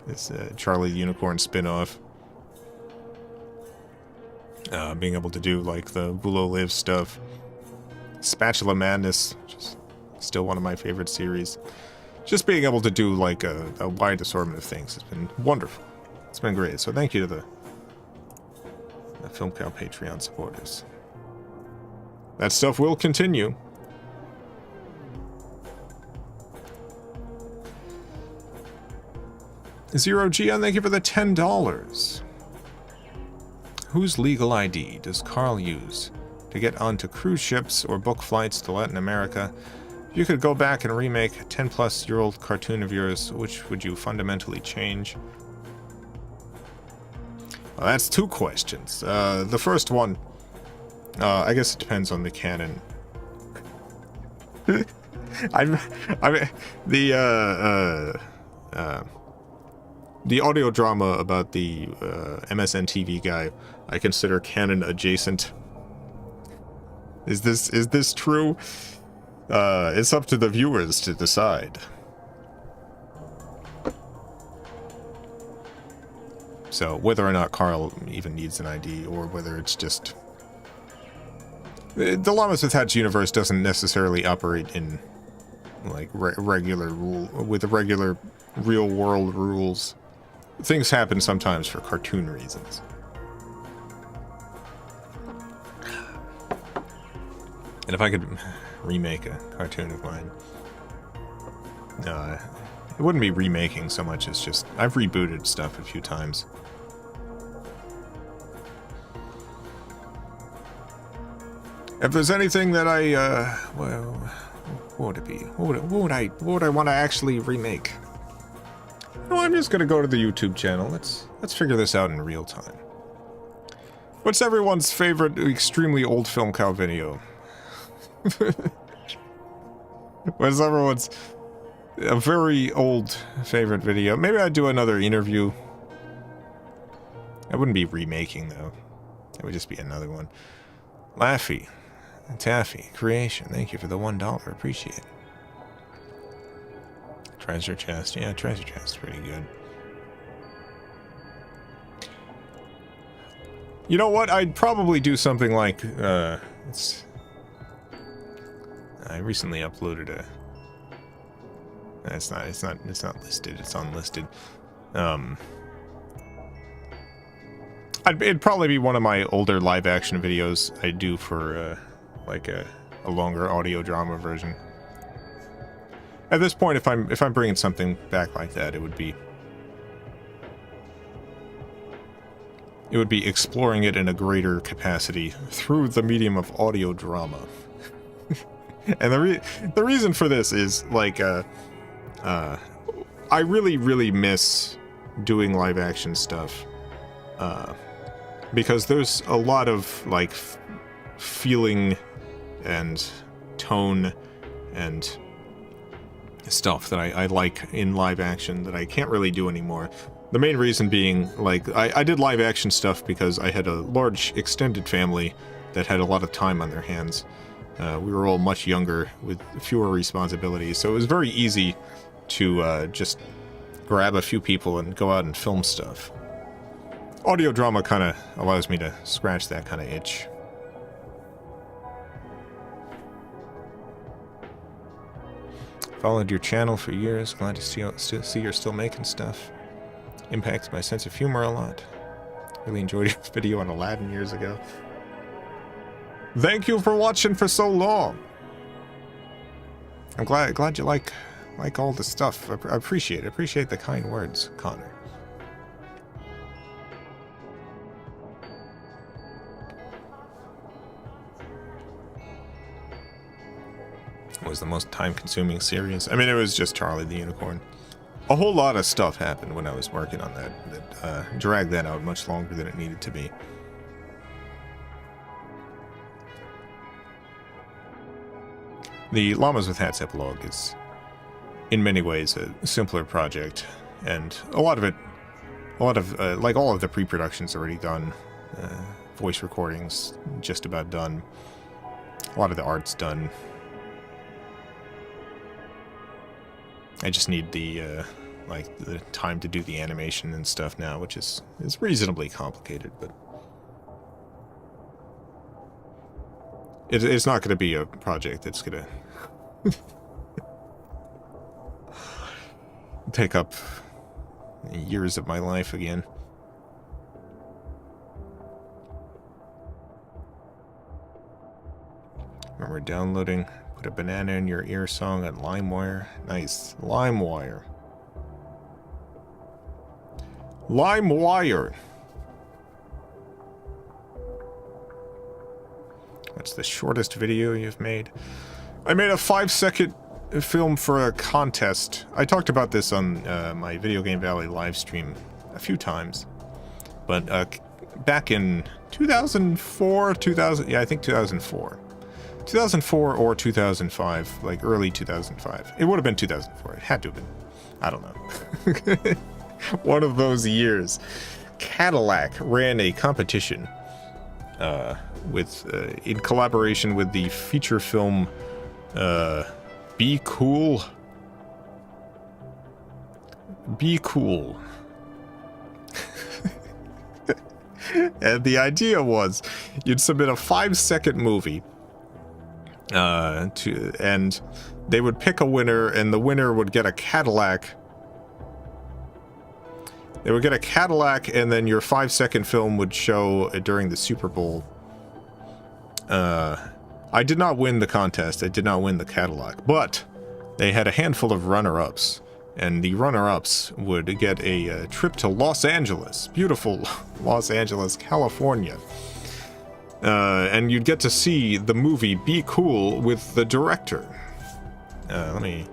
S1: this Charlie the Unicorn spin-off. Being able to do the Bulo Live stuff. Spatula Madness, which is still one of my favorite series. Just being able to do a wide assortment of things has been wonderful. It's been great. So thank you to the FilmCow Patreon supporters. That stuff will continue. Zero Gian, thank you for the $10. Whose legal ID does Carl use to get onto cruise ships or book flights to Latin America? If you could go back and remake a 10-plus-year-old cartoon of yours, which would you fundamentally change? Well, that's two questions. The first one, I guess it depends on the canon. The audio drama about the MSN TV guy, I consider canon adjacent. Is this true? It's up to the viewers to decide. So whether or not Carl even needs an ID, or whether it's just the Llamas with Hats universe doesn't necessarily operate in regular real world rules. Things happen sometimes for cartoon reasons. And if I could remake a cartoon of mine, it wouldn't be remaking so much as just I've rebooted stuff a few times. If there's anything that what would it be? What would I want to actually remake? Well, I'm just gonna go to the YouTube channel. Let's figure this out in real time. What's everyone's favorite extremely old FilmCow video? What's everyone's a very old favorite video? Maybe I'd do another interview. I wouldn't be remaking though. It would just be another one. Laffy, Taffy, Creation, thank you for the $1. Appreciate it. Treasure chest. Yeah, treasure chest is pretty good. You know what? I'd probably do something like, I recently uploaded a... It's not listed. It's unlisted. It'd probably be one of my older live-action videos I do for, a longer audio drama version. At this point, if I'm bringing something back like that, it would be exploring it in a greater capacity through the medium of audio drama. And the reason for this is I really miss doing live action stuff, because there's a lot of feeling and tone and stuff that I like in live action that I can't really do anymore. The main reason being, like, I did live action stuff because I had a large extended family that had a lot of time on their hands. We were all much younger with fewer responsibilities, so it was very easy to just grab a few people and go out and film stuff. Audio drama kind of allows me to scratch that kind of itch. Followed your channel for years. Glad to see you're still making stuff. Impacts my sense of humor a lot. Really enjoyed your video on Aladdin years ago. Thank you for watching for so long. I'm glad you like all the stuff. I appreciate the kind words, Connor. What was the most time-consuming series? I mean, it was just Charlie the Unicorn. A whole lot of stuff happened when I was working on that dragged that out much longer than it needed to be. The Llamas with Hats epilogue is, in many ways, a simpler project, and like all of the pre-production's already done. Voice recordings just about done. A lot of the art's done. I just need the time to do the animation and stuff now, which is reasonably complicated, but it's not going to be a project that's going to take up years of my life again. Remember downloading Put a Banana in Your Ear song on LimeWire. Nice. LimeWire. LimeWire. What's the shortest video you've made? I made a 5-second film for a contest. I talked about this on my Video Game Valley live stream a few times. But back in 2004, I think 2004. 2004 or 2005, like early 2005. It would have been 2004. It had to have been. I don't know. One of those years. Cadillac ran a competition in collaboration with the feature film Be Cool. Be Cool. And the idea was you'd submit a 5-second movie and they would pick a winner, and the winner would get a Cadillac. They would get a Cadillac, and then your 5-second film would show during the Super Bowl. I did not win the contest. I did not win the Cadillac, but they had a handful of runner-ups, and the runner-ups would get a trip to Los Angeles, beautiful Los Angeles, California. And you'd get to see the movie Be Cool with the director. Let me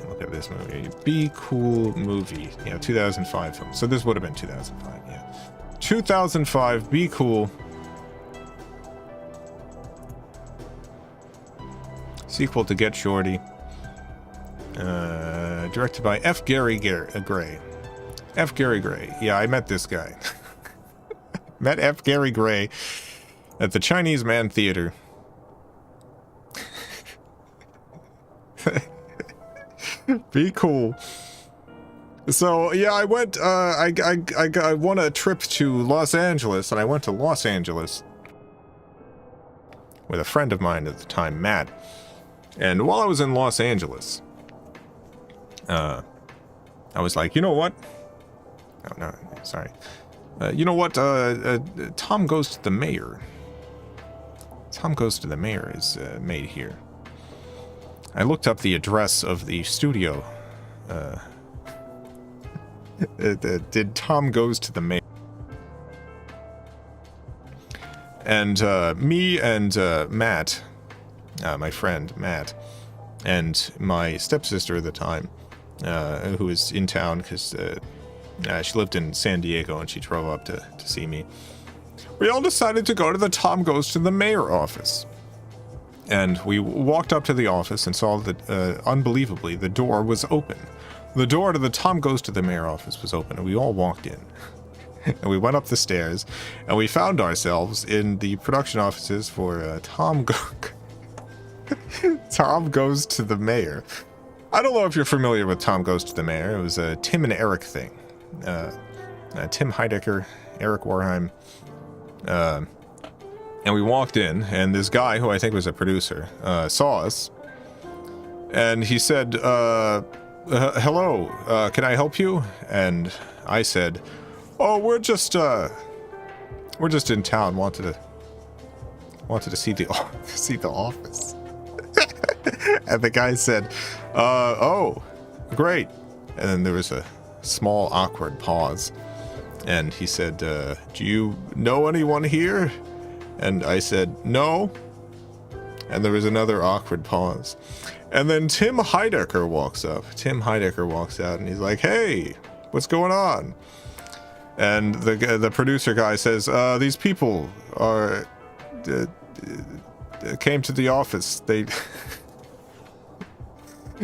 S1: look at this movie. Be Cool movie. Yeah, 2005 film. So this would have been 2005, yeah. 2005, Be Cool. Sequel to Get Shorty. Directed by F. Gary Gray. F. Gary Gray. Yeah, I met this guy. Met F. Gary Gray at the Chinese Man Theater. Be Cool. So yeah, I went. I won a trip to Los Angeles, and I went to Los Angeles with a friend of mine at the time, Matt. And while I was in Los Angeles, I was like, you know what? Oh no, sorry. You know what? Tom Goes to the Mayor. Tom Goes to the Mayor is made here. I looked up the address of the studio. Did Tom Goes to the Mayor. And me and Matt, my friend Matt, and my stepsister at the time, who was in town because she lived in San Diego and she drove up to see me. We all decided to go to the Tom Goes to the Mayor office. And we walked up to the office and saw that, unbelievably, the door was open. The door to the Tom Goes to the Mayor office was open, and we all walked in. And we went up the stairs, and we found ourselves in the production offices for Tom Goes to the Mayor. I don't know if you're familiar with Tom Goes to the Mayor. It was a Tim and Eric thing. Tim Heidecker, Eric Warheim. And we walked in, and this guy, who I think was a producer, saw us. And he said, hello, can I help you? And I said, oh, we're just in town, wanted to see the office. And the guy said, oh, great. And then there was a small awkward pause. And he said, do you know anyone here? And I said, no. And there was another awkward pause. And then Tim Heidecker walks up. Tim Heidecker walks out and he's like, hey, what's going on? And the producer guy says, these people are came to the office. They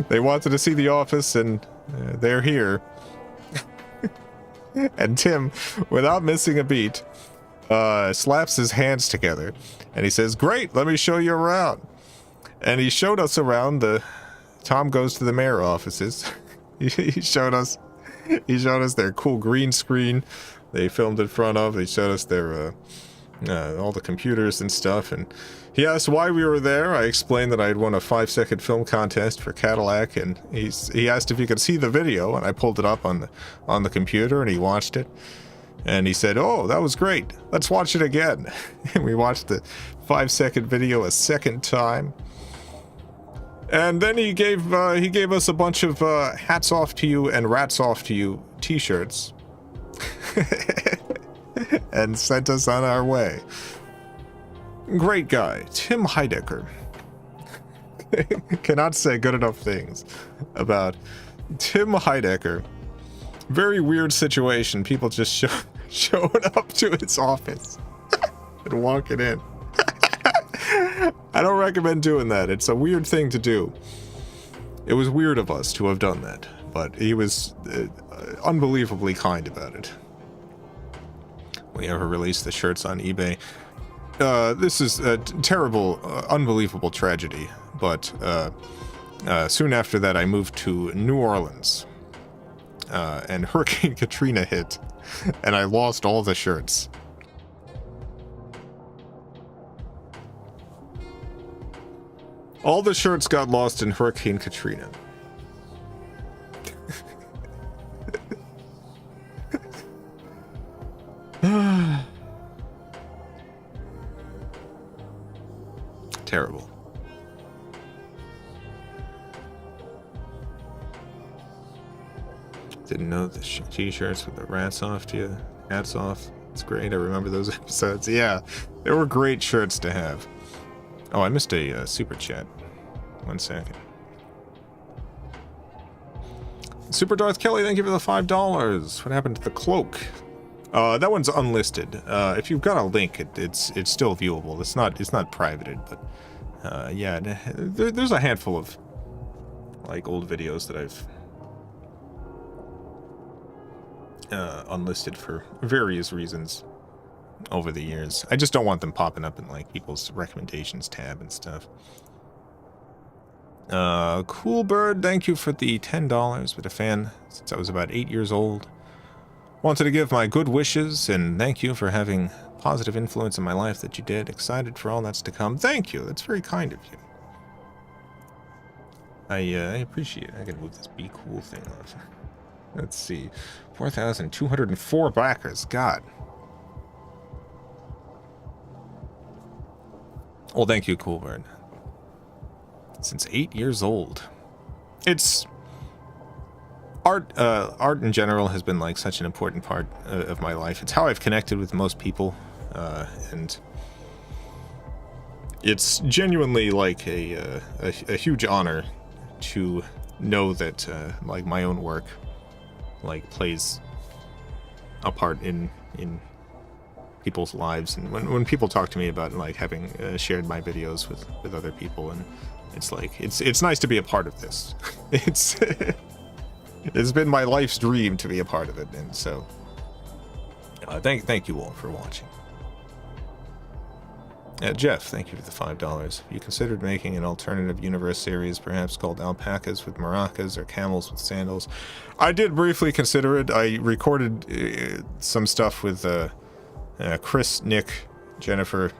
S1: they wanted to see the office, and they're here. And Tim, without missing a beat, slaps his hands together, and he says, great, let me show you around. And he showed us around the Tom Goes to the Mayor offices. he showed us their cool green screen they filmed in front of. He showed us their all the computers and stuff, and he asked why we were there. I explained that I had won a 5-second film contest for Cadillac, and he asked if he could see the video, and I pulled it up on the computer, and he watched it. And he said, oh, that was great. Let's watch it again. And we watched the 5-second video a second time. And then he gave us a bunch of hats off to you and rats off to you t-shirts. And sent us on our way. Great guy, Tim Heidecker. Cannot say good enough things about Tim Heidecker. Very weird situation. People just showing up to his office and walking in. I don't recommend doing that. It's a weird thing to do. It was weird of us to have done that, but he was unbelievably kind about it. We ever released the shirts on eBay. This is a terrible, unbelievable tragedy, but soon after that I moved to New Orleans, and Hurricane Katrina hit, and I lost all the shirts. All the shirts got lost in Hurricane Katrina. Terrible. Didn't know the t-shirts with the rats off to you. Hats off. It's great. I remember those episodes. Yeah, they were great shirts to have. Oh, I missed a super chat. 1 second. Super Darth Kelly, thank you for the $5. What happened to the cloak? That one's unlisted. If you've got a link, it's still viewable. It's not privated, but yeah, there's a handful of like old videos that I've unlisted for various reasons over the years. I just don't want them popping up in like people's recommendations tab and stuff. Cool Bird, thank you for the $10. Been a fan since I was about 8 years old. Wanted to give my good wishes and thank you for having positive influence in my life that you did. Excited for all that's to come. Thank you. That's very kind of you. I appreciate it. I can move this Be Cool thing off. Let's see. 4,204 backers. God. Well, thank you, Cool Bird. Since 8 years old. It's... Art in general has been like such an important part of my life. It's how I've connected with most people, and it's genuinely like a huge honor to know that like my own work like plays a part in people's lives, and when people talk to me about like having shared my videos with other people, and it's like it's nice to be a part of this. It's it's been my life's dream to be a part of it, and so thank you all for watching. Jeff, thank you for the $5. You considered making an alternative universe series, perhaps called Alpacas with Maracas or Camels with Sandals? I did briefly consider it. I recorded some stuff with Chris, Nick, Jennifer,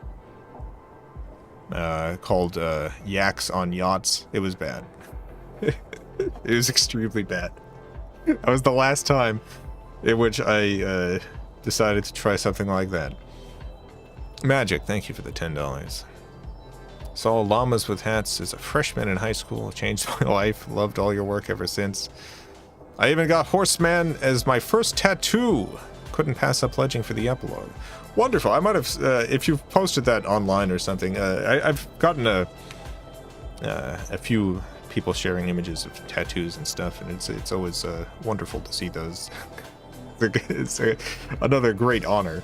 S1: called Yaks on Yachts. It was bad. It was extremely bad. That was the last time in which I decided to try something like that. Magic, thank you for the $10. Saw Llamas with Hats as a freshman in high school. Changed my life. Loved all your work ever since. I even got Horseman as my first tattoo. Couldn't pass up pledging for the epilogue. Wonderful. I might have, if you've posted that online or something, I've gotten a few people sharing images of tattoos and stuff, and it's always wonderful to see those. It's another great honor.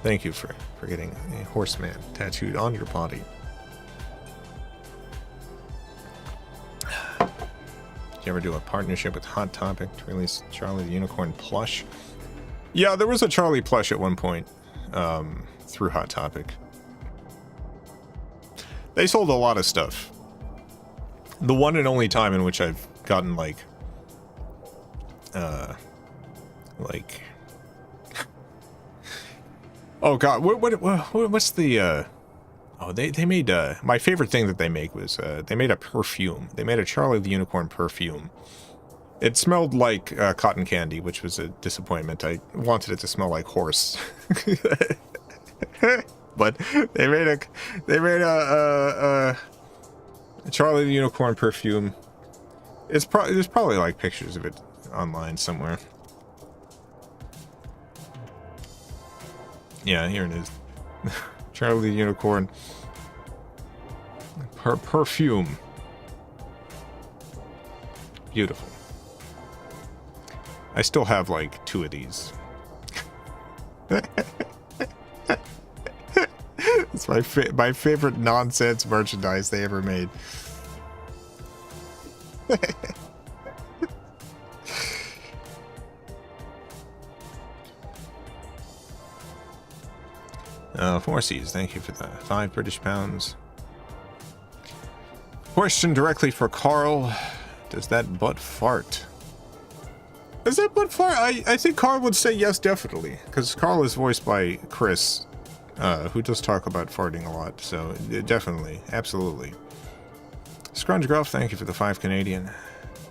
S1: Thank you for getting a horseman tattooed on your body. Did you ever do a partnership with Hot Topic to release Charlie the Unicorn plush? Yeah, there was a Charlie plush at one point through Hot Topic. They sold a lot of stuff. The one and only time in which I've gotten like oh god, what's the oh, they made my favorite thing that they make was they made a perfume. They made a Charlie the Unicorn perfume. It smelled like cotton candy, which was a disappointment. I wanted it to smell like horse. But they made a Charlie the Unicorn perfume. There's probably like pictures of it online somewhere. Yeah, here it is. Charlie the Unicorn perfume. Beautiful. I still have like 2 of these. It's my favorite nonsense merchandise they ever made. Forces, thank you for the 5 British pounds. Question directly for Carl. Does that butt fart? Does that butt fart? I think Carl would say yes, definitely. Because Carl is voiced by Chris, who does talk about farting a lot. So, definitely. Absolutely. Scrunge Gruff, thank you for the 5 Canadian.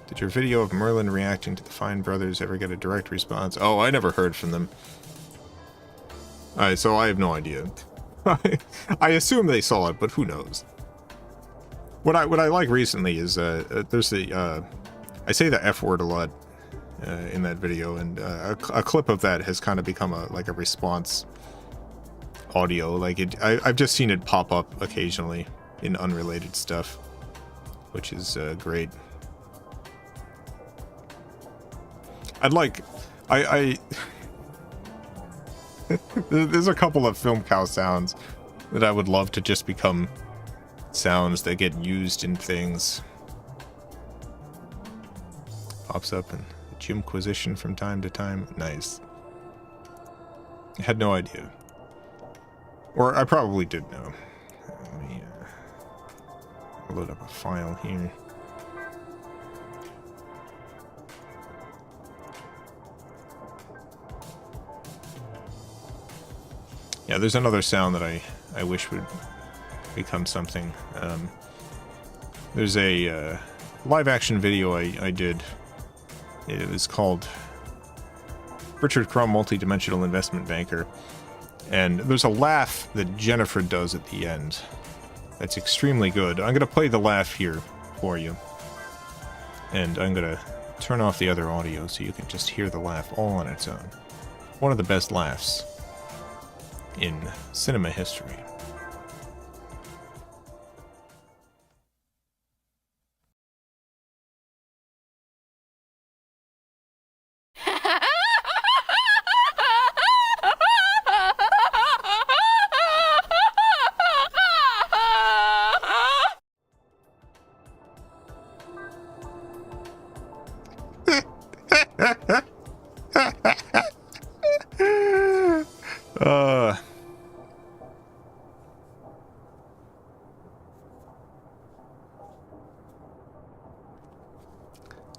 S1: Did your video of Merlin reacting to the Fine Brothers ever get a direct response? Oh, I never heard from them. Alright, so I have no idea. I assume they saw it, but who knows? What I like recently is there's the I say the F word a lot in that video, and a clip of that has kind of become a response audio. Like I've just seen it pop up occasionally in unrelated stuff, which is great. There's a couple of FilmCow sounds that I would love to just become sounds that get used in things. Pops up in Jimquisition from time to time. Nice. I had no idea. Or I probably did know. Let me load up a file here. Yeah, there's another sound that I wish would become something. There's a live action video I did. It was called Richard Crumb, Multi-Dimensional Investment Banker. And there's a laugh that Jennifer does at the end. That's extremely good. I'm going to play the laugh here for you. And I'm going to turn off the other audio so you can just hear the laugh all on its own. One of the best laughs in cinema history.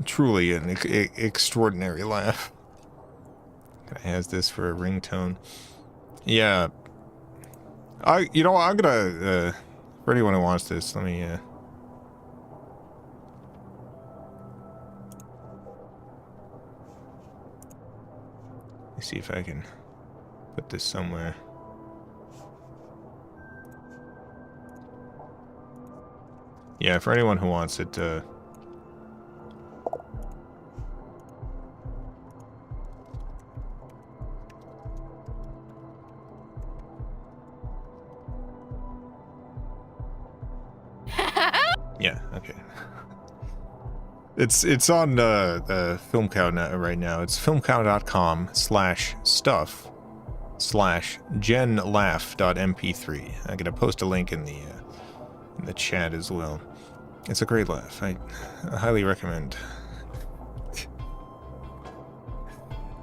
S1: Truly an extraordinary laugh. Has this for a ringtone. Yeah. You know, I'm gonna, for anyone who wants this, let me, see if I can put this somewhere. Yeah, for anyone who wants it, yeah, okay. It's on FilmCow right now. It's filmcow.com/stuff/genlaugh.mp3. I'm gonna post a link in the chat as well. It's a great laugh. I highly recommend.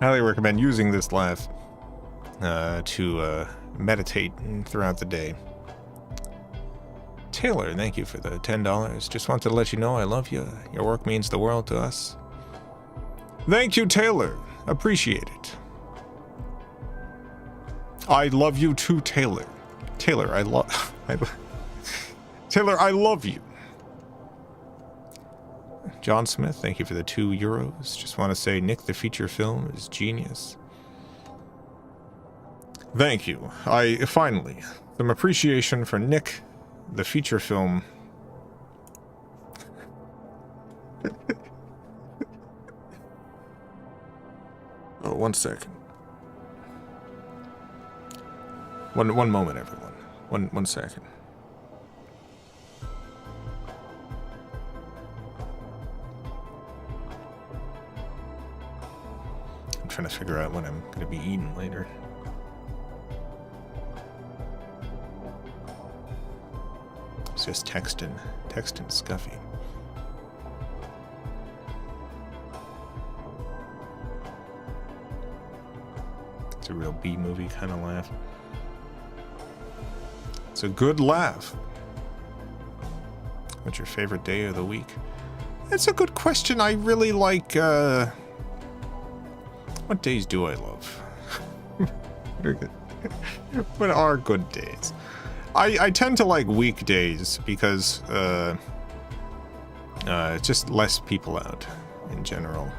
S1: Highly recommend using this laugh to meditate throughout the day. Taylor, thank you for the $10. Just wanted to let you know I love you. Your work means the world to us. Thank you, Taylor. Appreciate it. I love you too, Taylor. Taylor, I love... Taylor, I love you. John Smith, thank you for the €2. Just want to say Nick, the feature film, is genius. Thank you. Finally, some appreciation for Nick, the feature film. Oh, 1 second. One moment, everyone. One second. I'm trying to figure out what I'm going to be eating later. It's just texting Scuffy. It's a real B-movie kind of laugh. It's a good laugh. What's your favorite day of the week? It's a good question. I really like, what days do I love? What are good days? I tend to like weekdays because, just less people out in general.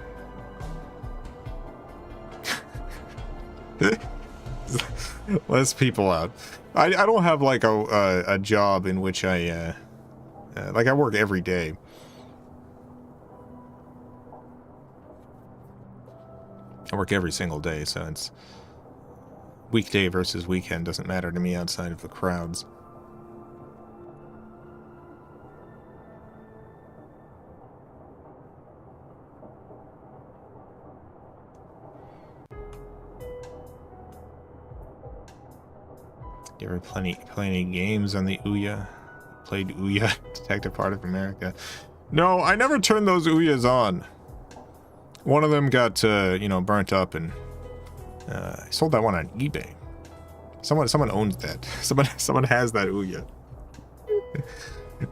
S1: Less people out. I don't have like a job in which I work every day. I work every single day, so it's weekday versus weekend doesn't matter to me outside of the crowds. You ever play any games on the Ouya? Played Ouya, Detective Part of America? No, I never turned those Ouyas on. One of them got, burnt up, and I sold that one on eBay. Someone owns that. Someone has that Ouya.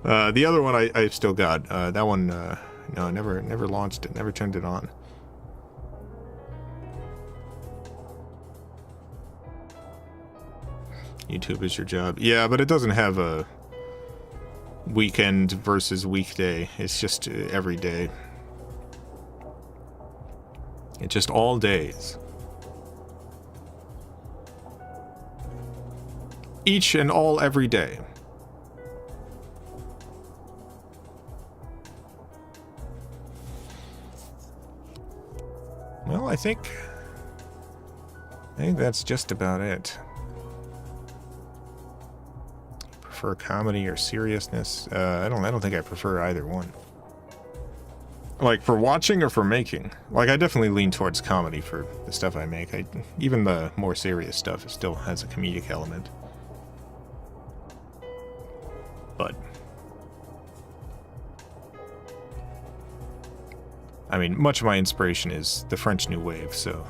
S1: The other one I've still got. That one, no, never launched it. Never turned it on. YouTube is your job. Yeah, but it doesn't have a weekend versus weekday. It's just every day. It's just all days. Each and all every day. Well, I think that's just about it. Prefer comedy or seriousness? I don't think I prefer either one. Like, for watching or for making? Like, I definitely lean towards comedy for the stuff I make. Even the more serious stuff still has a comedic element. But I mean, much of my inspiration is the French New Wave, so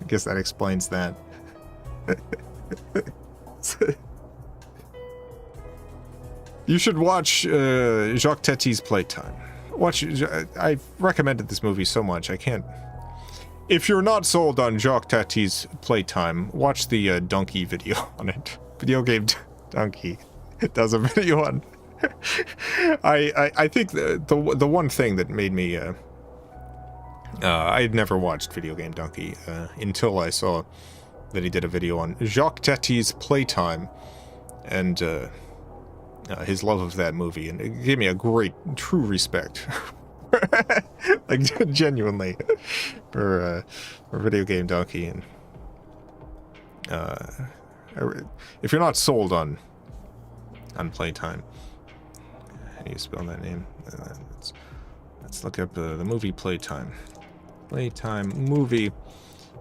S1: I guess that explains that. You should watch Jacques Tati's Playtime. watch. I've recommended this movie so much, I can't. If you're not sold on Jacques Tati's Playtime, watch the Donkey video on it. Video game Donkey. It does a video on. I think the one thing that made me I had never watched Video Game Donkey until I saw that he did a video on Jacques Tati's Playtime and his love of that movie, and it gave me a great, true respect, like genuinely, for Video Game Donkey. And if you're not sold on Playtime, how do you spell that name? Let's look up the movie Playtime. Playtime movie.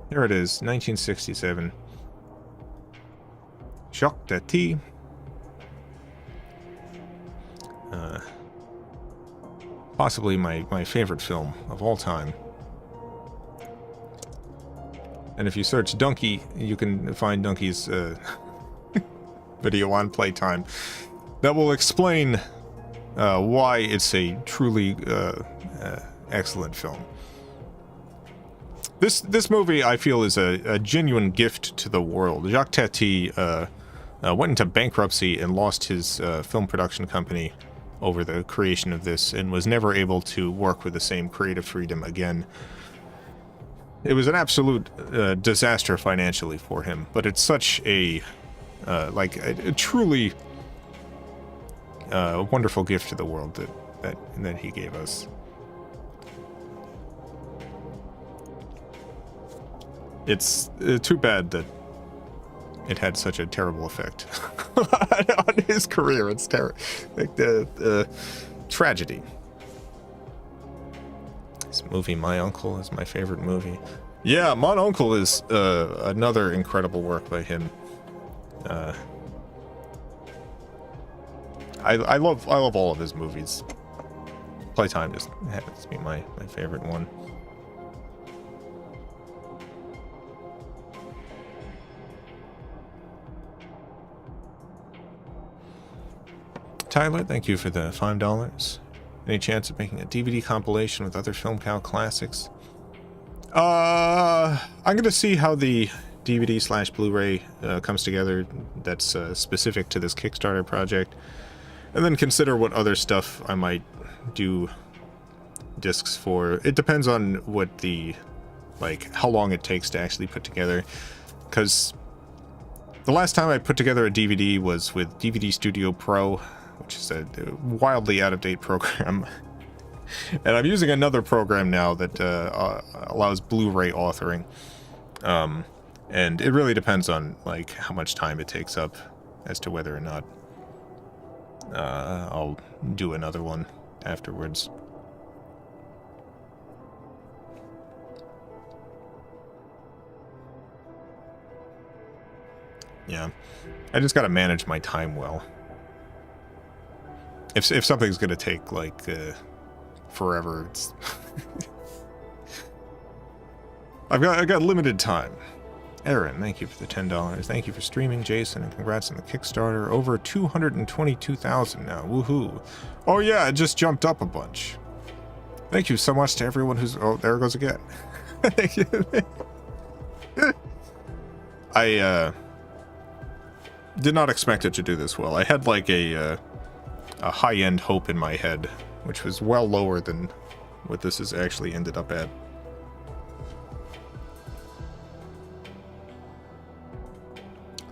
S1: Here it is, 1967. Jacques Tati. Possibly my favorite film of all time. And if you search Donkey, you can find Donkey's video on Playtime that will explain why it's a truly excellent film. This movie, I feel, is a genuine gift to the world. Jacques Tati went into bankruptcy and lost his film production company over the creation of this, and was never able to work with the same creative freedom again. It was an absolute disaster financially for him, but it's such a truly wonderful gift to the world that he gave us. It's too bad that it had such a terrible effect on his career. It's like the tragedy. This movie, My Uncle, is my favorite movie. Yeah, Mon Uncle is another incredible work by him. I love all of his movies. Playtime just happens to be my favorite one. Tyler, thank you for the $5. Any chance of making a DVD compilation with other FilmCow classics? I'm gonna see how the DVD/Blu-ray comes together that's specific to this Kickstarter project, and then consider what other stuff I might do discs for. It depends on what how long it takes to actually put together, because the last time I put together a DVD was with DVD Studio Pro, which is a wildly out-of-date program. And I'm using another program now that allows Blu-ray authoring. And it really depends on how much time it takes up as to whether or not I'll do another one afterwards. Yeah, I just gotta manage my time well. If something's gonna take forever, it's I've got limited time. Aaron, thank you for the $10. Thank you for streaming, Jason, and congrats on the Kickstarter. Over 222,000 now. Woohoo! Oh yeah, it just jumped up a bunch. Thank you so much to everyone who's. Oh, there it goes again. Thank you. I did not expect it to do this well. I had a high-end hope in my head, which was well lower than what this has actually ended up at.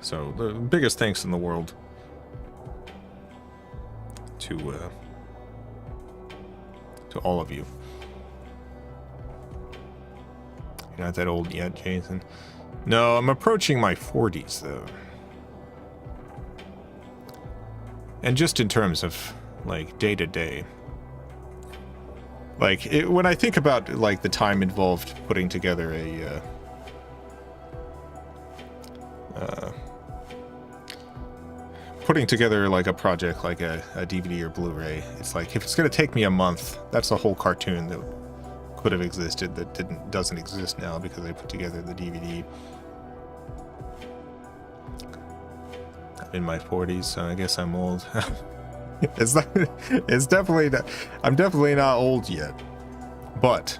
S1: So, the biggest thanks in the world to all of you. You're not that old yet, Jason. No, I'm approaching my 40s, though. And just in terms of, day-to-day. When I think about, the time involved putting together a project like a DVD or Blu-ray, it's if it's going to take me a month, that's a whole cartoon that could have existed that doesn't exist now because I put together the DVD. I'm in my 40s, so I guess I'm old. It's not, it's definitely not, I'm definitely not old yet, but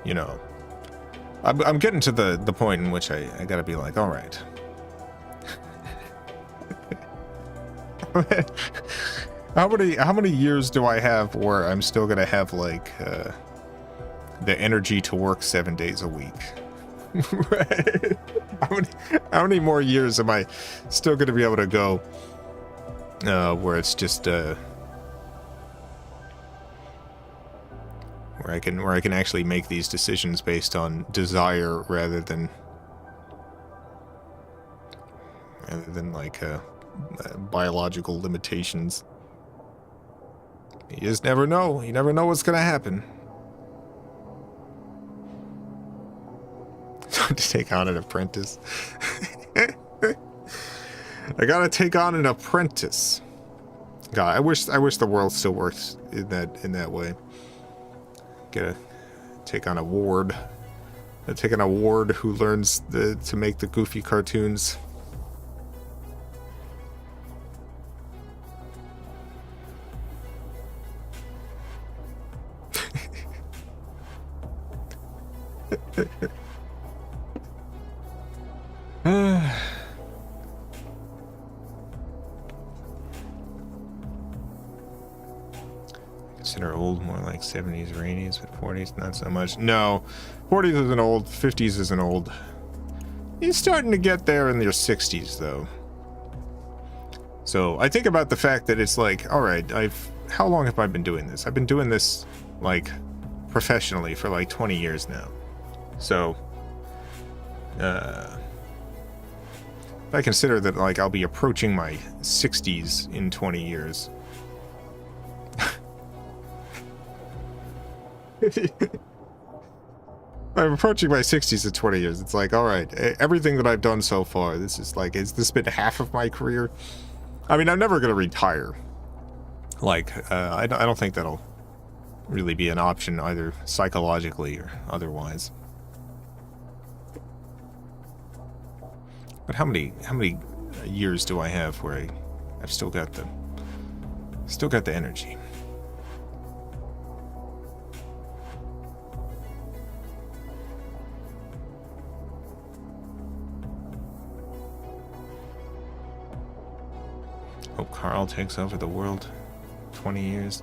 S1: you know, I'm getting to the point in which I gotta be like, all right. How many years do I have where I'm still gonna have like the energy to work 7 days a week? Right? How many more years am I still gonna be able to go where it's just where I can actually make these decisions based on desire rather than like biological limitations. You just never know. You never know what's gonna happen. Time to take on an apprentice. I gotta take on an apprentice. God, I wish the world still works in that way. Gotta take on a ward. Take on a ward who learns to make the goofy cartoons. Consider old more like 70s or 80s, but 40s not so much. No, 40s isn't old, 50s isn't old. You're starting to get there in your 60s though. So I think about the fact that it's like, all right, how long have I been doing this? I've been doing this like professionally for like 20 years now. So if I consider that like I'll be approaching my 60s in 20 years. I'm approaching my 60s in 20 years. It's like, all right, everything that I've done so far, this is like, has this been half of my career? I mean, I'm never going to retire. Like, I don't think that'll really be an option either psychologically or otherwise. But how many years do I have where I've still got the energy? Hope Carl takes over the world. 20 years.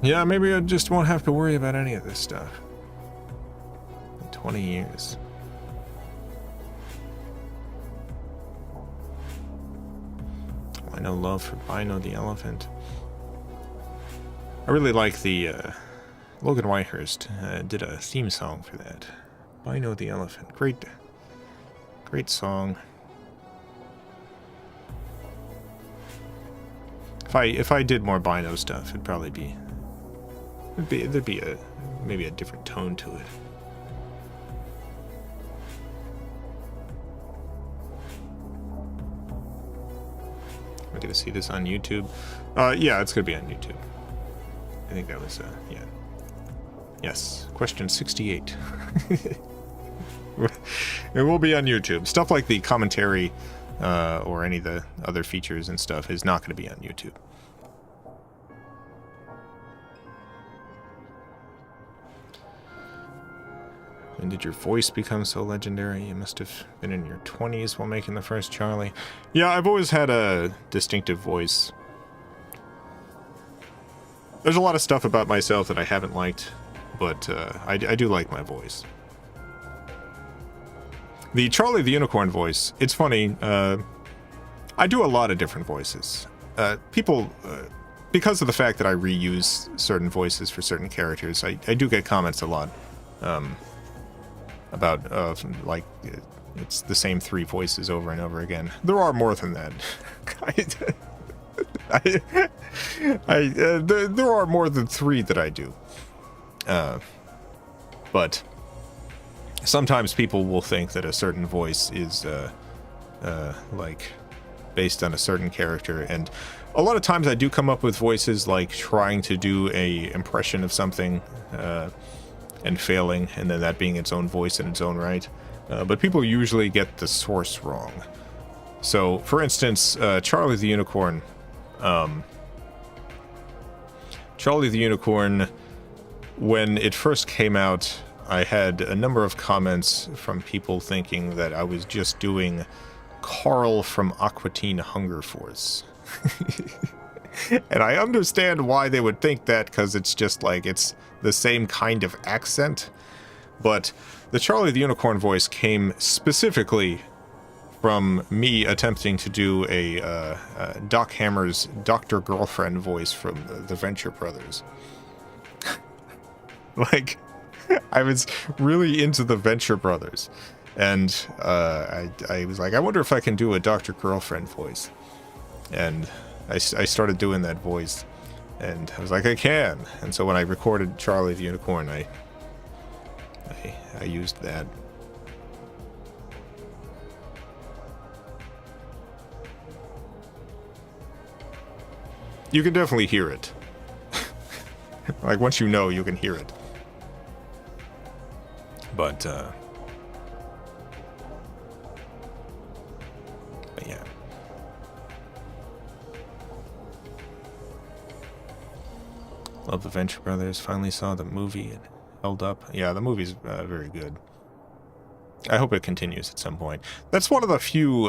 S1: Yeah, maybe I just won't have to worry about any of this stuff. In 20 years. I know love for Bino the elephant. I really like the Logan Whitehurst did a theme song for that. Bino the elephant. Great song. If I did more Bino stuff, it'd probably there'd be maybe a different tone to it. We're gonna see this on YouTube. Yeah, it's gonna be on YouTube. I think that was yeah. Yes, question 68. It will be on YouTube. Stuff like the commentary or any of the other features and stuff is not going to be on YouTube. When did your voice become so legendary? You must have been in your 20s while making the first Charlie. Yeah, I've always had a distinctive voice. There's a lot of stuff about myself that I haven't liked, but I do like my voice. The Charlie the Unicorn voice, it's funny, I do a lot of different voices. People, because of the fact that I reuse certain voices for certain characters, I do get comments a lot about, like, it's the same 3 voices over and over again. There are more than that. There are more than 3 that I do. But sometimes people will think that a certain voice is, like, based on a certain character, and a lot of times I do come up with voices like trying to do a impression of something, and failing, and then that being its own voice in its own right. But people usually get the source wrong. So, for instance, Charlie the Unicorn, Charlie the Unicorn, when it first came out, I had a number of comments from people thinking that I was just doing Carl from Aqua Teen Hunger Force. And I understand why they would think that, because it's just like, it's the same kind of accent. But the Charlie the Unicorn voice came specifically from me attempting to do a Doc Hammer's Dr. Girlfriend voice from the Venture Brothers. Like, I was really into the Venture Brothers. And I was like, I wonder if I can do a Dr. Girlfriend voice. And I started doing that voice. And I was like, I can. And so when I recorded Charlie the Unicorn, I used that. You can definitely hear it. Like, once you know, you can hear it. But yeah. Love the Venture Brothers. Finally saw the movie. It held up. Yeah, the movie's very good. I hope it continues at some point. That's one of the few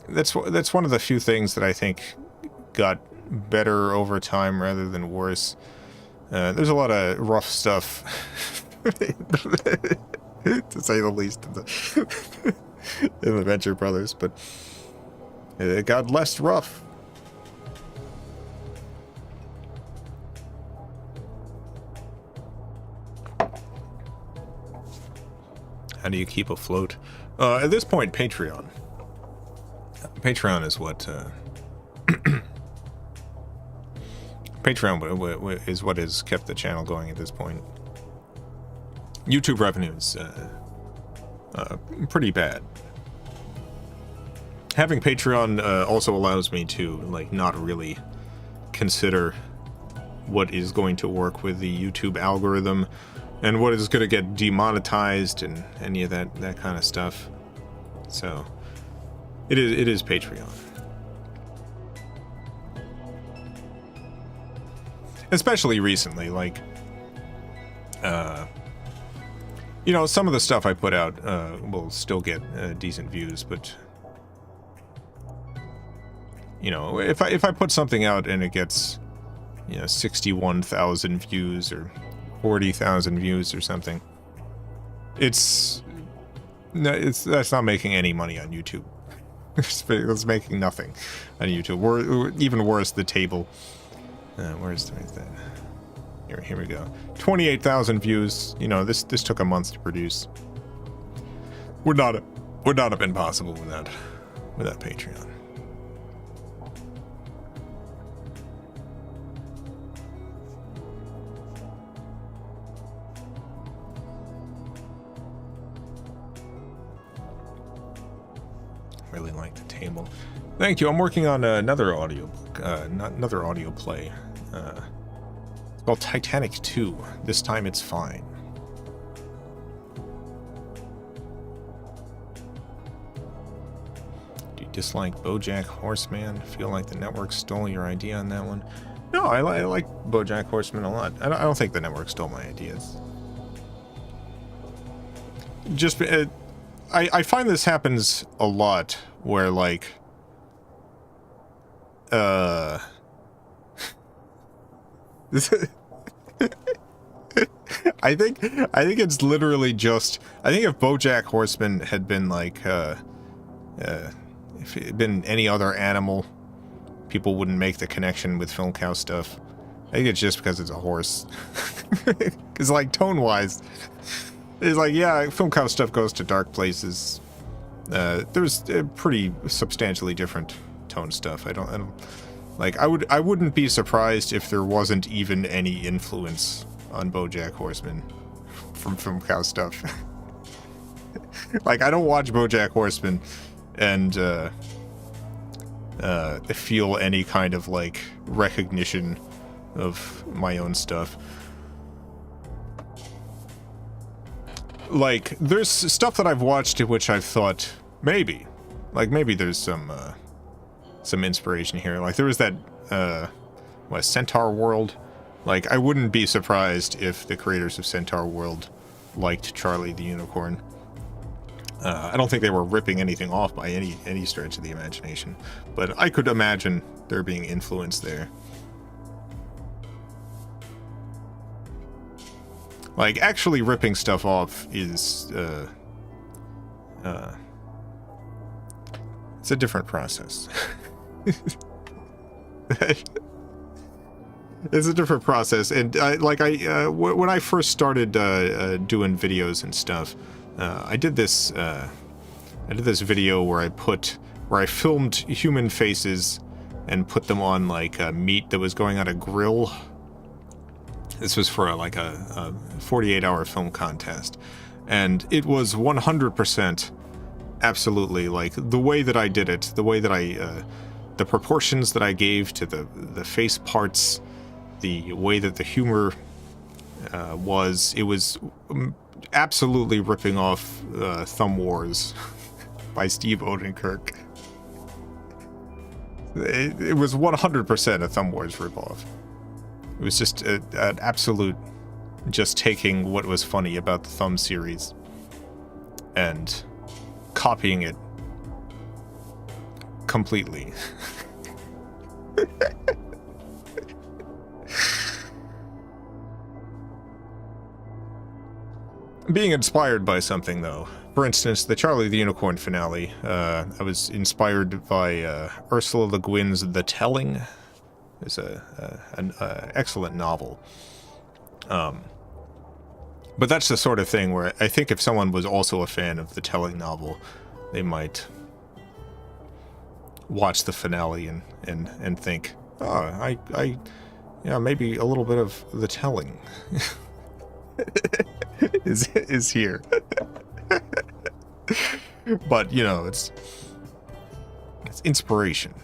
S1: that's one of the few things that I think got better over time rather than worse. There's a lot of rough stuff, to say the least, in the Venture Brothers, but it got less rough. How do you keep afloat? At this point, Patreon. Patreon is what... Patreon is what has kept the channel going at this point. YouTube revenue is pretty bad. Having Patreon also allows me to, like, not really consider what is going to work with the YouTube algorithm and what is going to get demonetized and any of that kind of stuff. So it is Patreon. Especially recently, like, you know, some of the stuff I put out will still get decent views, but, you know, if I put something out and it gets, you know, 61,000 views or 40,000 views or something, that's not making any money on YouTube. It's making nothing on YouTube. Or even worse, the table. Where's that? Here we go. 28,000 views. You know, this took a month to produce. Would not have been possible without Patreon. Really like the table. Thank you. I'm working on another audiobook, another audio play. It's called Titanic 2. This time it's fine. Do you dislike BoJack Horseman? Feel like the network stole your idea on that one? No, I like BoJack Horseman a lot. I don't think the network stole my ideas. Just I find this happens a lot where, like, I think it's literally just, I think if BoJack Horseman had been like if it had been any other animal, people wouldn't make the connection with FilmCow stuff. I think it's just because it's a horse. Because, like, tone-wise, it's like, yeah, FilmCow stuff goes to dark places. There's pretty substantially different tone stuff. I don't like, I wouldn't be surprised if there wasn't even any influence on BoJack Horseman from FilmCow stuff. Like, I don't watch BoJack Horseman and feel any kind of, like, recognition of my own stuff. Like, there's stuff that I've watched in which I've thought, maybe Like, maybe there's some inspiration here. Like, there was that, Centaur World? Like, I wouldn't be surprised if the creators of Centaur World liked Charlie the Unicorn. I don't think they were ripping anything off by any stretch of the imagination, but I could imagine there being influence there. Like, actually ripping stuff off is, it's a different process. It's a different process, and when I first started doing videos and stuff, I did this video where I filmed human faces and put them on like meat that was going on a grill. This was for a 48-hour film contest, and it was 100% absolutely, like, the way that I did it, the way that the proportions that I gave to the face parts, the way that the humor it was absolutely ripping off Thumb Wars by Steve Odenkirk. It was 100% a Thumb Wars ripoff. It was just an absolute, just taking what was funny about the Thumb series and copying it completely. Being inspired by something, though. For instance, the Charlie the Unicorn finale. I was inspired by Ursula Le Guin's The Telling. It's an excellent novel. But that's the sort of thing where I think if someone was also a fan of the Telling novel, they might watch the finale and think, oh, yeah, maybe a little bit of The Telling is here. But, you know, it's inspiration.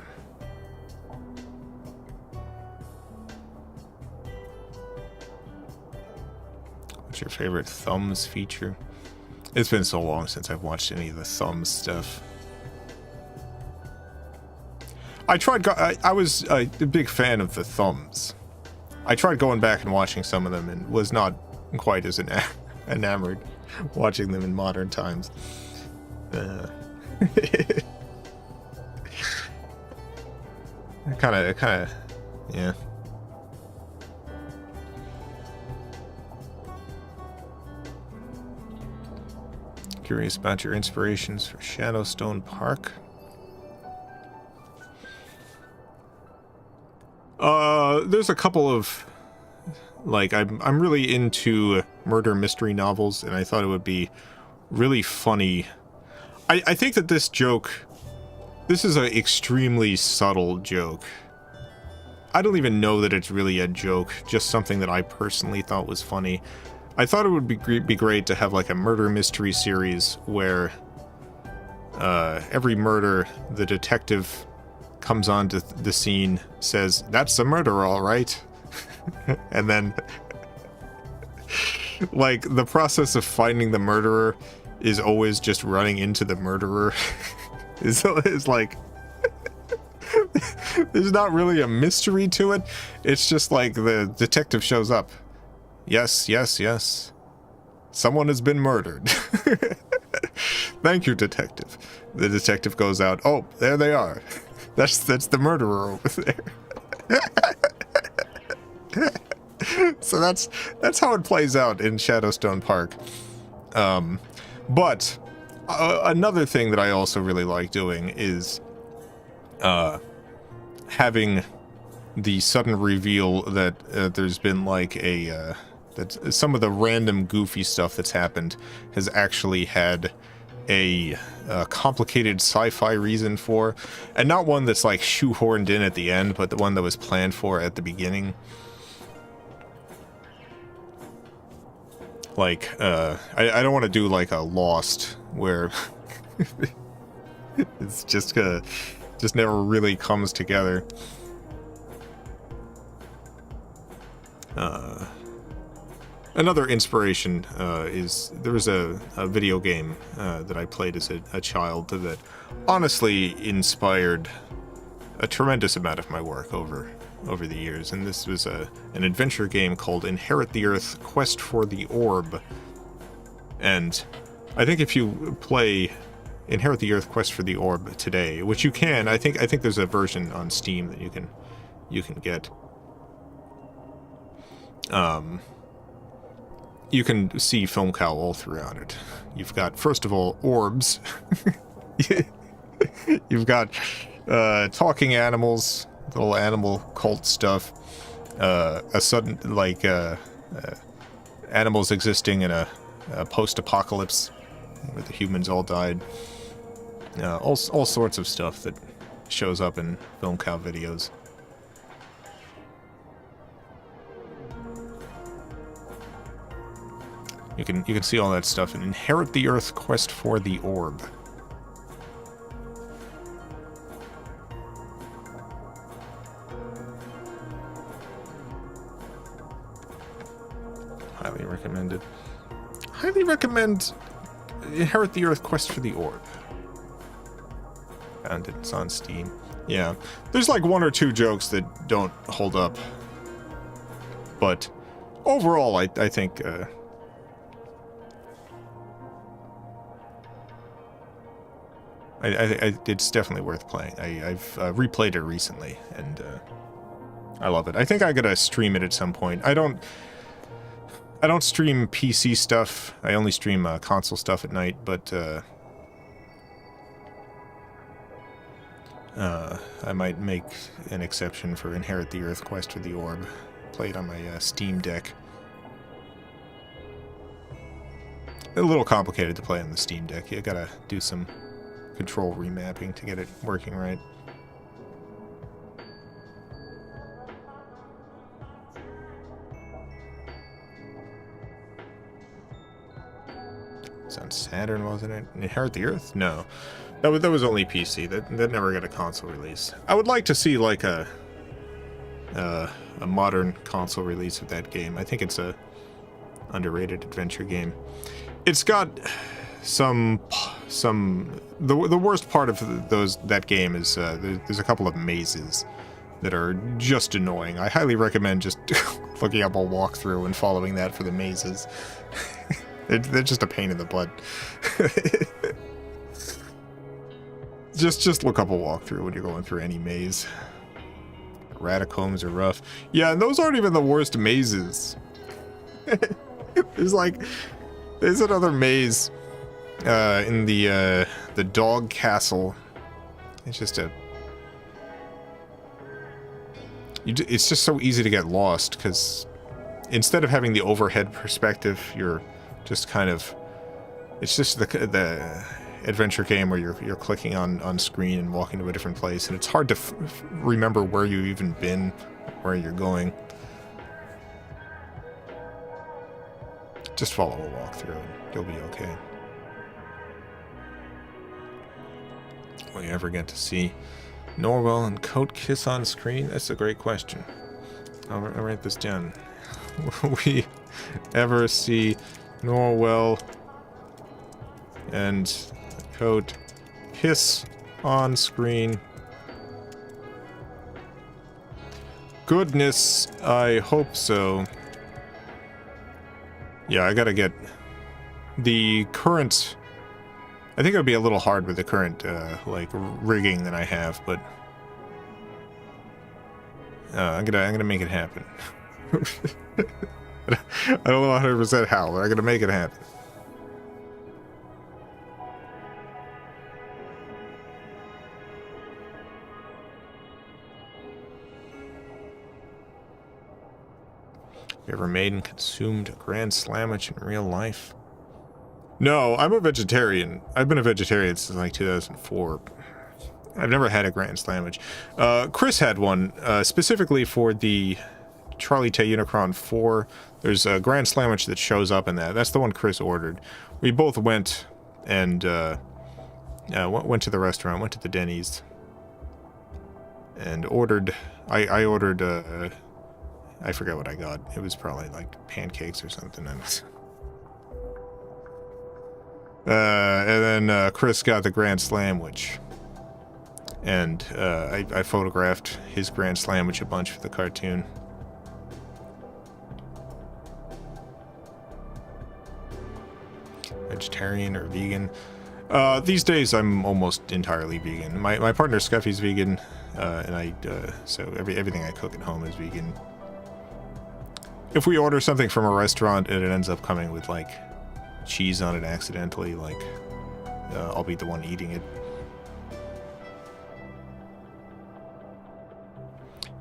S1: What's your favorite Thumbs feature? It's been so long since I've watched any of the Thumbs stuff. I was a big fan of the Thumbs. I tried going back and watching some of them and was not quite as enamored watching them in modern times. Kind of, yeah. Curious about your inspirations for Shadowstone Park. There's a couple of, like, I'm really into murder mystery novels, and I thought it would be really funny. I think that this is an extremely subtle joke. I don't even know that it's really a joke, just something that I personally thought was funny. I thought it would be great to have like a murder mystery series where every murder, the detective comes onto the scene, says, "That's the murderer, all right." And then, like, the process of finding the murderer is always just running into the murderer. It's like, there's not really a mystery to it. It's just like the detective shows up. Yes, yes, yes. Someone has been murdered. Thank you, detective. The detective goes out. Oh, there they are. That's the murderer over there. So that's how it plays out in Shadowstone Park. But another thing that I also really like doing is having the sudden reveal that there's been like that some of the random goofy stuff that's happened has actually had a complicated sci-fi reason for, and not one that's like shoehorned in at the end, but the one that was planned for at the beginning. Like, I don't want to do like a Lost where it's just never really comes together. Another inspiration is there was a video game that I played as a child that honestly inspired a tremendous amount of my work over the years, and this was an adventure game called Inherit the Earth: Quest for the Orb. And I think if you play Inherit the Earth: Quest for the Orb today, which you can, I think there's a version on Steam that you can get. You can see FilmCow all throughout it. You've got, first of all, orbs. You've got talking animals, little animal cult stuff. A sudden, like, animals existing in a post-apocalypse where the humans all died. All sorts of stuff that shows up in FilmCow videos. You can see all that stuff in Inherit the Earth: Quest for the Orb. Highly recommended. Highly recommend Inherit the Earth: Quest for the Orb. Found it. It's on Steam. Yeah. There's like one or two jokes that don't hold up. But overall, I think... it's definitely worth playing. I've replayed it recently, and I love it. I think I gotta stream it at some point. I don't stream PC stuff. I only stream console stuff at night, but I might make an exception for Inherit the Earth: Quest for the Orb. Play it on my Steam Deck. A little complicated to play on the Steam Deck. You gotta do some control remapping to get it working right. It's on Saturn, wasn't it? Inherit the Earth? No. That was only PC. That never got a console release. I would like to see like a modern console release of that game. I think it's a underrated adventure game. It's got some the worst part of that game is there's a couple of mazes that are just annoying. I highly recommend just looking up a walkthrough and following that for the mazes. They're just a pain in the butt. just look up a walkthrough when you're going through any maze. Ratacombs are rough. Yeah, and those aren't even the worst mazes. There's another maze in the dog castle. It's just it's just so easy to get lost, because instead of having the overhead perspective, you're just kind of... It's just the adventure game where you're clicking on screen and walking to a different place, and it's hard to remember where you've even been, where you're going. Just follow a walkthrough and you'll be okay. Will you ever get to see Norwell and Coat kiss on screen? That's a great question. I'll write this down. Will we ever see Norwell and Coat kiss on screen? Goodness, I hope so. Yeah, I gotta get the current... I think it would be a little hard with the current, like, rigging that I have, but... I'm gonna make it happen. I don't know 100% how, but I'm gonna make it happen. You ever made and consumed a grand sandwich in real life? No, I'm a vegetarian. I've been a vegetarian since like 2004. I've never had a grand sandwich. Chris had one, specifically for the Charlie Tay Unicron 4. There's a grand sandwich that shows up in that. That's the one Chris ordered. We both went and went to the restaurant, went to the Denny's, and ordered... I ordered I forget what I got. It was probably like pancakes or something. And then Chris got the Grand Slamwich. And I photographed his Grand Slamwich a bunch for the cartoon. Vegetarian or vegan? These days I'm almost entirely vegan. My partner Scuffy's vegan, and so everything I cook at home is vegan. If we order something from a restaurant and it ends up coming with like cheese on it accidentally, like I'll be the one eating it.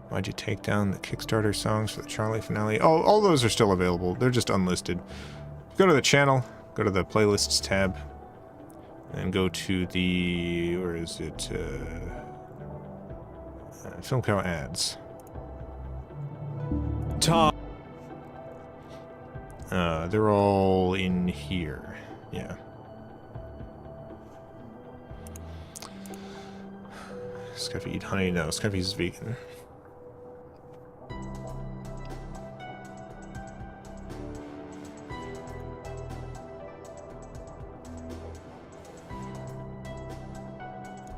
S1: Why'd you take down the Kickstarter songs for the Charlie finale? Oh, all those are still available. They're just unlisted. Go to the channel, go to the playlists tab, and go to the, where is it? FilmCow ads.
S3: Tom.
S1: They're all in here. Yeah. Scuffy eat honey? No, Scuffy's vegan.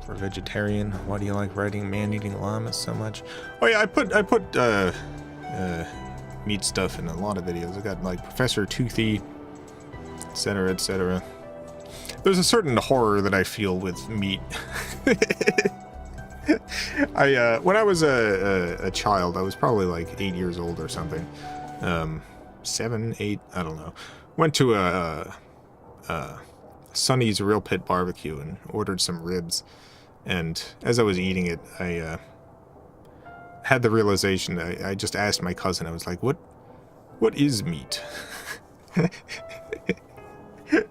S1: For vegetarian, why do you like writing man-eating llamas so much? Oh yeah, I put meat stuff in a lot of videos. I got like Professor Toothy, etc., etc. There's a certain horror that I feel with meat. When I was a child, I was probably like 8 years old or something. 7, 8, I don't know. Went to a Sonny's Real Pit Barbecue and ordered some ribs. And as I was eating it, I had the realization. I just asked my cousin. I was like, "What is meat?"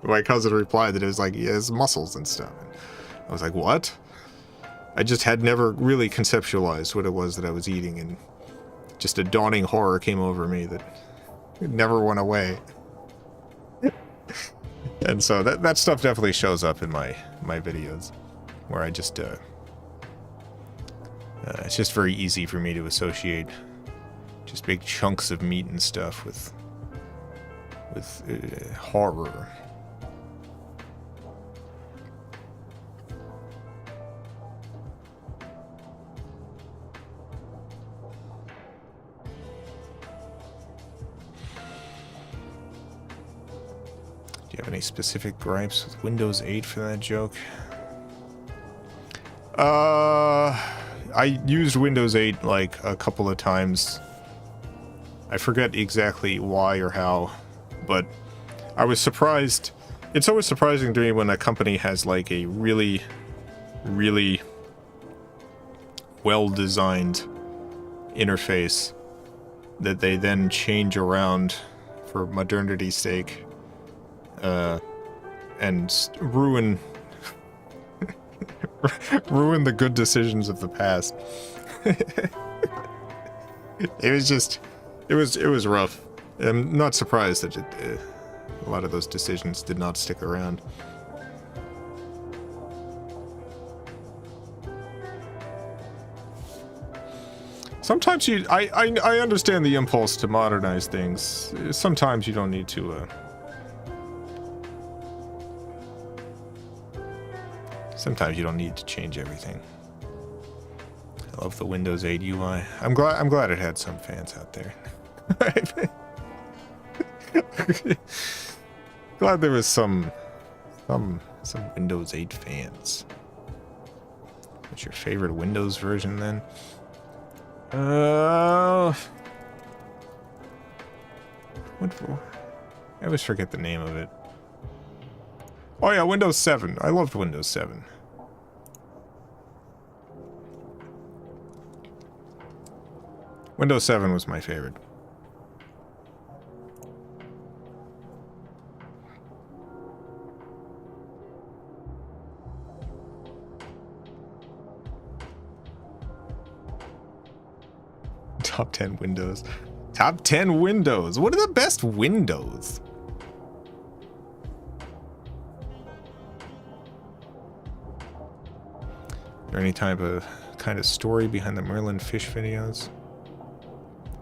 S1: My cousin replied that it was like, "Yeah, it's muscles and stuff." And I was like, "What?" I just had never really conceptualized what it was that I was eating, and just a dawning horror came over me that it never went away. And so that stuff definitely shows up in my videos, where I just it's just very easy for me to associate just big chunks of meat and stuff with horror. Do you have any specific gripes with Windows 8 for that joke? I used Windows 8 like a couple of times. I forget exactly why or how, but I was surprised. It's always surprising to me when a company has like a really, really well-designed interface that they then change around for modernity's sake, and ruin the good decisions of the past. It was rough. I'm not surprised that a lot of those decisions did not stick around. Sometimes I understand the impulse to modernize things. Sometimes you don't need to sometimes you don't need to change everything. I love the Windows 8 UI. I'm glad it had some fans out there. Glad there was some Windows 8 fans. What's your favorite Windows version then? I always forget the name of it. Oh yeah, Windows 7. I loved Windows 7. Windows 7 was my favorite. Top 10 Windows. Top 10 Windows. What are the best Windows? Is there any kind of story behind the Merlin fish videos?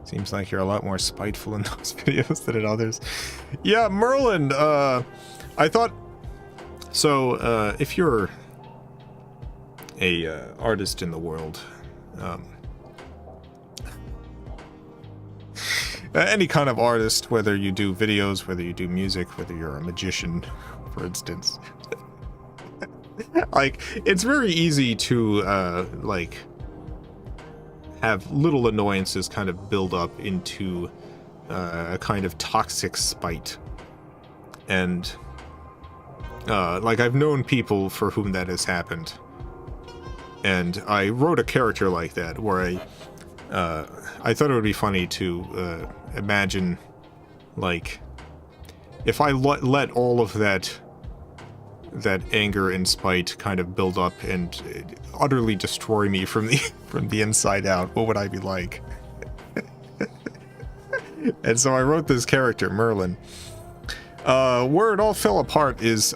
S1: Seems like you're a lot more spiteful in those videos than in others. Yeah, Merlin, I thought... So, if you're a artist in the world, any kind of artist, whether you do videos, whether you do music, whether you're a magician, for instance, like, it's very easy to, like, have little annoyances kind of build up into a kind of toxic spite. And, like, I've known people for whom that has happened. And I wrote a character like that, where I thought it would be funny to imagine, like, if I let all of that anger and spite kind of build up and utterly destroy me from the inside out, what would I be like? And so I wrote this character, Merlin. Where it all fell apart is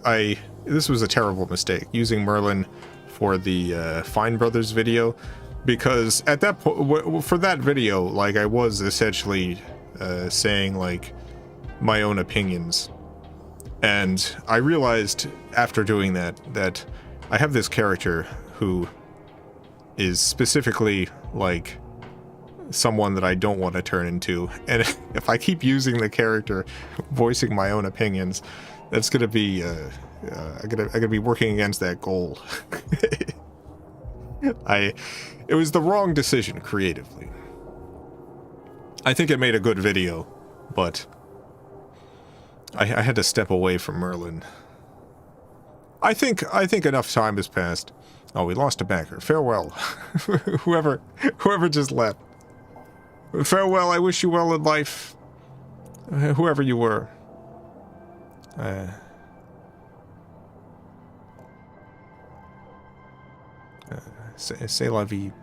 S1: this was a terrible mistake, using Merlin for the Fine Brothers video, because at that point, for that video, like, I was essentially saying, like, my own opinions. And I realized after doing that I have this character who is specifically, like, someone that I don't want to turn into. And if I keep using the character voicing my own opinions, that's gonna be, I'm gonna be working against that goal. It was the wrong decision creatively. I think it made a good video, but I had to step away from Merlin. I think enough time has passed. Oh, we lost a backer. Farewell. whoever just left. Farewell, I wish you well in life. Whoever you were. C'est la vie.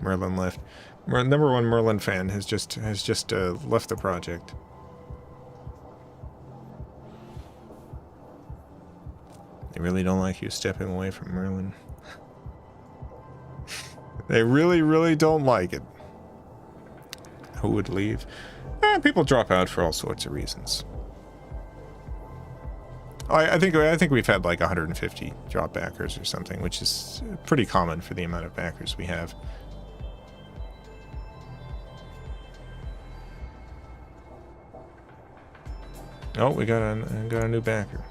S1: Merlin left. Number one Merlin fan has just left the project. They really don't like you stepping away from Merlin. They really, really don't like it. Who would leave? People drop out for all sorts of reasons. I think we've had like 150 drop backers or something, which is pretty common for the amount of backers we have. Oh, we got a new backer.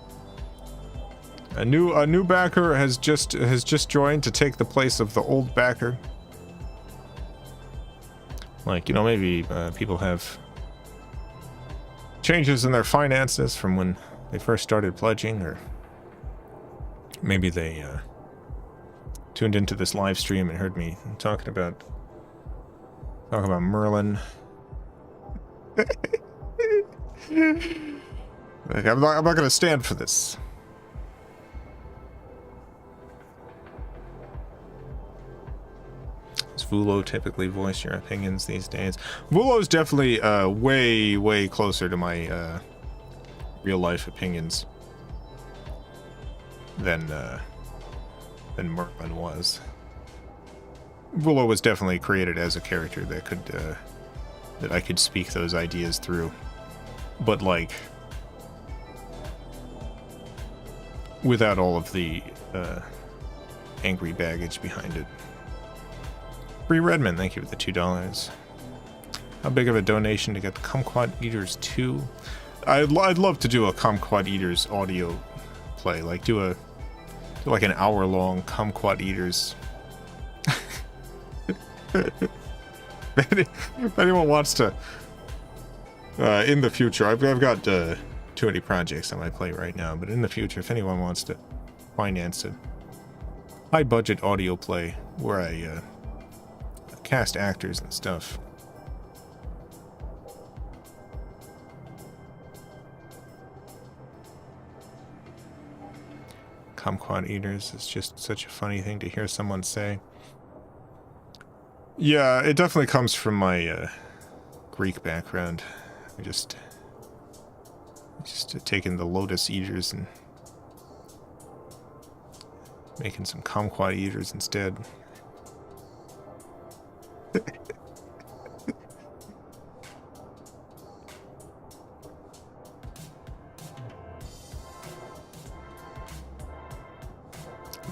S1: A new backer has just joined to take the place of the old backer. Like, you know, maybe people have changes in their finances from when they first started pledging, or maybe they tuned into this live stream and heard me talking about Merlin. Like, I'm not gonna stand for this. Does Vulo typically voice your opinions these days? Vulo's definitely way closer to my real life opinions than Merlin was. Vulo was definitely created as a character that could that I could speak those ideas through, but like without all of the angry baggage behind it. Bree Redman, thank you for the $2. How big of a donation to get the Kumquat Eaters 2? I'd love to do a Kumquat Eaters audio play, like do like an hour-long Kumquat Eaters. If anyone wants to, in the future, I've got too many projects on my plate right now, but in the future, if anyone wants to finance a high-budget audio play where I cast actors and stuff. Kumquat Eaters is just such a funny thing to hear someone say. Yeah, it definitely comes from my Greek background. I just taking the Lotus Eaters and making some Kumquat Eaters instead.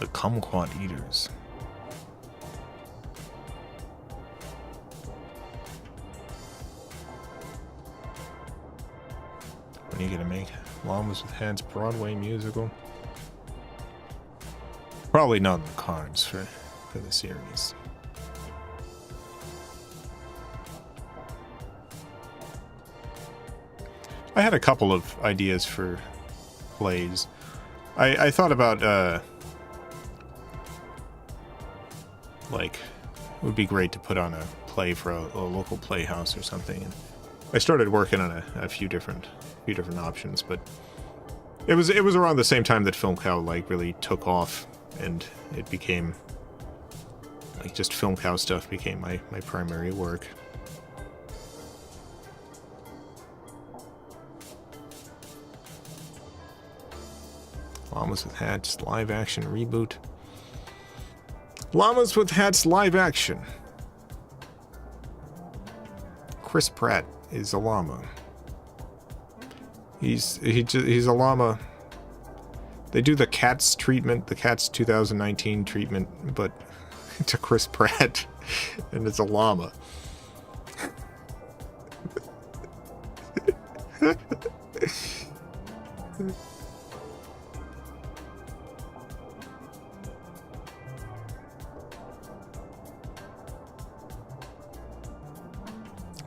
S1: The kumquat eaters. When are you gonna make Llamas with Heads Broadway musical? Probably not in the cards for the series. I had a couple of ideas for plays. I thought about like it would be great to put on a play for a local playhouse or something. And I started working on a few different options, but it was around the same time that FilmCow like really took off, and it became like just FilmCow stuff became my primary work. Llamas with Hats live action reboot. Llamas with Hats live action. Chris Pratt is a llama. He's a llama. They do the Cats treatment, the Cats 2019 treatment, but to Chris Pratt, and it's a llama.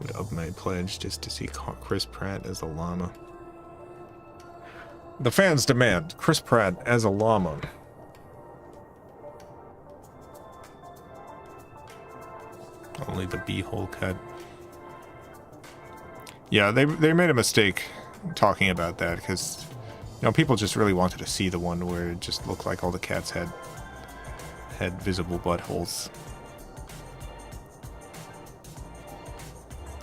S1: Would up my pledge just to see Chris Pratt as a llama. The fans demand Chris Pratt as a llama. Only the b-hole cut. Yeah, they made a mistake talking about that because, you know, people just really wanted to see the one where it just looked like all the cats had visible buttholes.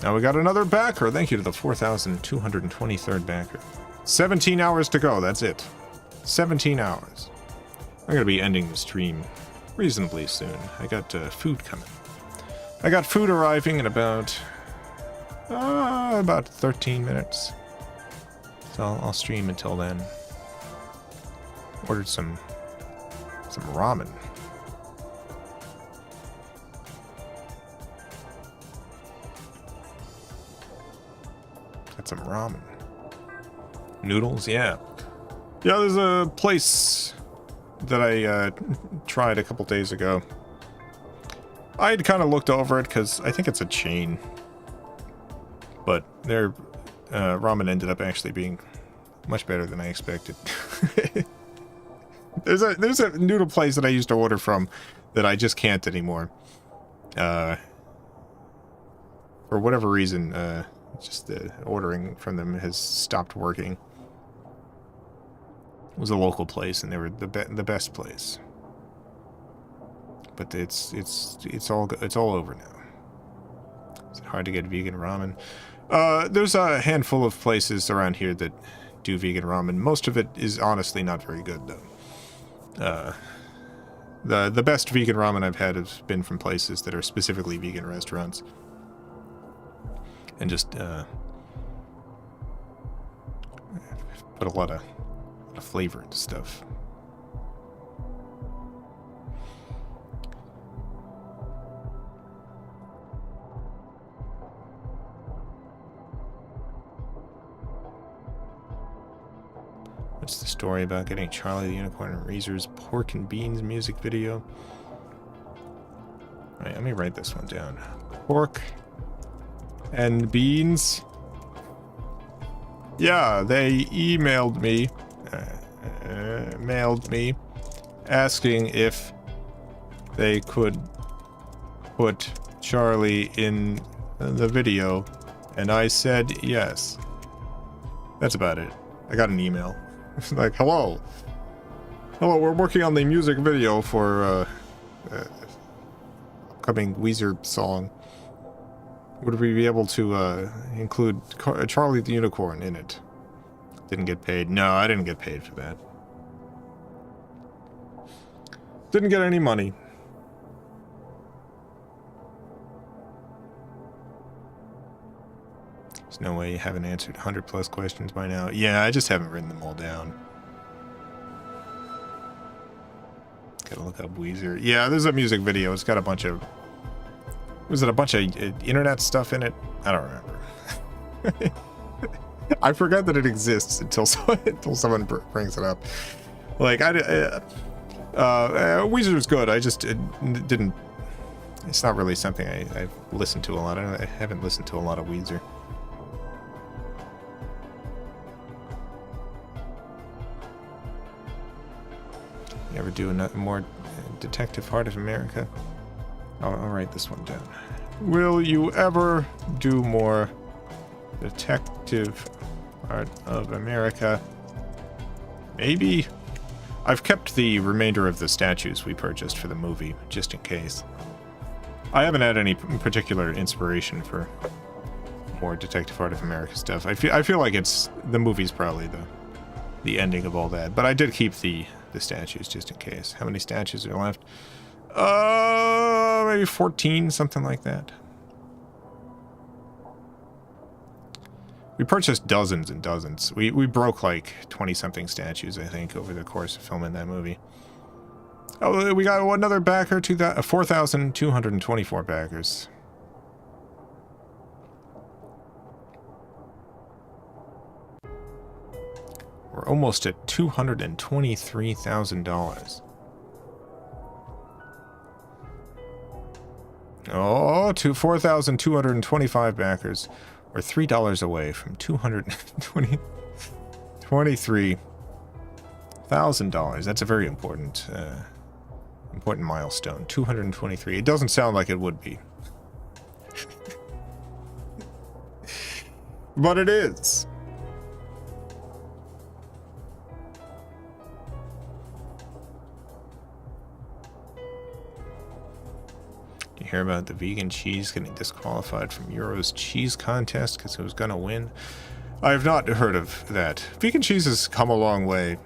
S1: Now we got another backer. Thank you to the 4,223rd backer. 17 hours to go. That's it. 17 hours. I'm going to be ending the stream reasonably soon. I got food coming. I got food arriving in about 13 minutes. So I'll stream until then. Ordered some ramen. Got some ramen. Noodles, yeah. Yeah, there's a place that I tried a couple days ago. I had kind of looked over it because I think it's a chain. But their ramen ended up actually being much better than I expected. There's a noodle place that I used to order from that I just can't anymore. For whatever reason, just the ordering from them has stopped working. It was a local place, and they were the best place. But it's all over now. It's hard to get vegan ramen. There's a handful of places around here that do vegan ramen. Most of it is honestly not very good, though. The best vegan ramen I've had has been from places that are specifically vegan restaurants. And just put a lot of flavor into stuff. What's the story about getting Charlie the Unicorn and Reezer's Pork and Beans music video? Alright, let me write this one down. Pork and Beans. Yeah, they emailed me, mailed me, asking if they could put Charlie in the video, and I said yes. That's about it. I got an email. It's like, hello, we're working on the music video for upcoming Weezer song. Would we be able to include Charlie the Unicorn in it? Didn't get paid. No, I didn't get paid for that. Didn't get any money. There's no way you haven't answered 100 plus questions by now. Yeah, I just haven't written them all down. Gotta look up Weezer. Yeah, there's a music video. It's got a bunch of... Was it a bunch of internet stuff in it? I don't remember. I forgot that it exists until someone brings it up. Like, Weezer's good. I just didn't... It's not really something I've listened to a lot. I haven't listened to a lot of Weezer. You ever do a more Detective Heart of America? I'll write this one down. Will you ever do more Detective Heart of America? Maybe. I've kept the remainder of the statues we purchased for the movie, just in case. I haven't had any particular inspiration for more Detective Heart of America stuff. I feel like it's the movie's probably the ending of all that, but I did keep the statues just in case. How many statues are left? Maybe 14, something like that. We purchased dozens and dozens. We broke like 20-something statues, I think, over the course of filming that movie. Oh, we got another backer, 4,224 backers. We're almost at $223,000. Oh, 4,225 backers. We're $3 away from $23,000. That's a very important milestone. 223. It doesn't sound like it would be. But it is. You hear about the vegan cheese getting disqualified from Euro's cheese contest because it was going to win? I have not heard of that. Vegan cheese has come a long way.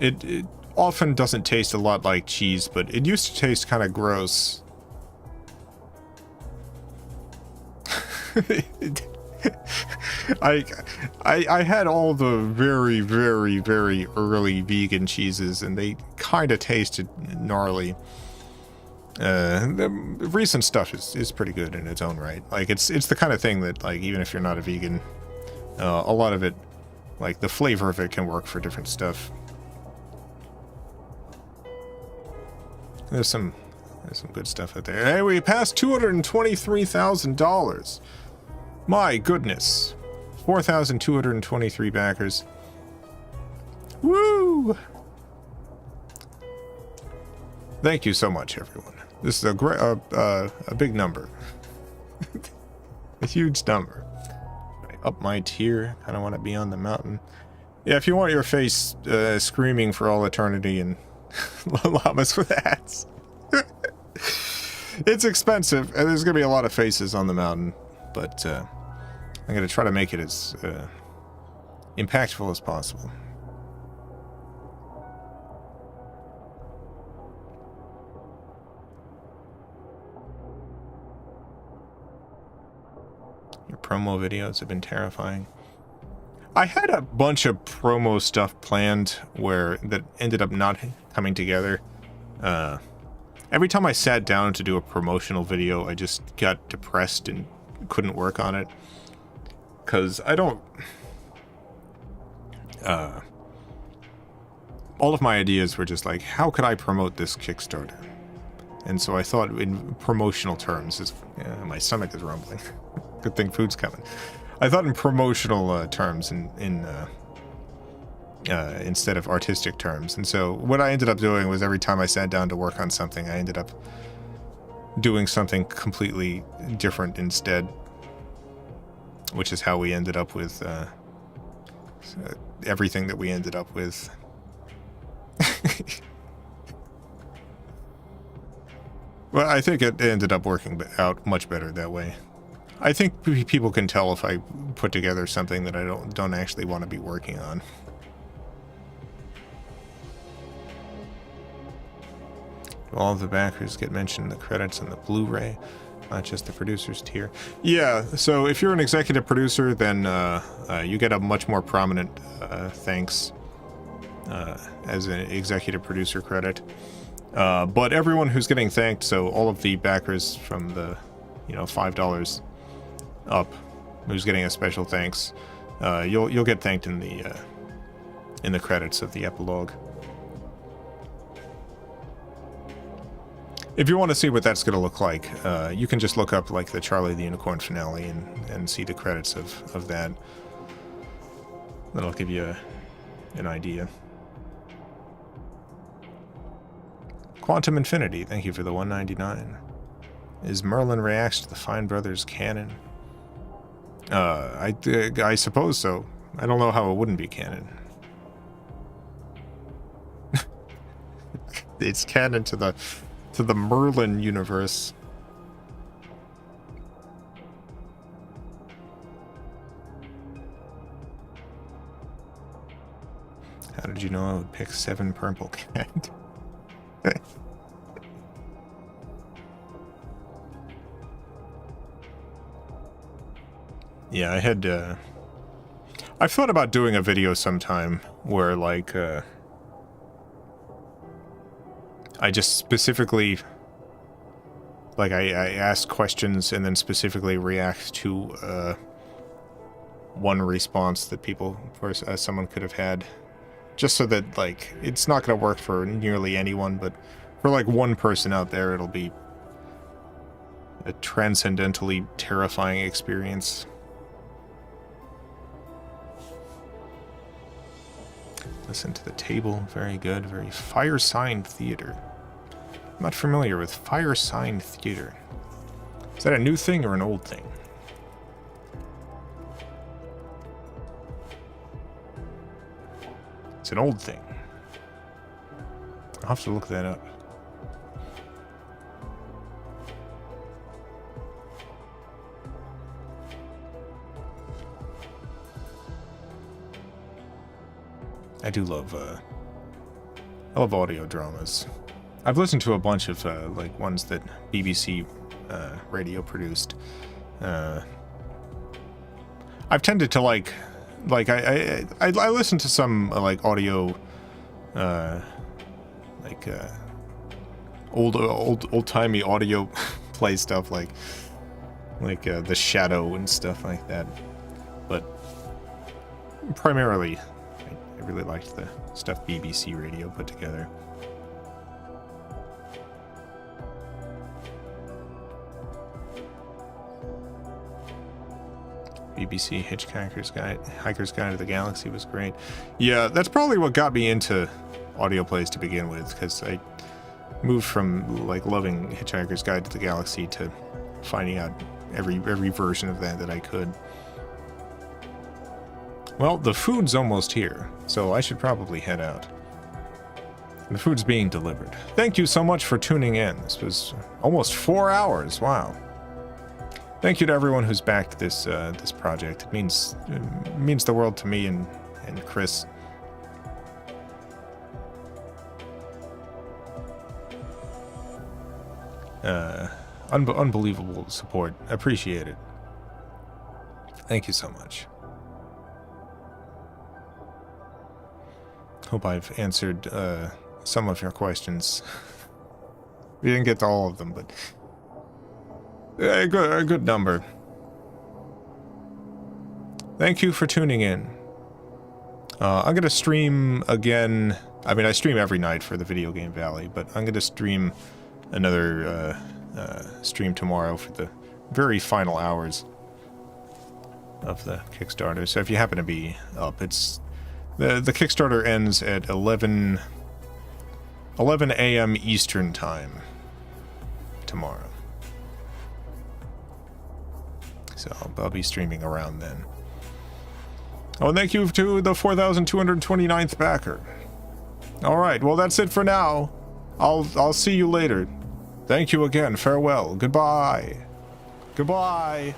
S1: It often doesn't taste a lot like cheese, but it used to taste kind of gross. I had all the very, very, very early vegan cheeses, and they kind of tasted gnarly. The recent stuff is pretty good in its own right. Like, it's the kind of thing that, like, even if you're not a vegan, a lot of it, like, the flavor of it can work for different stuff. There's some good stuff out there. Hey, we passed $223,000. My goodness. 4,223 backers. Woo! Thank you so much, everyone. This is a big number. A huge number. Up my tier. I don't want to be on the mountain. Yeah, if you want your face screaming for all eternity and llamas with hats. It's expensive, and there's going to be a lot of faces on the mountain, but I'm going to try to make it as impactful as possible. Your promo videos have been terrifying. I had a bunch of promo stuff planned that ended up not coming together. Every time I sat down to do a promotional video, I just got depressed and couldn't work on it. Because I don't... all of my ideas were just like, how could I promote this Kickstarter? And so I thought in promotional terms. My stomach is rumbling. Good thing food's coming. I thought in promotional terms instead of artistic terms. And so what I ended up doing was every time I sat down to work on something, I ended up doing something completely different instead. Which is how we ended up with everything that we ended up with. Well, I think it ended up working out much better that way. I think people can tell if I put together something that I don't actually want to be working on. All of the backers get mentioned in the credits and the Blu-ray, not just the producer's tier. Yeah, so if you're an executive producer, then you get a much more prominent thanks. as an executive producer credit. But everyone who's getting thanked, so all of the backers from the, $5 up, who's getting a special thanks, you'll get thanked in the credits of the epilogue. If you want to see what that's going to look like, you can just look up like the Charlie the Unicorn finale and see the credits of that. That'll give you an idea. Quantum Infinity, thank you for the $1.99. Is Merlin reacts to the Fine Brothers canon? I suppose so. I don't know how it wouldn't be canon. It's canon to the Merlin universe. How did you know I would pick 7 purple cat? Yeah, I've thought about doing a video sometime where, like, I just specifically, like, I ask questions and then specifically react to, one response that someone could have had. Just so that, like, it's not going to work for nearly anyone, but for, like, one person out there, it'll be a transcendentally terrifying experience. Listen to the table. Very good. Very fire sign theater. I'm not familiar with fire sign theater. Is that a new thing or an old thing? It's an old thing. I'll have to look that up. I do love, I love audio dramas. I've listened to a bunch of, like, ones that BBC radio produced. I've tended to, like I listen to some, like, audio, like, old-timey audio play stuff, like The Shadow and stuff like that. But primarily, I really liked the stuff BBC Radio put together. BBC Hiker's Guide to the Galaxy was great. Yeah, that's probably what got me into audio plays to begin with, because I moved from, like, loving Hitchhiker's Guide to the Galaxy to finding out every version of that I could. Well, the food's almost here, so I should probably head out. The food's being delivered. Thank you so much for tuning in. This was almost 4 hours. Wow. Thank you to everyone who's backed this this project. It means the world to me and Chris. Unbelievable support. Appreciate it. Thank you so much. Hope I've answered some of your questions. We didn't get to all of them, but a good number. Thank you for tuning in. I'm gonna stream again. I mean, I stream every night for the Video Game Valley, but I'm gonna stream another stream tomorrow for the very final hours of the Kickstarter. So if you happen to be up, it's the Kickstarter ends at 11 a.m. Eastern Time tomorrow. So I'll be streaming around then. Oh, and thank you to the 4,229th backer. All right, well, that's it for now. I'll see you later. Thank you again. Farewell. Goodbye. Goodbye.